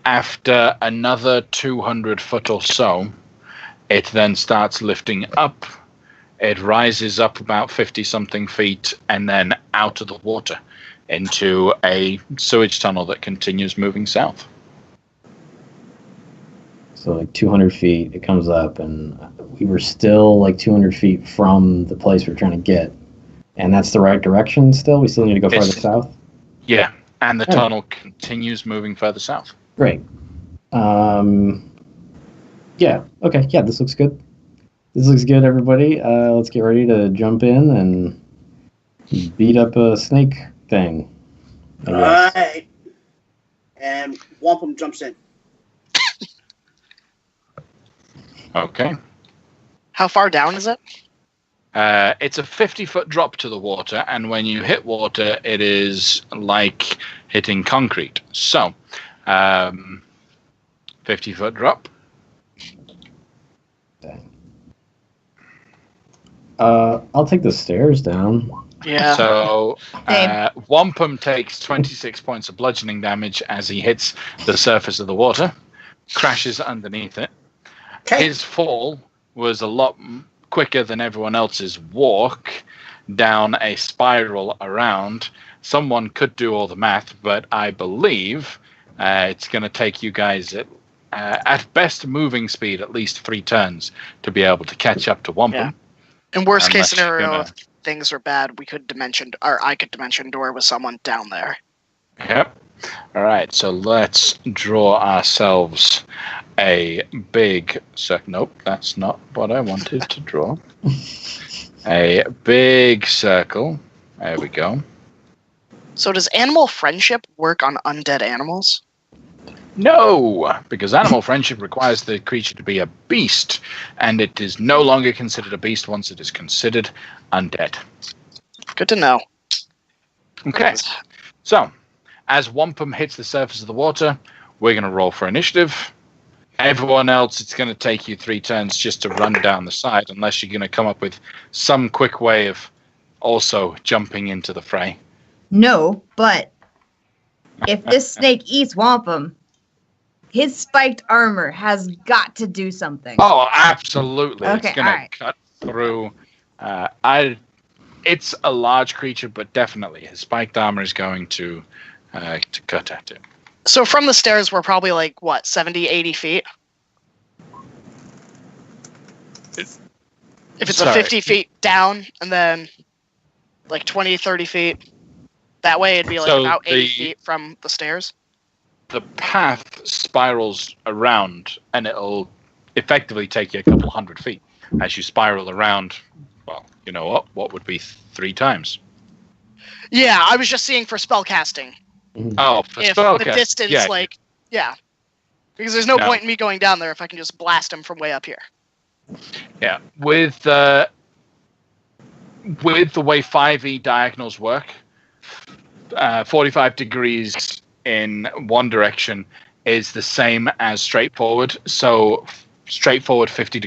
After another 200 foot or so, it then starts lifting up. It rises up about 50-something feet and then out of the water into a sewage tunnel that continues moving south. So like 200 feet, it comes up, and we were still like 200 feet from the place we're trying to get. And that's the right direction still? We still need to go further south? Yeah, and the tunnel continues moving further south. Great. Yeah, okay, yeah, this looks good. This looks good, everybody. Let's get ready to jump in and beat up a snake thing. All right. And Wampum jumps in. Okay. How far down is it? It's a 50-foot drop to the water, and when you hit water, it is like hitting concrete. So, 50-foot drop. I'll take the stairs down. Yeah. So, Wampum takes 26 points of bludgeoning damage as he hits the surface of the water, crashes underneath it. Okay. His fall was a lot quicker than everyone else's walk down a spiral around. Someone could do all the math, but I believe it's going to take you guys at best moving speed at least 3 turns to be able to catch up to Wampum. Yeah. In worst case Unless scenario, if things are bad, I could dimension door with someone down there. Yep. All right, so let's draw ourselves a big circle. Nope, that's not what I wanted to draw. A big circle. There we go. So does animal friendship work on undead animals? No, because animal friendship requires the creature to be a beast, and it is no longer considered a beast once it is considered undead. Good to know. Okay. So, as Wampum hits the surface of the water, we're going to roll for initiative. Everyone else, it's going to take you 3 turns just to run down the side, unless you're going to come up with some quick way of also jumping into the fray. No, but if this snake eats Wampum, his spiked armor has got to do something. Oh, absolutely. Okay, It's going alright. to cut through. It's a large creature, but definitely his spiked armor is going to cut at it. So from the stairs, we're probably like, what, 70, 80 feet? If it's a 50 feet down, and then like 20, 30 feet, that way it'd be like about 80 feet from the stairs. The path spirals around, and it'll effectively take you a couple hundred feet as you spiral around. Well, you know what would be 3 times? Yeah, I was just seeing for spell casting. Oh, for If spell the cast, distance, yeah. Because there's no point in me going down there if I can just blast him from way up here. Yeah, with the way 5e diagonals work, 45 degrees in one direction is the same as straightforward. So straightforward 50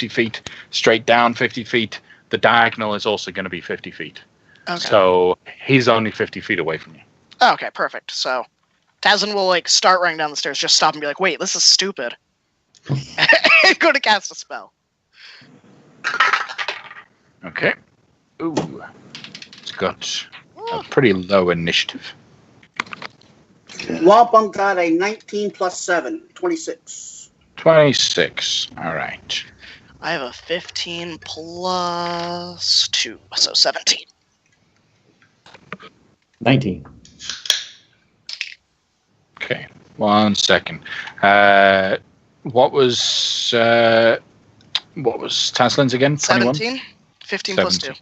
feet, straight down 50 feet. The diagonal is also going to be 50 feet. Okay. So he's only 50 feet away from you. Oh, okay, perfect. So Tazin will like start running down the stairs, just stop and be like, "Wait, this is stupid." And go to cast a spell. Okay. Ooh, it's got a pretty low initiative. Wampum got a 19 plus 7, 26. 26. All right. I have a 15 plus 2, so 17. 19. Okay. 1 second. What was Taslin's again? 21? 17? 15 plus 2.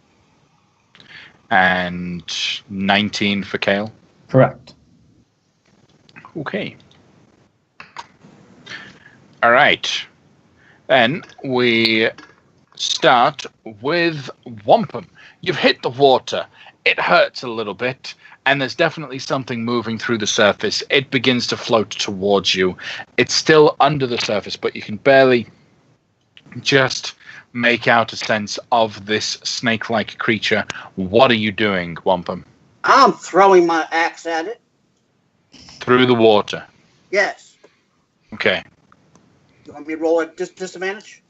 And 19 for Kale? Correct. Okay. All right. Then we start with Wampum. You've hit the water. It hurts a little bit, and there's definitely something moving through the surface. It begins to float towards you. It's still under the surface, but you can barely just make out a sense of this snake-like creature. What are you doing, Wampum? I'm throwing my axe at it. Through the water. Yes. Okay. You want me to roll at disadvantage?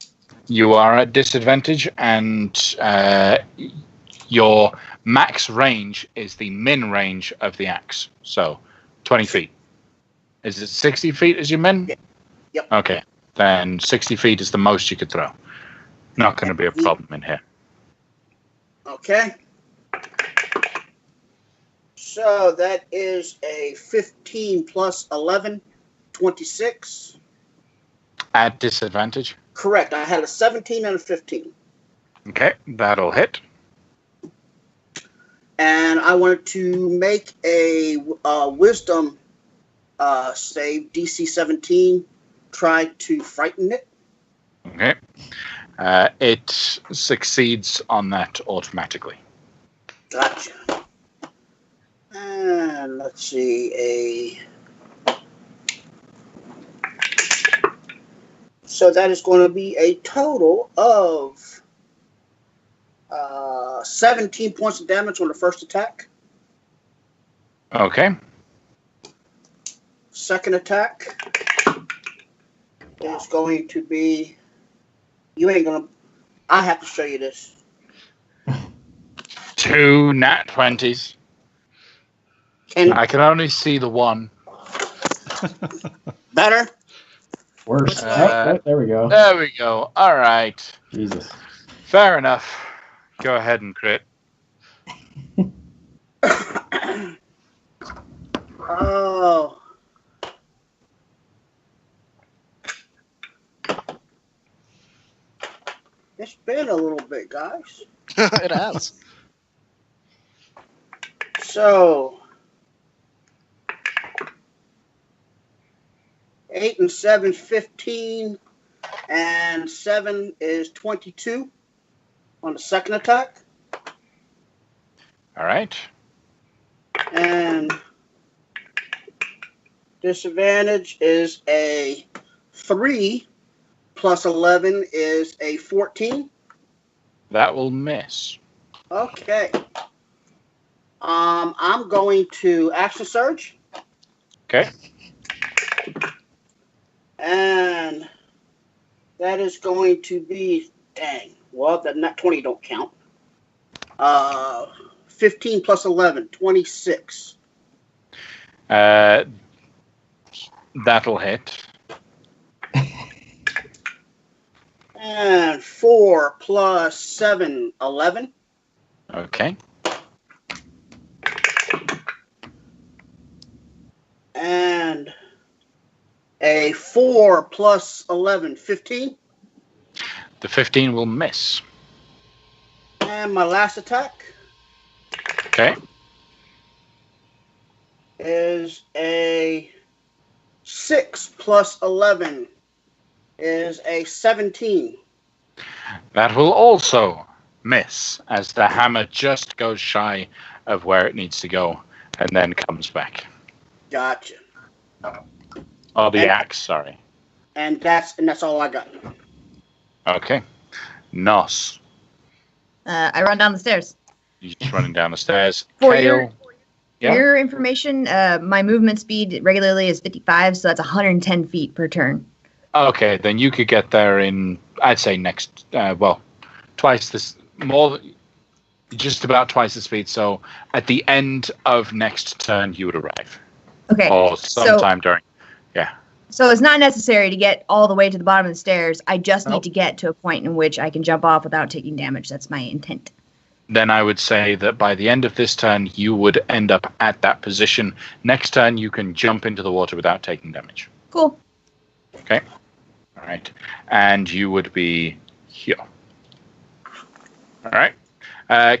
You are at disadvantage, and your max range is the min range of the axe. So, 20 feet. Is it 60 feet as your min? Yeah. Yep. Okay. Then 60 feet is the most you could throw. Not going to be a problem in here. Okay. So that is a 15 plus 11, 26. At disadvantage? Correct. I had a 17 and a 15. Okay, that'll hit. And I wanted to make a wisdom save, DC 17, try to frighten it. Okay. It succeeds on that automatically. Gotcha. And let's see, so that is going to be a total of 17 points of damage on the first attack. Okay. Second attack is going to be, I have to show you this. 2 nat 20s. I can only see the one. Better? Worse. There we go. There we go. All right. Jesus. Fair enough. Go ahead and crit. Oh. It's been a little bit, guys. It has. So, 8 and 7 is 15, and 7 is 22 on the second attack. All right. And disadvantage is a 3 plus 11 is a 14. That will miss. Okay. I'm going to action surge. Okay. And that is going to be, dang, well, that 20 don't count. 15 plus 11, 26. That'll hit. And 4 plus 7, 11. Okay. And a 4 plus 11, 15. The 15 will miss. And my last attack Okay. is a 6 plus 11 is a 17. That will also miss as the hammer just goes shy of where it needs to go and then comes back. Gotcha. Oh, the axe, sorry. And that's all I got. Okay. Nos. I run down the stairs. You're just running down the stairs. For Kale. For your information, my movement speed regularly is 55, so that's 110 feet per turn. Okay, then you could get there in, I'd say twice this, just about twice the speed. So at the end of next turn, you would arrive. Okay. Or sometime during, yeah. So it's not necessary to get all the way to the bottom of the stairs. I just need to get to a point in which I can jump off without taking damage. That's my intent. Then I would say that by the end of this turn, you would end up at that position. Next turn, you can jump into the water without taking damage. Cool. Okay. All right. And you would be here. All right.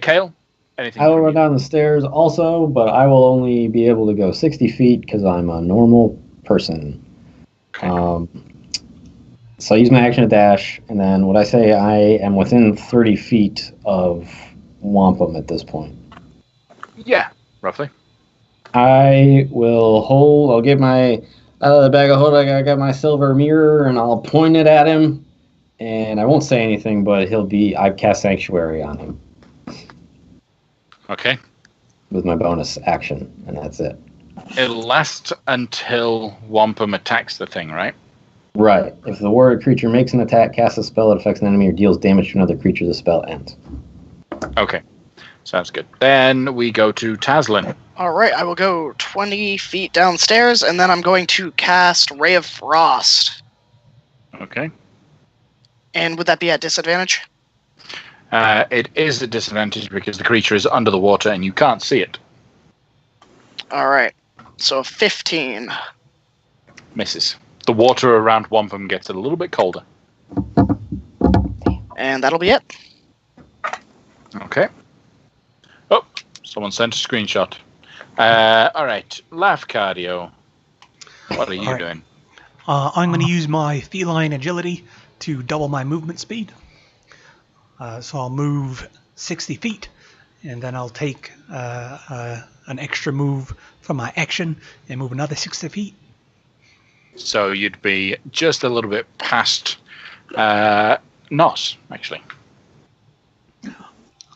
Kale, anything? I will run down the stairs also, but I will only be able to go 60 feet because I'm a normal person. Okay. So I use my action to dash, and then would I say I am within 30 feet of Wampum at this point? Yeah, roughly. I will hold, I'll get my, out of the bag of holding, I got my silver mirror, and I'll point it at him, and I won't say anything, but I've cast Sanctuary on him. Okay. With my bonus action, and that's it. It'll last until Wampum attacks the thing, right? Right. If the warrior creature makes an attack, casts a spell that affects an enemy, or deals damage to another creature, the spell ends. Okay. Sounds good. Then we go to Taslin. All right, I will go 20 feet downstairs, and then I'm going to cast Ray of Frost. Okay. And would that be at disadvantage? It is a disadvantage because the creature is under the water and you can't see it. All right, so 15. Misses. The water around Wampum gets a little bit colder. And that'll be it. Okay. Oh, someone sent a screenshot. All right, Laugh Cardio. What are you doing? I'm going to use my feline agility to double my movement speed. So I'll move 60 feet, and then I'll take an extra move from my action and move another 60 feet. So you'd be just a little bit past Nos, actually.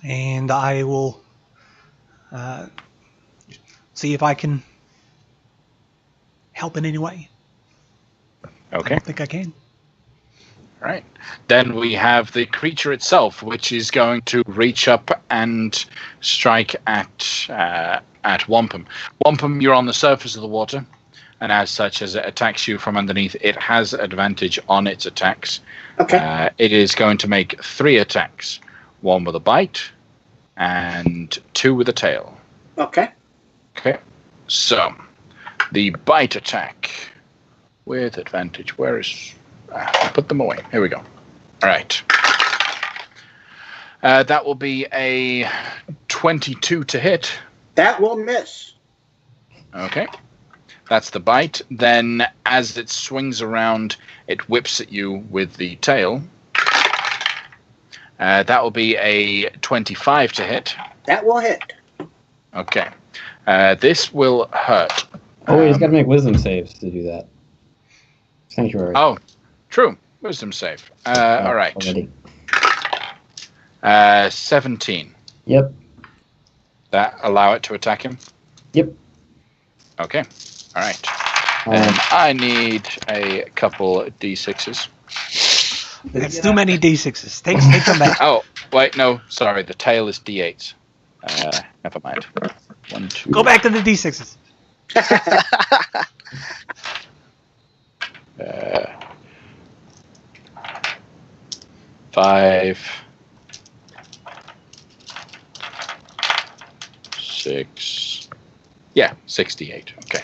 And I will see if I can help in any way. Okay. I don't think I can. All right. Then we have the creature itself, which is going to reach up and strike at Wampum. Wampum, you're on the surface of the water, and as such, as it attacks you from underneath, it has advantage on its attacks. Okay. It is going to make 3 attacks. 1 with a bite, and 2 with a tail. Okay. Okay. So, the bite attack with advantage. Where is... I put them away. Here we go. All right. That will be a 22 to hit. That will miss. Okay. That's the bite. Then, as it swings around, it whips at you with the tail. That will be a 25 to hit. That will hit. Okay. This will hurt. Oh, wait, he's got to make wisdom saves to do that. Sanctuary. Oh, true. Wisdom save. All right. Already. 17. Yep. That allow it to attack him? Yep. Okay. All right. And I need a couple D6s. That's too many D6s. Take them back. Oh, wait, no. Sorry, the tail is D8s. Never mind. 1, 2. Go back to the D6s. 5, 6. Yeah, 68. Okay.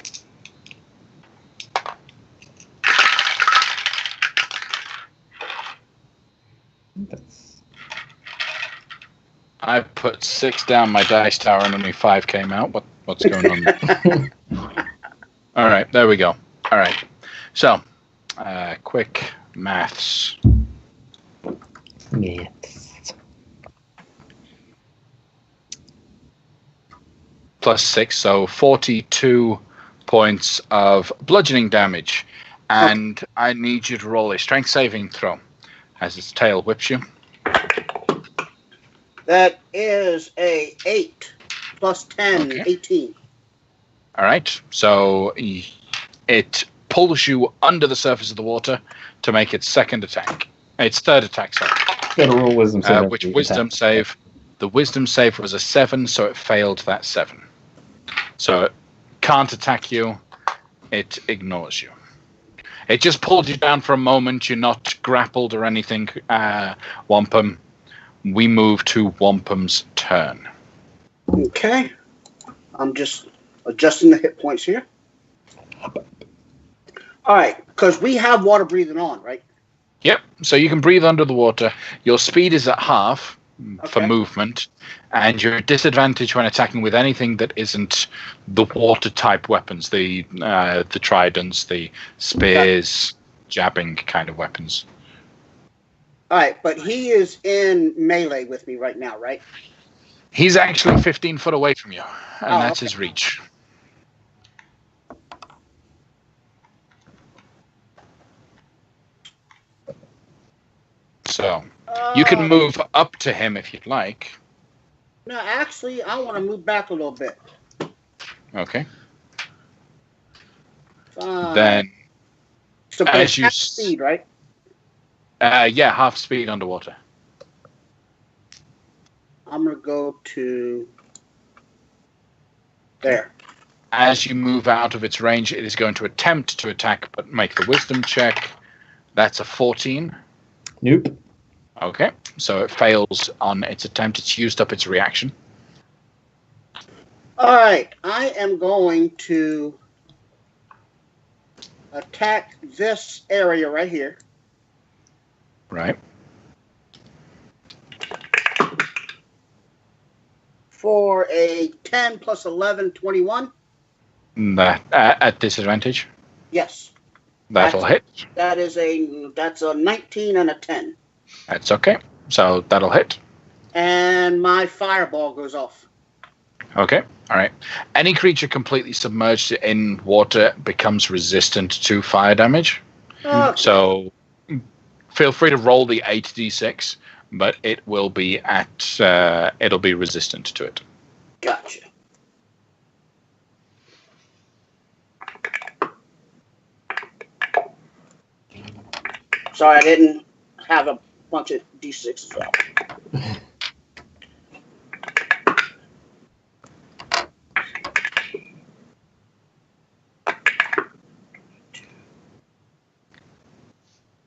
I put 6 down my dice tower and only 5 came out. What's going on? All right, there we go. All right. So, quick maths. Maths. Plus 6, so 42 points of bludgeoning damage. And I need you to roll a strength saving throw as its tail whips you. That is a 8 plus 10, Okay. 18. All right, so it pulls you under the surface of the water to make its second attack. Its third attack, sorry. Got to roll wisdom save. Which wisdom save? The wisdom save was a 7, so it failed that 7. So it can't attack you. It ignores you. It just pulled you down for a moment. You're not grappled or anything, Wampum. We move to Wampum's turn. Okay. I'm just adjusting the hit points here. All right, because we have water breathing on, right? Yep, so you can breathe under the water. Your speed is at half for Okay. movement, and you're at disadvantage when attacking with anything that isn't the water-type weapons, the tridents, the spears, jabbing kind of weapons. All right, but he is in melee with me right now, right? He's actually 15 foot away from you, and Oh, that's okay. his reach. So you can move up to him if you'd like. No, actually, I want to move back a little bit. Okay. Fine. Then, so but as it's you half s- speed, right? yeah, half speed underwater. I'm gonna go to there. As you move out of its range, it is going to attempt to attack, but make the wisdom check. That's a 14. Nope. Okay, so it fails on its attempt. It's used up its reaction. All right, I am going to attack this area right here. Right. For a 10 plus 11, 21. That at disadvantage. Yes, That'll hit. that's a 19 and a 10. That's okay. So that'll hit. And my fireball goes off. Okay. All right. Any creature completely submerged in water becomes resistant to fire damage. Okay. So feel free to roll the 8d6, but it will be it'll be resistant to it. Gotcha. Sorry, I didn't have a bunch of D6 as well.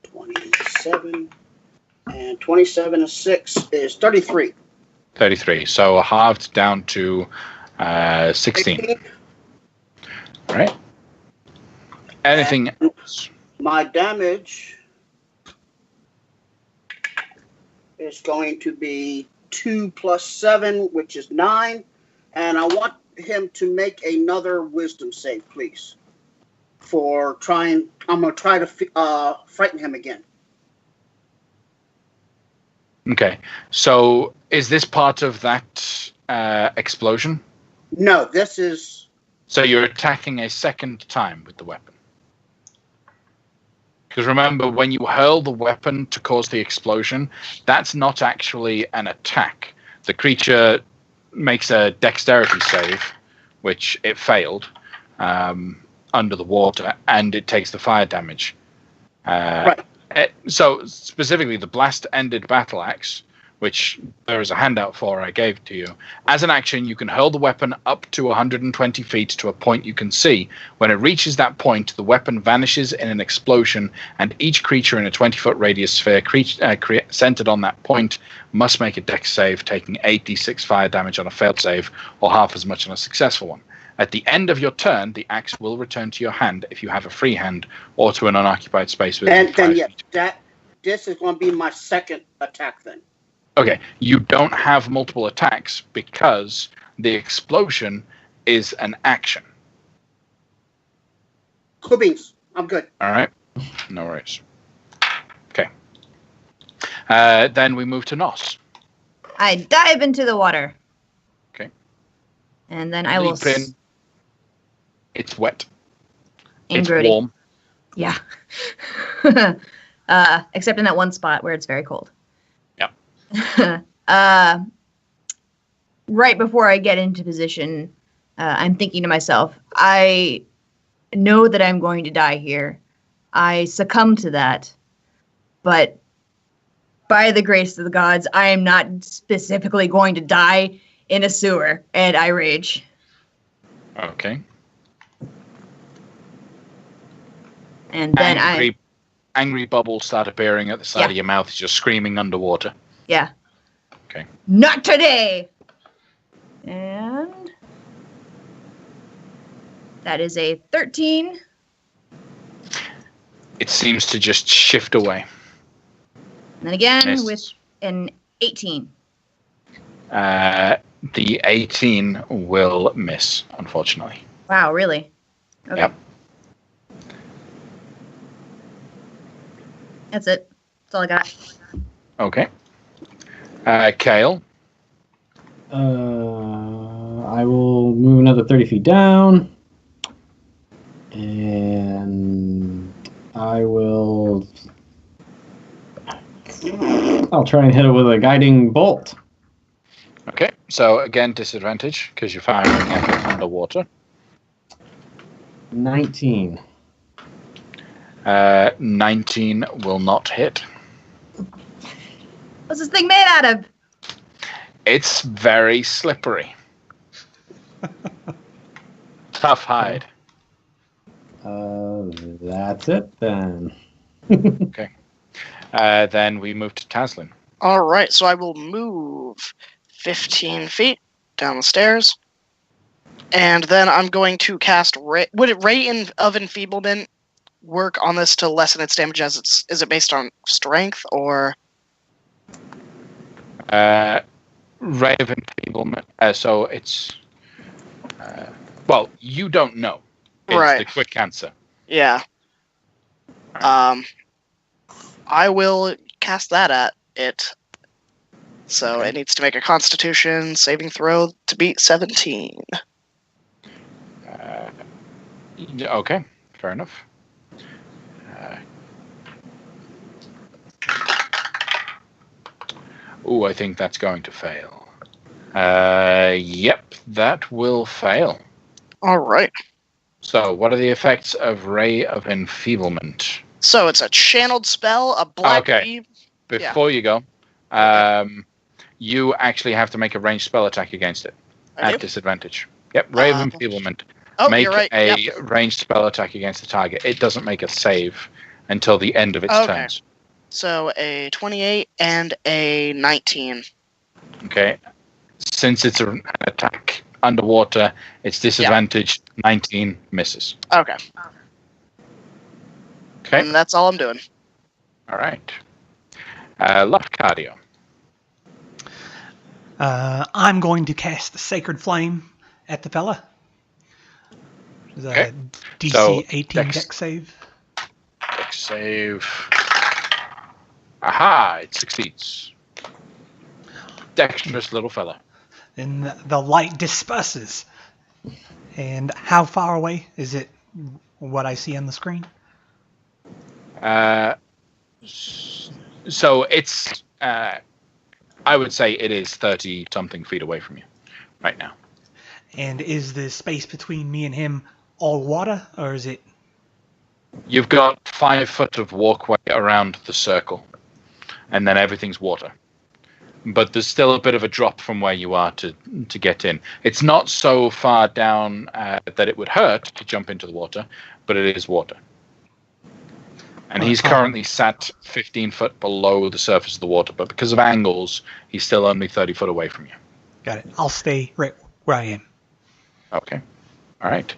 $27 and 27 and 6 is 33. 33. So halved down to 16. Right. Anything else? My damage is going to be 2 plus 7, which is 9. And I want him to make another wisdom save, please. I'm going to try to frighten him again. Okay. So is this part of that explosion? No, this is... So you're attacking a second time with the weapon. Because remember, when you hurl the weapon to cause the explosion, that's not actually an attack. The creature makes a dexterity save, which it failed under the water, and it takes the fire damage. Right. So specifically, the blast ended battle axe, which there is a handout for I gave to you. As an action, you can hurl the weapon up to 120 feet to a point you can see. When it reaches that point, the weapon vanishes in an explosion, and each creature in a 20-foot radius sphere centered on that point must make a dex save, taking 8d6 fire damage on a failed save, or half as much on a successful one. At the end of your turn, the axe will return to your hand if you have a free hand, or to an unoccupied space within 5 feet. This is going to be my second attack then. Okay, you don't have multiple attacks because the explosion is an action. Cool beans. I'm good. All right, no worries. Okay. Then we move to Nos. I dive into the water. Okay. And then I will... Leap in. It's wet. And it's grody. warm. Yeah. Except in that one spot where it's very cold. Yep. Right before I get into position, I'm thinking to myself, I know that I'm going to die here. I succumb to that. But by the grace of the gods, I am not specifically going to die in a sewer. And I rage. Okay. And then Angry bubbles start appearing at the side of your mouth as you're screaming underwater. Yeah. Okay. Not today! And that is a 13. It seems to just shift away. And then again Miss. with an 18. The 18 will miss, unfortunately. Wow, really? Okay. Yep. That's it. That's all I got. Okay. Kale. I will move another 30 feet down. And I will... I'll try and hit it with a guiding bolt. Okay, so again, disadvantage because you're firing at it underwater. 19. 19 will not hit. What's this thing made out of? It's very slippery. Tough hide. That's it then. Okay. Then we move to Taslin. All right, so I will move 15 feet down the stairs. And then I'm going to cast Ray. Would it Ray of Enfeeblement work on this to lessen its damage as is it based on strength or? Ray of Enfeeblement. So it's... well, you don't know. It's Right. the quick answer. Yeah. I will cast that at it. So Okay. it needs to make a Constitution saving throw to beat 17. Okay, fair enough. I think that's going to fail. Yep, that will fail. All right. So, what are the effects of Ray of Enfeeblement? So it's a channeled spell, a black Okay. weave. Before you go, you actually have to make a ranged spell attack against it I at do? disadvantage. Yep, Ray of Enfeeblement. Oh, Make you're right. a Yep. ranged spell attack against the target. It doesn't make a save until the end of its Okay. turns. So a 28 and a 19. Okay. Since it's an attack underwater, it's disadvantaged. 19 misses. Okay. Okay. And that's all I'm doing. All right. Left cardio. I'm going to cast the Sacred Flame at the fella. There's Okay. a DC So, 18 dex- dex save. Dex save. Aha! It succeeds. Dexterous little fella. Then the light disperses, And how far away is it? What I see on the screen? So it's, I would say it is 30-something feet away from you right now. And is the space between me and him all water, or is it? You've got 5 foot of walkway around the circle, and then everything's water. But there's still a bit of a drop from where you are to get in. It's not so far down that it would hurt to jump into the water, but it is water. And he's currently sat 15 foot below the surface of the water, but because of angles, he's still only 30 foot away from you. Got it. I'll stay right where I am. Okay. All right.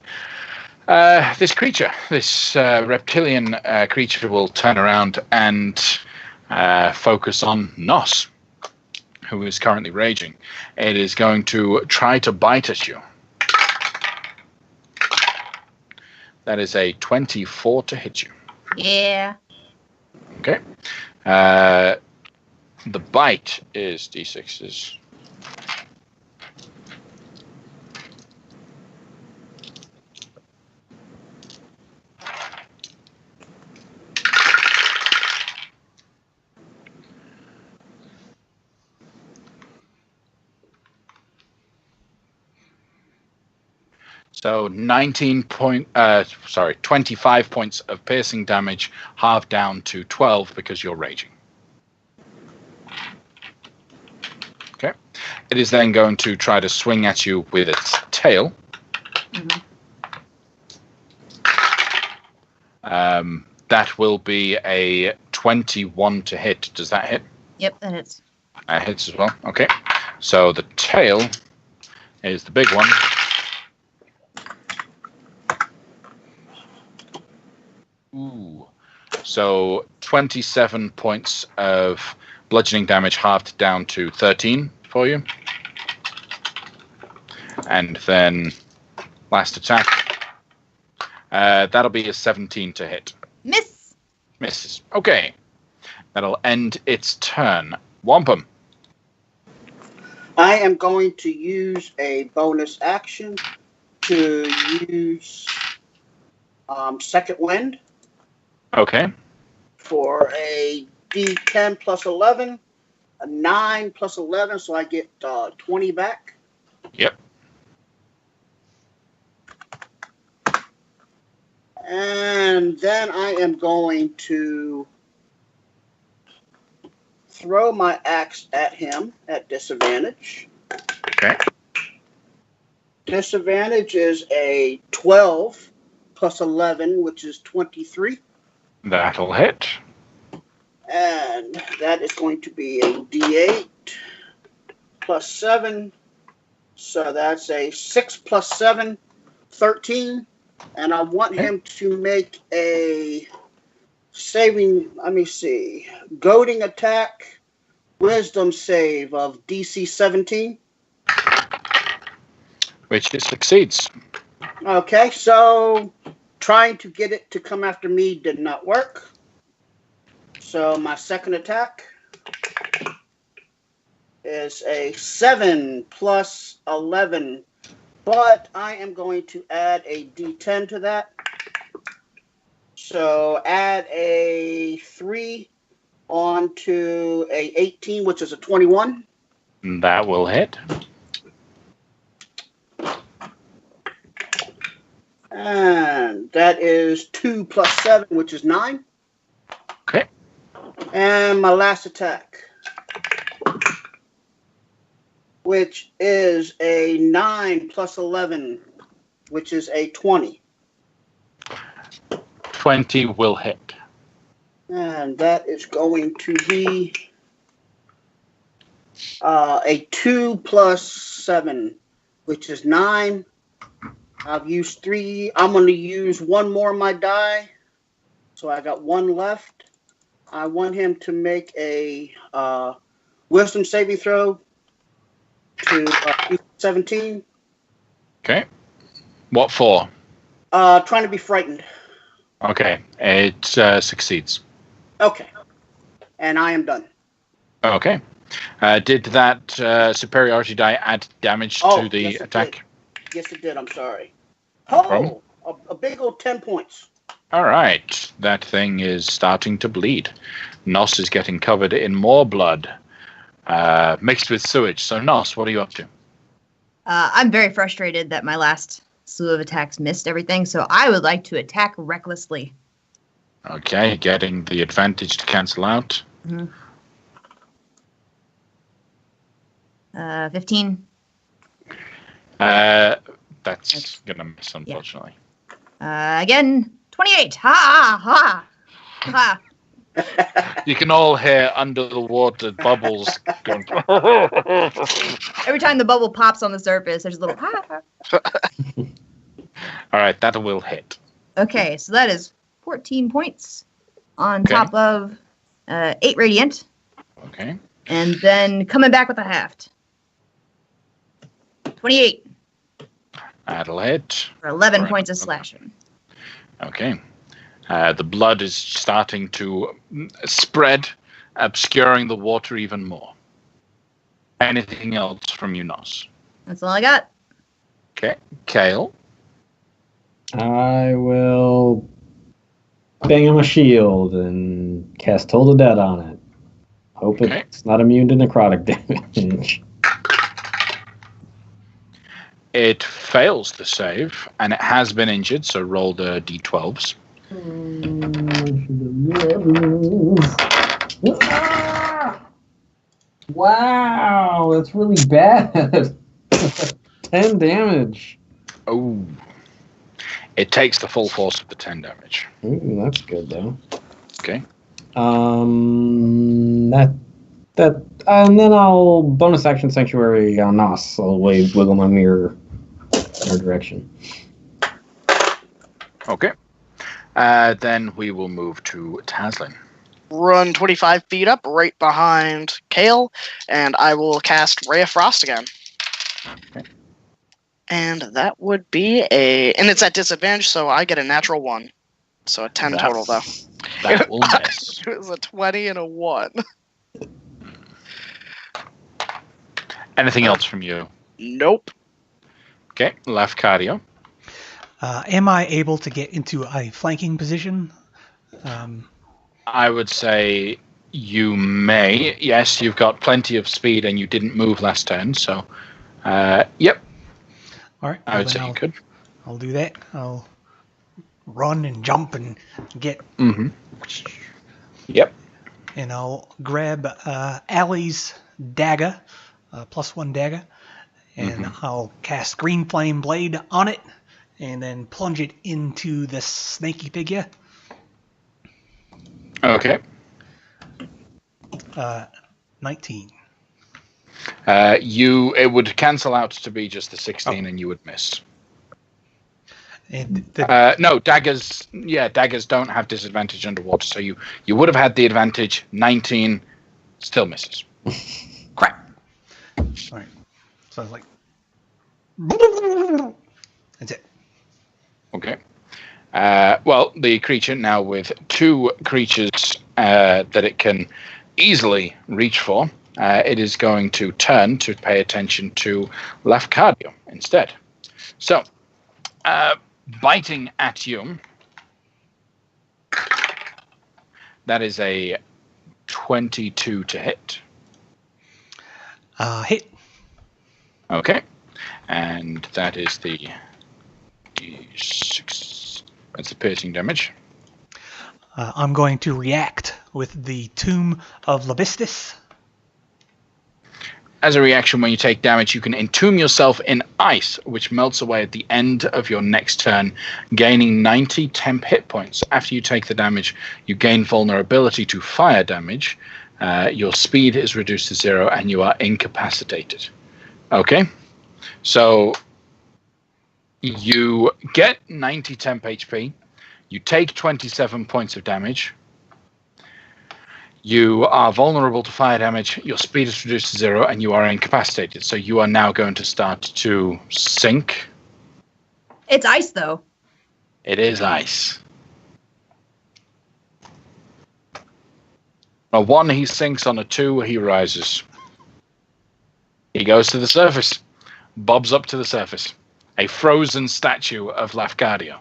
This creature, this reptilian creature, will turn around and focus on Nos, who is currently raging. It is going to try to bite at you. That is a 24 to hit you. Yeah. Okay. The bite is D6s. So 25 points of piercing damage, halved down to 12 because you're raging. Okay. It is then going to try to swing at you with its tail. Mm-hmm. That will be a 21 to hit. Does that hit? Yep, that hits. That hits as well. Okay. So the tail is the big one. Ooh. So 27 points of bludgeoning damage, halved down to 13 for you. And then last attack. That'll be a 17 to hit. Miss. Misses. Okay. That'll end its turn. Wampum. I am going to use a bonus action to use Second Wind. Okay. For a D10 plus 11, a 9 plus 11, so I get 20 back. Yep. And then I am going to throw my axe at him at disadvantage. Okay. Disadvantage is a 12 plus 11, which is 23. That'll hit. And that is going to be a D8 plus 7. So that's a 6 plus 7, 13. And I want him to make a goading attack, wisdom save of DC 17. Which it succeeds. Okay, so trying to get it to come after me did not work. So my second attack is a 7 plus 11, but I am going to add a D10 to that. So add a 3 onto a 18, which is a 21. That will hit. And that is 2 plus 7, which is 9. Okay. And my last attack, which is a 9 plus 11, which is a 20. 20 will hit. And that is going to be a 2 plus 7, which is 9. I've used 3. I'm going to use 1 more of my die. So I got 1 left. I want him to make a wisdom saving throw to 17. Okay. What for? Trying to be frightened. Okay. It succeeds. Okay. And I am done. Okay. Did that superiority die add damage to the attack? Yes, it did. I'm sorry. problem. A big old 10 points. All right. That thing is starting to bleed. Nos is getting covered in more blood, mixed with sewage. So, Nos, what are you up to? I'm very frustrated that my last slew of attacks missed everything, so I would like to attack recklessly. Okay, getting the advantage to cancel out. 15. That's going to miss, unfortunately. Again, 28. Ha ha ha. You can all hear under the water bubbles going. Every time the bubble pops on the surface, there's a little ha. All right, that will hit. Okay, so that is 14 points on top of 8 radiant. Okay. And then coming back with a haft. 28 That'll hit. for 11 points of slashing. Okay. The blood is starting to spread, obscuring the water even more. Anything else from you, Nos? That's all I got. Okay. Kale. I will bang on my shield and cast Toll the Dead on it. Hope it's not immune to necrotic damage. It fails the save, and it has been injured, so roll the d12s. Wow, that's really bad. 10 damage. Oh. It takes the full force of the 10 damage. Ooh, that's good though. Okay. And then I'll bonus action Sanctuary on Nos. I'll wiggle my mirror in our direction. Okay. Then we will move to Taslin. Run 25 feet up, right behind Kale, and I will cast Ray of Frost again. Okay. And that would be and it's at disadvantage, so I get a natural 1. So a 10 total, though. That will miss. It was a 20 and a 1. Anything else from you? Nope. Okay, Lafcadio. Am I able to get into a flanking position? I would say you may. Yes, you've got plenty of speed and you didn't move last turn, so yep. All right. I would say you could. I'll do that. I'll run and jump and get. Mm-hmm. Yep. And I'll grab Allie's dagger, +1 dagger, and I'll cast Green Flame Blade on it, and then plunge it into the snaky figure. Okay. 19. It would cancel out to be just the 16, and you would miss. And no, daggers. Yeah, daggers don't have disadvantage underwater, so you would have had the advantage. 19 still misses. Crap. All right. So I was like, that's it. Okay. Well, the creature now with 2 creatures that it can easily reach for, it is going to turn to pay attention to Lafcadio instead. So, biting at you. That is a 22 to hit. Hit. Okay. And that is the D6. That's the piercing damage. I'm going to react with the Tomb of Labistus. As a reaction, when you take damage, you can entomb yourself in ice, which melts away at the end of your next turn, gaining 90 temp hit points. After you take the damage, you gain vulnerability to fire damage. Your speed is reduced to 0, and you are incapacitated. Okay? So you get 90 temp HP. You take 27 points of damage. You are vulnerable to fire damage. Your speed is reduced to 0, and you are incapacitated. So you are now going to start to sink. It's ice, though. It is ice. A 1, he sinks. On a 2, he rises. He goes to the surface. Bobs up to the surface. a frozen statue of Lafcadio.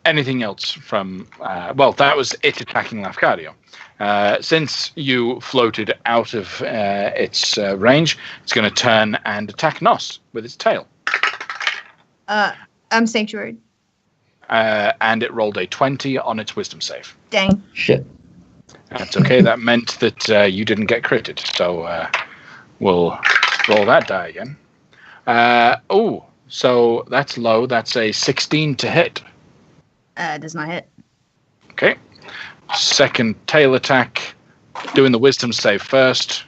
Anything else from... well, that was it attacking Lafcadio. Since you floated out of its range, it's going to turn and attack Nos with its tail. I'm Sanctuary. And it rolled a 20 on its wisdom save. Dang. Shit. That's okay. That meant that you didn't get critted. So we'll roll that die again. So that's low. That's a 16 to hit. Does not hit. Okay. Second tail attack. Doing the wisdom save first.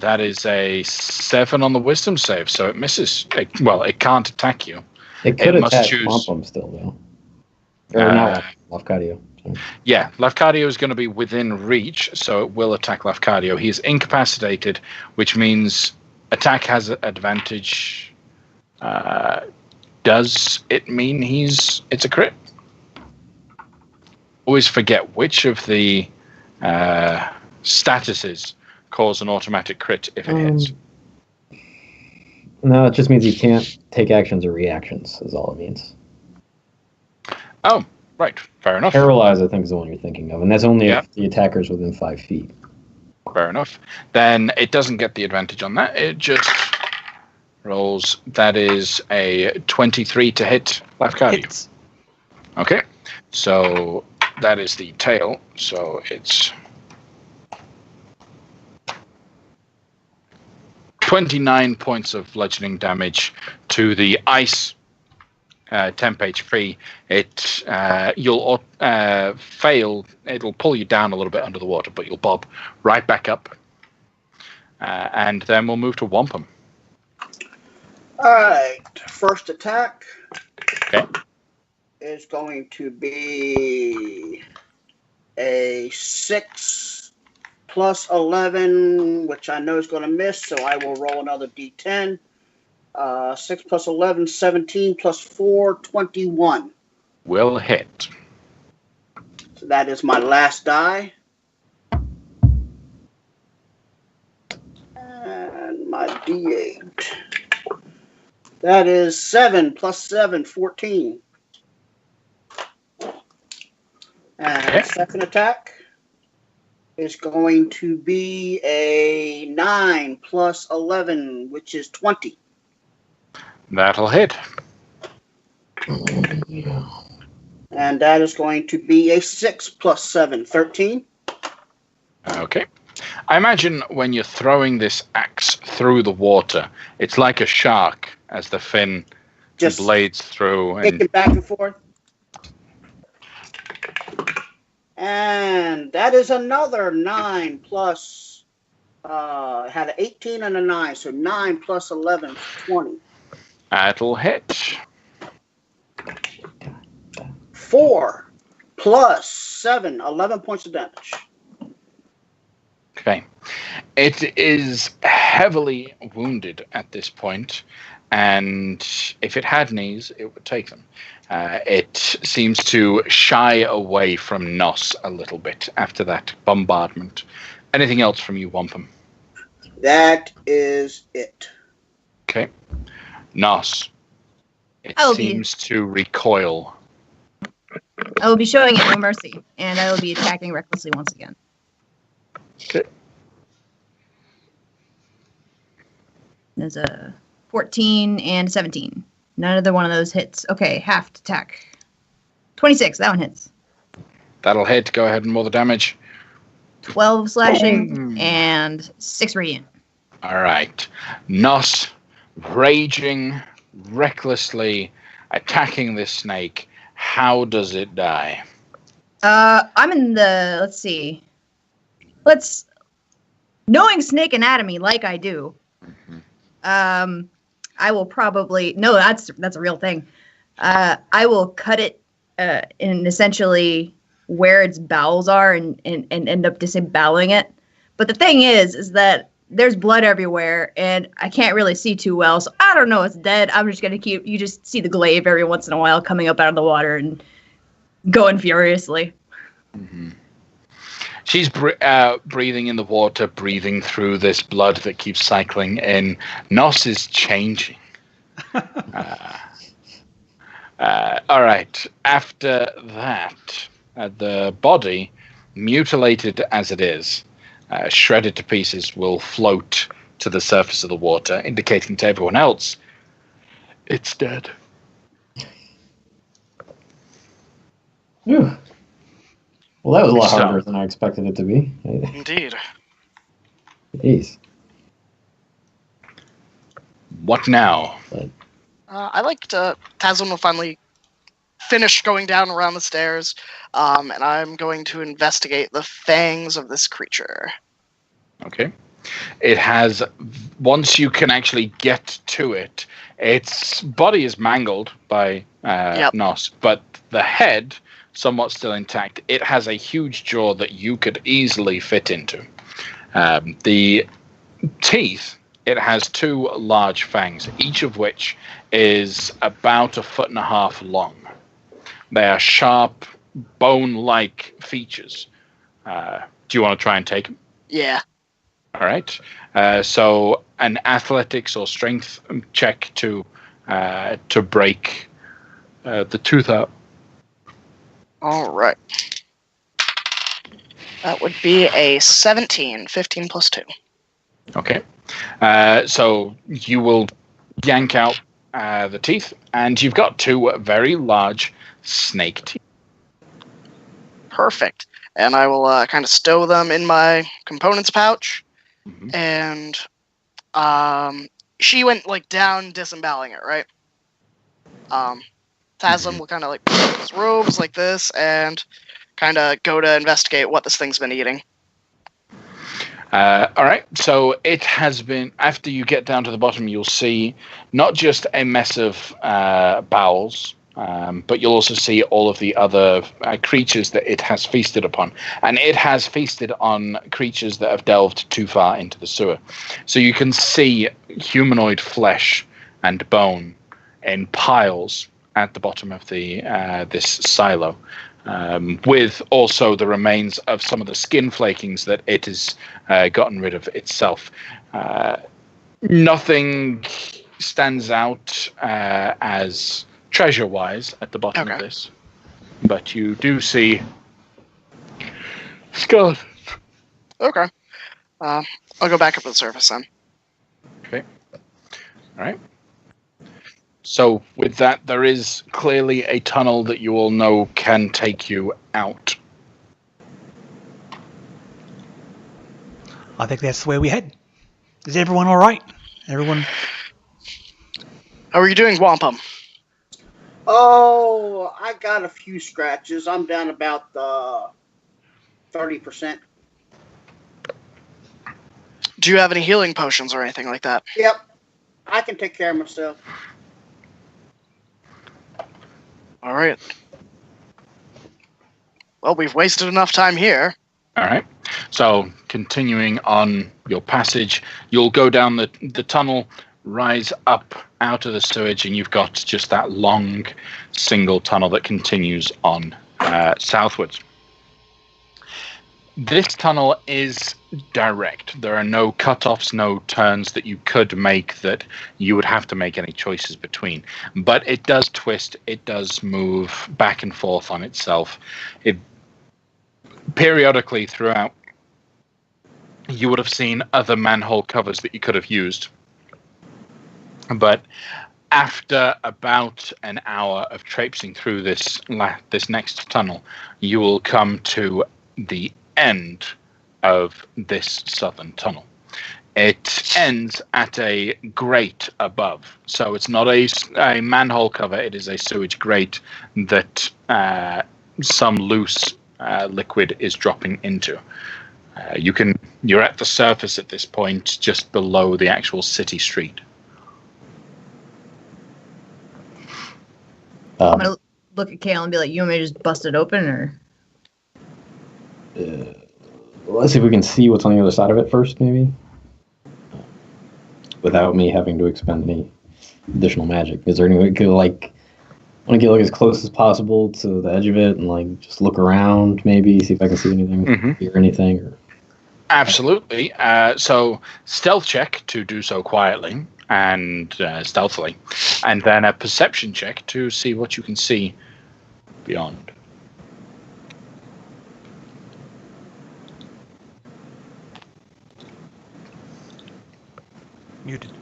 That is a 7 on the wisdom save, so it misses. It can't attack you. It could must attack choose. Wampum still, though. Or not Lafcadio. Yeah, Lafcadio is going to be within reach, so it will attack Lafcadio. He is incapacitated, which means attack has advantage. Does it mean it's a crit? Always forget which of the statuses cause an automatic crit if it hits. No, it just means you can't take actions or reactions, is all it means. Oh, right. Fair enough. Paralyze, I think, is the one you're thinking of, and that's only if the attacker's within 5 feet. Fair enough. Then it doesn't get the advantage on that. It just rolls. That is a 23 to hit Lafcadio. Hits. Okay. So that is the tail. So it's 29 points of bludgeoning damage to the ice. Temp HP. You'll fail. It'll pull you down a little bit under the water, but you'll bob right back up. And then we'll move to Wampum. All right. First attack is going to be a 6 plus 11, which I know is going to miss, so I will roll another d10. 6 plus 11, 17 plus 4, 21. Will hit. So that is my last die. And my d8. That is 7 plus 7, 14. And second attack is going to be a 9 plus 11, which is 20. That'll hit. And that is going to be a 6 plus 7, 13. Okay. I imagine when you're throwing this axe through the water, it's like a shark as the fin Just blades through. kicking back and forth. And that is another 9 plus, had an 18 and a 9, so 9 plus 11 is 20. That'll hit. 4 plus 7, 11 points of damage. Okay. It is heavily wounded at this point, and if it had knees, it would take them. It seems to shy away from Nos a little bit after that bombardment. Anything else from you, Wampum? That is it. Okay. Nos. It seems to recoil. I will be showing it no mercy, and I will be attacking recklessly once again. Okay. There's a 14 and 17. None of one of those hits. Okay, half attack. 26, that one hits. That'll hit. Go ahead and roll the damage. 12 slashing and 6 radiant. All right. Nos, raging, recklessly attacking this snake. How does it die? I'm in the, let's see. Knowing snake anatomy like I do, I will probably, no, that's a real thing. I will cut it in essentially where its bowels are and end up disemboweling it. But the thing is that there's blood everywhere and I can't really see too well. So I don't know it's dead. I'm just going to you just see the glaive every once in a while coming up out of the water and going furiously. Mm-hmm. She's breathing in the water, breathing through this blood that keeps cycling in. Nos is changing. All right. After that, the body, mutilated as it is, shredded to pieces, will float to the surface of the water, indicating to everyone else it's dead. Whew. Well, that was a lot harder than I expected it to be. Indeed. Jeez. What now? I like to. Tazlin will finally finish going down around the stairs, and I'm going to investigate the fangs of this creature. Okay. It has, once you can actually get to it, its body is mangled by Nos, but the head, somewhat still intact, it has a huge jaw that you could easily fit into. The teeth, it has 2 large fangs, each of which is about 1.5 feet long. They are sharp, bone-like features. Do you want to try and take them? Yeah. All right. So an athletics or strength check to break the tooth out. All right. That would be a 17. 15 plus 2. Okay. So you will yank out the teeth, and you've got 2 very large snake teeth. Perfect. And I will kind of stow them in my components pouch. Mm-hmm. And she went like down disemboweling it, right? Tazlin will kind of like put up his robes like this and kind of go to investigate what this thing's been eating. All right. So it has been, after you get down to the bottom, you'll see not just a mess of bowels, but you'll also see all of the other creatures that it has feasted upon. And it has feasted on creatures that have delved too far into the sewer. So you can see humanoid flesh and bone in piles at the bottom of the this silo, with also the remains of some of the skin flakings that it has gotten rid of itself. Nothing stands out as treasure-wise at the bottom of this, but you do see skeletons. Okay. I'll go back up to the surface then. Okay. All right. So with that, there is clearly a tunnel that you all know can take you out. I think that's the way we head. Is everyone all right? Everyone? How are you doing, Wampum? Oh, I got a few scratches. I'm down about 30%. Do you have any healing potions or anything like that? Yep. I can take care of myself. All right. Well, we've wasted enough time here. All right. So continuing on your passage, you'll go down the tunnel, rise up out of the sewage, and you've got just that long single tunnel that continues on southwards. This tunnel is direct. There are no cutoffs, no turns that you could make that you would have to make any choices between. But it does twist. It does move back and forth on itself. It periodically throughout, you would have seen other manhole covers that you could have used. But after about an hour of traipsing through this next tunnel, you will come to the end of this southern tunnel. It ends at a grate above. So it's not a manhole cover, it is a sewage grate that some loose liquid is dropping into. You're at the surface at this point, just below the actual city street. I'm gonna look at Kale and be like, "You want me to just bust it open, or?" Let's see if we can see what's on the other side of it first, maybe, without me having to expend any additional magic. Is there any way we could, like, want to get like as close as possible to the edge of it and like just look around, maybe see if I can see anything, hear anything. Or... Absolutely. So stealth check to do so quietly and stealthily, and then a perception check to see what you can see beyond. Muted.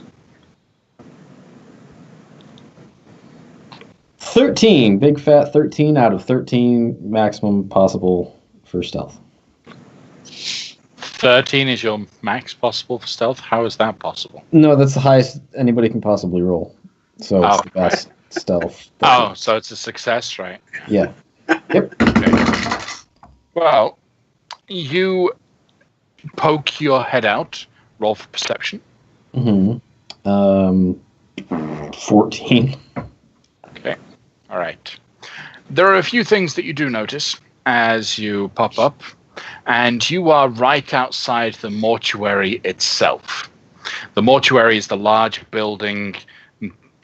13, big fat 13 out of 13, maximum possible for stealth. 13 is your max possible for stealth. How is that possible? No, that's the highest anybody can possibly roll. So it's the best stealth. So it's a success, right? Yeah. Yep. Okay. Well, you poke your head out. Roll for perception. 14. Okay. All right. There are a few things that you do notice as you pop up, and you are right outside the mortuary itself. The mortuary is the large building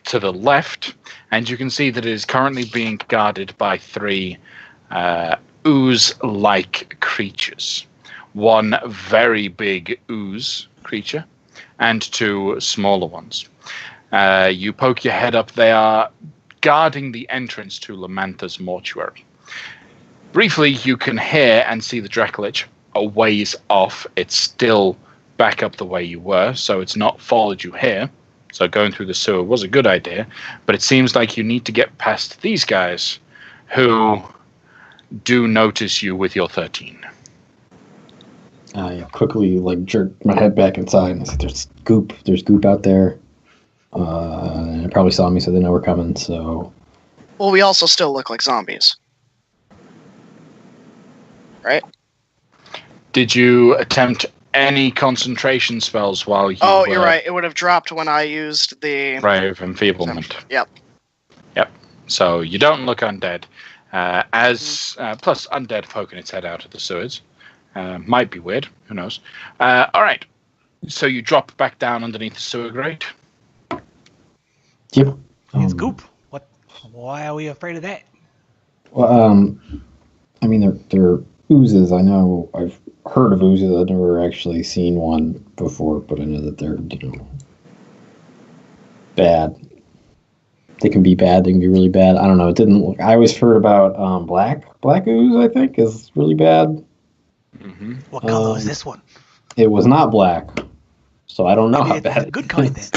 to the left, and you can see that it is currently being guarded by 3 ooze-like creatures. One very big ooze creature, and 2 smaller ones. You poke your head up. They are guarding the entrance to Lamantha's mortuary. Briefly, you can hear and see the Dracolich a ways off. It's still back up the way you were, so it's not followed you here. So going through the sewer was a good idea, but it seems like you need to get past these guys who do notice you with your 13. I quickly jerk my head back inside and I said, there's goop out there. And it probably saw me, so they know we're coming, so... Well, we also still look like zombies. Right? Did you attempt any concentration spells while you Oh, you're right. It would have dropped when I used the... Ray of Enfeeblement. Yep. So you don't look undead. Plus, undead poking its head out of the sewers. Might be weird. Who knows? All right. So you drop back down underneath the sewer grate. Yep. It's goop. What? Why are we afraid of that? Well, I mean, they're oozes. I know I've heard of oozes. I've never actually seen one before, but I know that they're, bad. They can be bad. They can be really bad. I don't know. It didn't look... I always heard about black ooze, I think, is really bad. Mm-hmm. What color is this one? It was not black, so I don't know how bad. It's good kind then.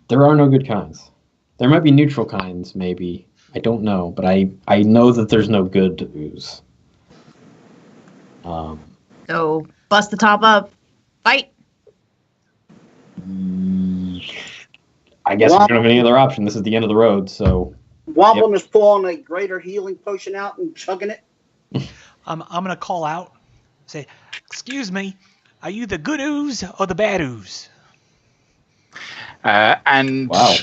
There are no good kinds. There might be neutral kinds, maybe. I don't know, but I know that there's no good ooze. So bust the top up, fight. I guess we don't have any other option. This is the end of the road, so... Wobbling is pulling a greater healing potion out and chugging it. I'm going to call out, say, excuse me, are you the good ooze or the bad ooze? And wow.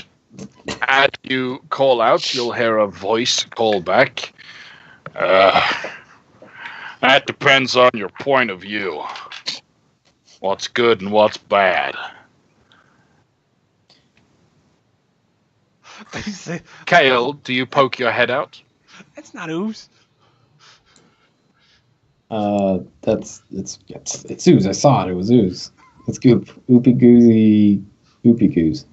As you call out, you'll hear a voice call back. That depends on your point of view. What's good and what's bad. Kale, do you poke your head out? That's not ooze. It's ooze. I saw it. It was ooze. It's goop. Oopy goose.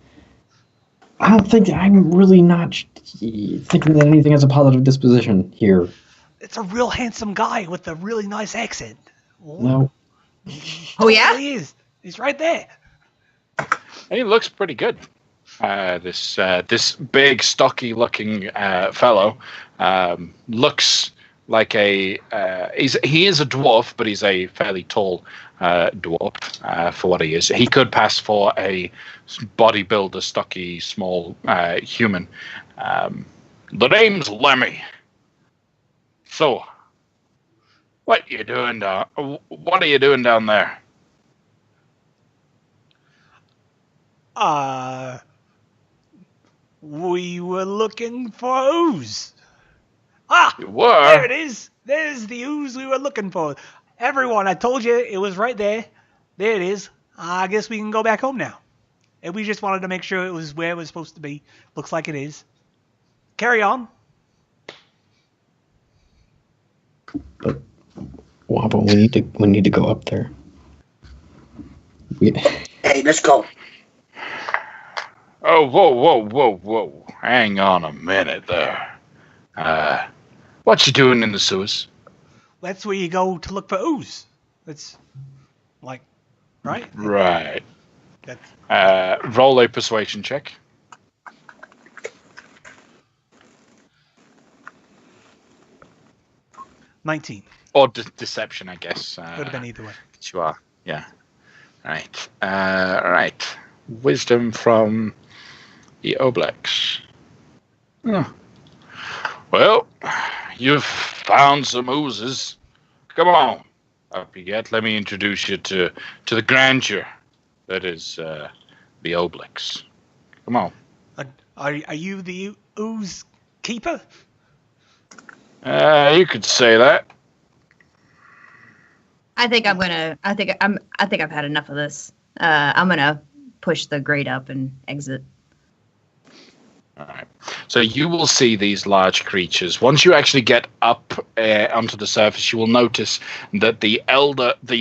I'm really not thinking that anything has a positive disposition here. It's a real handsome guy with a really nice accent. No. Oh yeah? He is. He's right there. And he looks pretty good. This big, stocky-looking fellow looks like he is a dwarf, but he's a fairly tall dwarf for what he is. He could pass for a bodybuilder, stocky, small human. The name's Lemmy. So, what are you doing down there? We were looking for ooze. Ah, You were? there it is. There's the ooze we were looking for. Everyone, I told you it was right there. There it is. I guess we can go back home now. And we just wanted to make sure it was where it was supposed to be. Looks like it is. carry on. But Wobble, we need to go up there. Hey, let's go. Oh, whoa. Hang on a minute there. What you doing in the sewers? That's where you go to look for ooze. That's like, right? Right. That's Roll a persuasion check. 19. Or deception, I guess. Could have been either way. You are, yeah. Right. Right. Wisdom from the Oblex. Oh. Well, you've found some oozes. Come on. Up you get. Let me introduce you to the grandeur that is the Oblex. Come on. Are you the ooze keeper? You could say that. I think I've had enough of this. I'm gonna push the grate up and exit. All right. So you will see these large creatures. Once you actually get up onto the surface, you will notice that the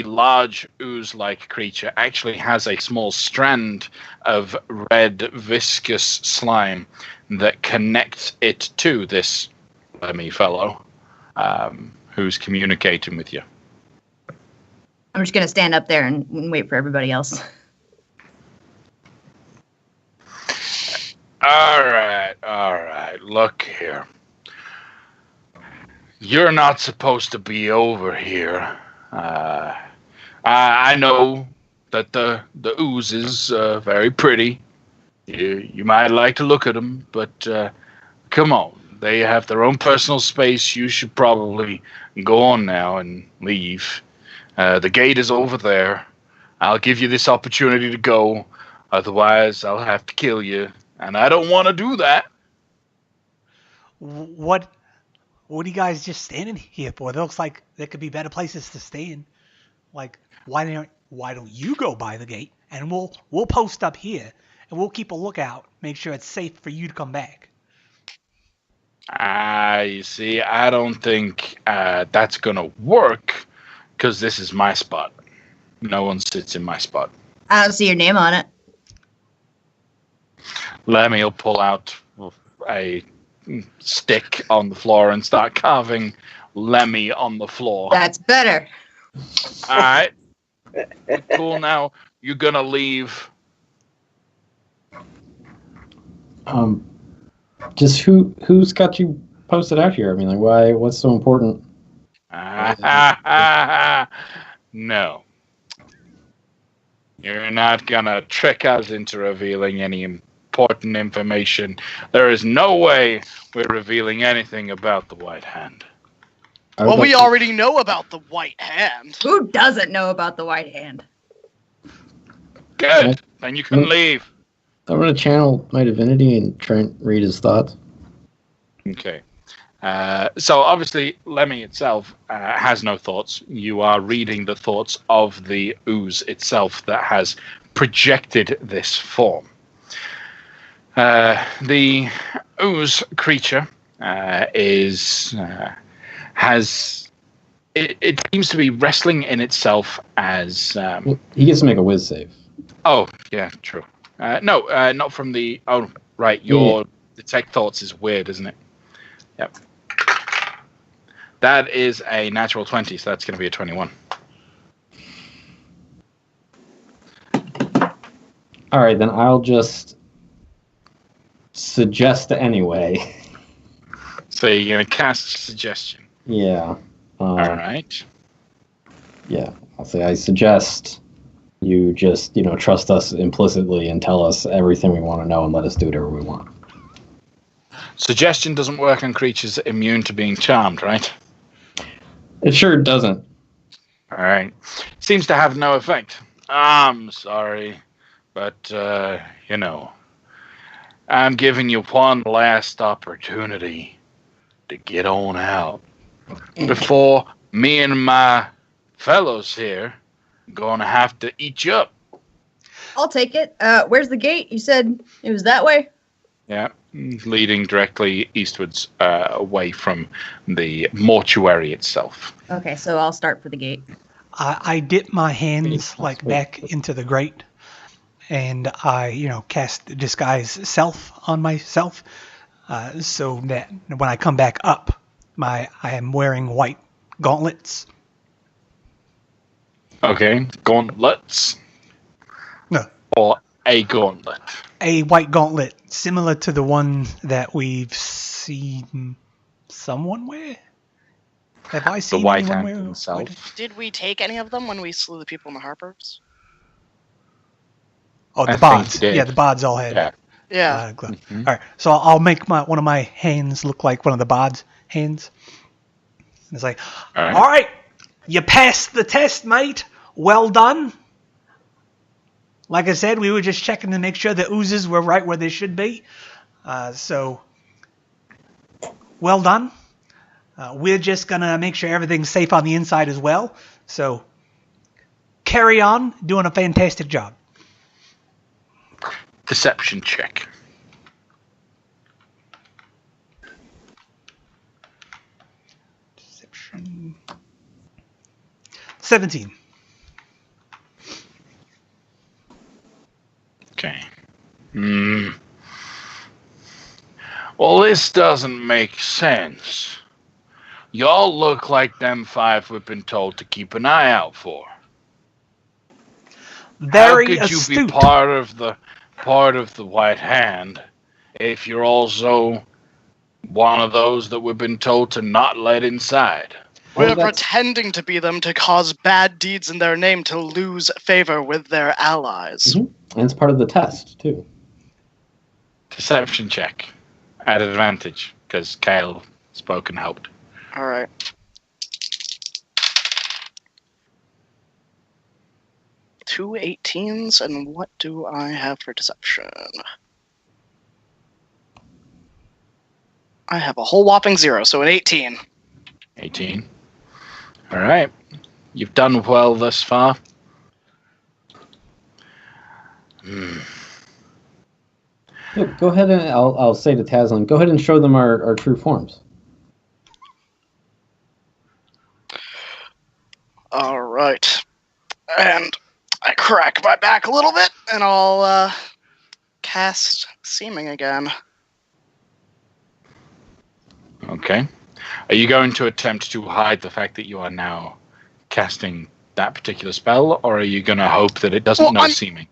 large ooze-like creature actually has a small strand of red viscous slime that connects it to this Lemmy fellow who's communicating with you. I'm just gonna stand up there and wait for everybody else. All right. Look here. You're not supposed to be over here. I know that the ooze is very pretty. You might like to look at them, but come on. They have their own personal space. You should probably go on now and leave. The gate is over there. I'll give you this opportunity to go. Otherwise, I'll have to kill you. And I don't want to do that. What are you guys just standing here for? It looks like there could be better places to stand. Like, why don't you go by the gate and we'll post up here and we'll keep a lookout, make sure it's safe for you to come back. You see, I don't think that's gonna work because this is my spot. No one sits in my spot. I don't see your name on it. Lemmy will pull out a stick on the floor and start carving Lemmy on the floor. That's better. All right. Cool. Now you're gonna leave. Just who's got you posted out here? I mean, like, why? What's so important? No. You're not gonna trick us into revealing any important information. There is no way we're revealing anything about the White Hand. Well, we already know about the White Hand. Who doesn't know about the White Hand? Good. Then you can leave. I'm going to channel my divinity and try and read his thoughts. Okay. So obviously, Lemmy itself has no thoughts. You are reading the thoughts of the ooze itself that has projected this form. The ooze creature it seems to be wrestling in itself as. He gets to make a whiz save. Oh yeah, true. No, not from the. Oh right, your detect thoughts is weird, isn't it? Yep. That is a natural 20, so that's going to be a 21. All right, then I'll just suggest anyway. So you're going to cast suggestion. Yeah. All right. Yeah, I'll say I suggest you just, trust us implicitly and tell us everything we want to know and let us do whatever we want. Suggestion doesn't work on creatures immune to being charmed, right? It sure doesn't. All right. Seems to have no effect. I'm sorry, but, I'm giving you one last opportunity to get on out before me and my fellows here are going to have to eat you up. I'll take it. Where's the gate? You said it was that way? Yeah. leading directly eastwards, away from the mortuary itself. Okay, so I'll start for the gate. I dip my hands Wait, back into the grate, and I, cast disguise self on myself, so that when I come back up, I am wearing white gauntlets. Okay, gauntlets. No, Or a gauntlet. a white gauntlet similar to the one that we've seen someone wear. Have I The seen white anyone hand wear himself. Did we take any of them when we slew the people in the Harpers? Oh, the I think bards. you did. Yeah, the bards all had. Yeah. Yeah. Mhm. All right, so I'll make one of my hands look like one of the bards' hands. And it's like, All right. all right, you passed the test, mate. Well done. Like I said, we were just checking to make sure the oozes were right where they should be. So, well done. We're just going to make sure everything's safe on the inside as well. So, carry on doing a fantastic job. Deception check. Deception. 17. Okay. Well, this doesn't make sense. Y'all look like them 5 we've been told to keep an eye out for. Very How could astute. you be part of the White Hand if you're also one of those that we've been told to not let inside? We're Well, that's- pretending to be them to cause bad deeds in their name to lose favor with their allies. Mhm. And it's part of the test, too. Deception check. At advantage, because Kale spoke and helped. All right. Two 18s, and what do I have for deception? I have a whole whopping 0, so an 18. 18. All right. You've done well thus far. Yeah, go ahead and I'll say to Tazlin, go ahead and show them our true forms. All right. And I crack my back a little bit, and I'll cast Seeming again. Okay. Are you going to attempt to hide the fact that you are now casting that particular spell, or are you going to hope that it doesn't know seeming?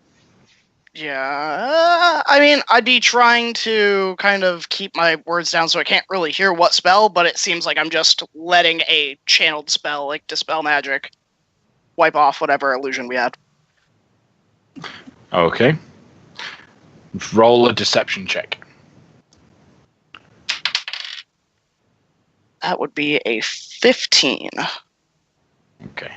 Yeah, I mean, I'd be trying to kind of keep my words down so I can't really hear what spell, but it seems like I'm just letting a channeled spell, like Dispel Magic, wipe off whatever illusion we had. Okay. Roll a deception check. That would be a 15. Okay.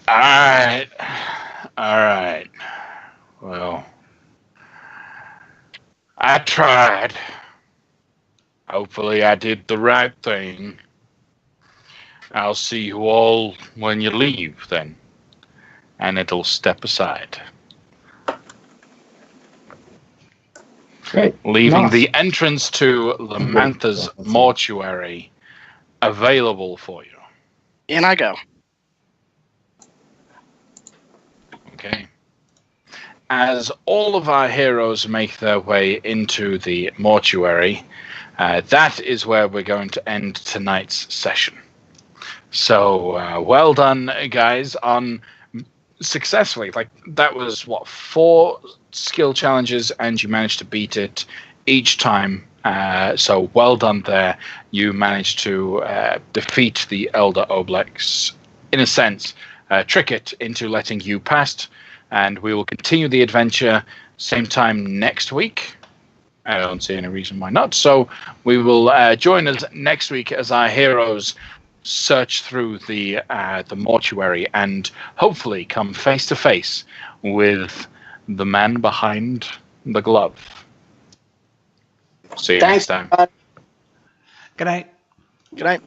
Alright. Alright. Well, I tried. Hopefully I did the right thing. I'll see you all when you leave, then. And it'll step aside. Great. Leaving Nice. the entrance to Lamantha's mortuary available for you. In I go. Okay. As all of our heroes make their way into the mortuary, that is where we're going to end tonight's session. So, well done, guys, on successfully. Like, that was, 4 skill challenges, and you managed to beat it each time. So, well done there. You managed to defeat the Elder Oblex, in a sense, trick it into letting you pass, and we will continue the adventure same time next week. I don't see any reason why not. So we will join us next week as our heroes search through the mortuary and hopefully come face to face with the man behind the glove. See you next time. Bud. Good night. Good night.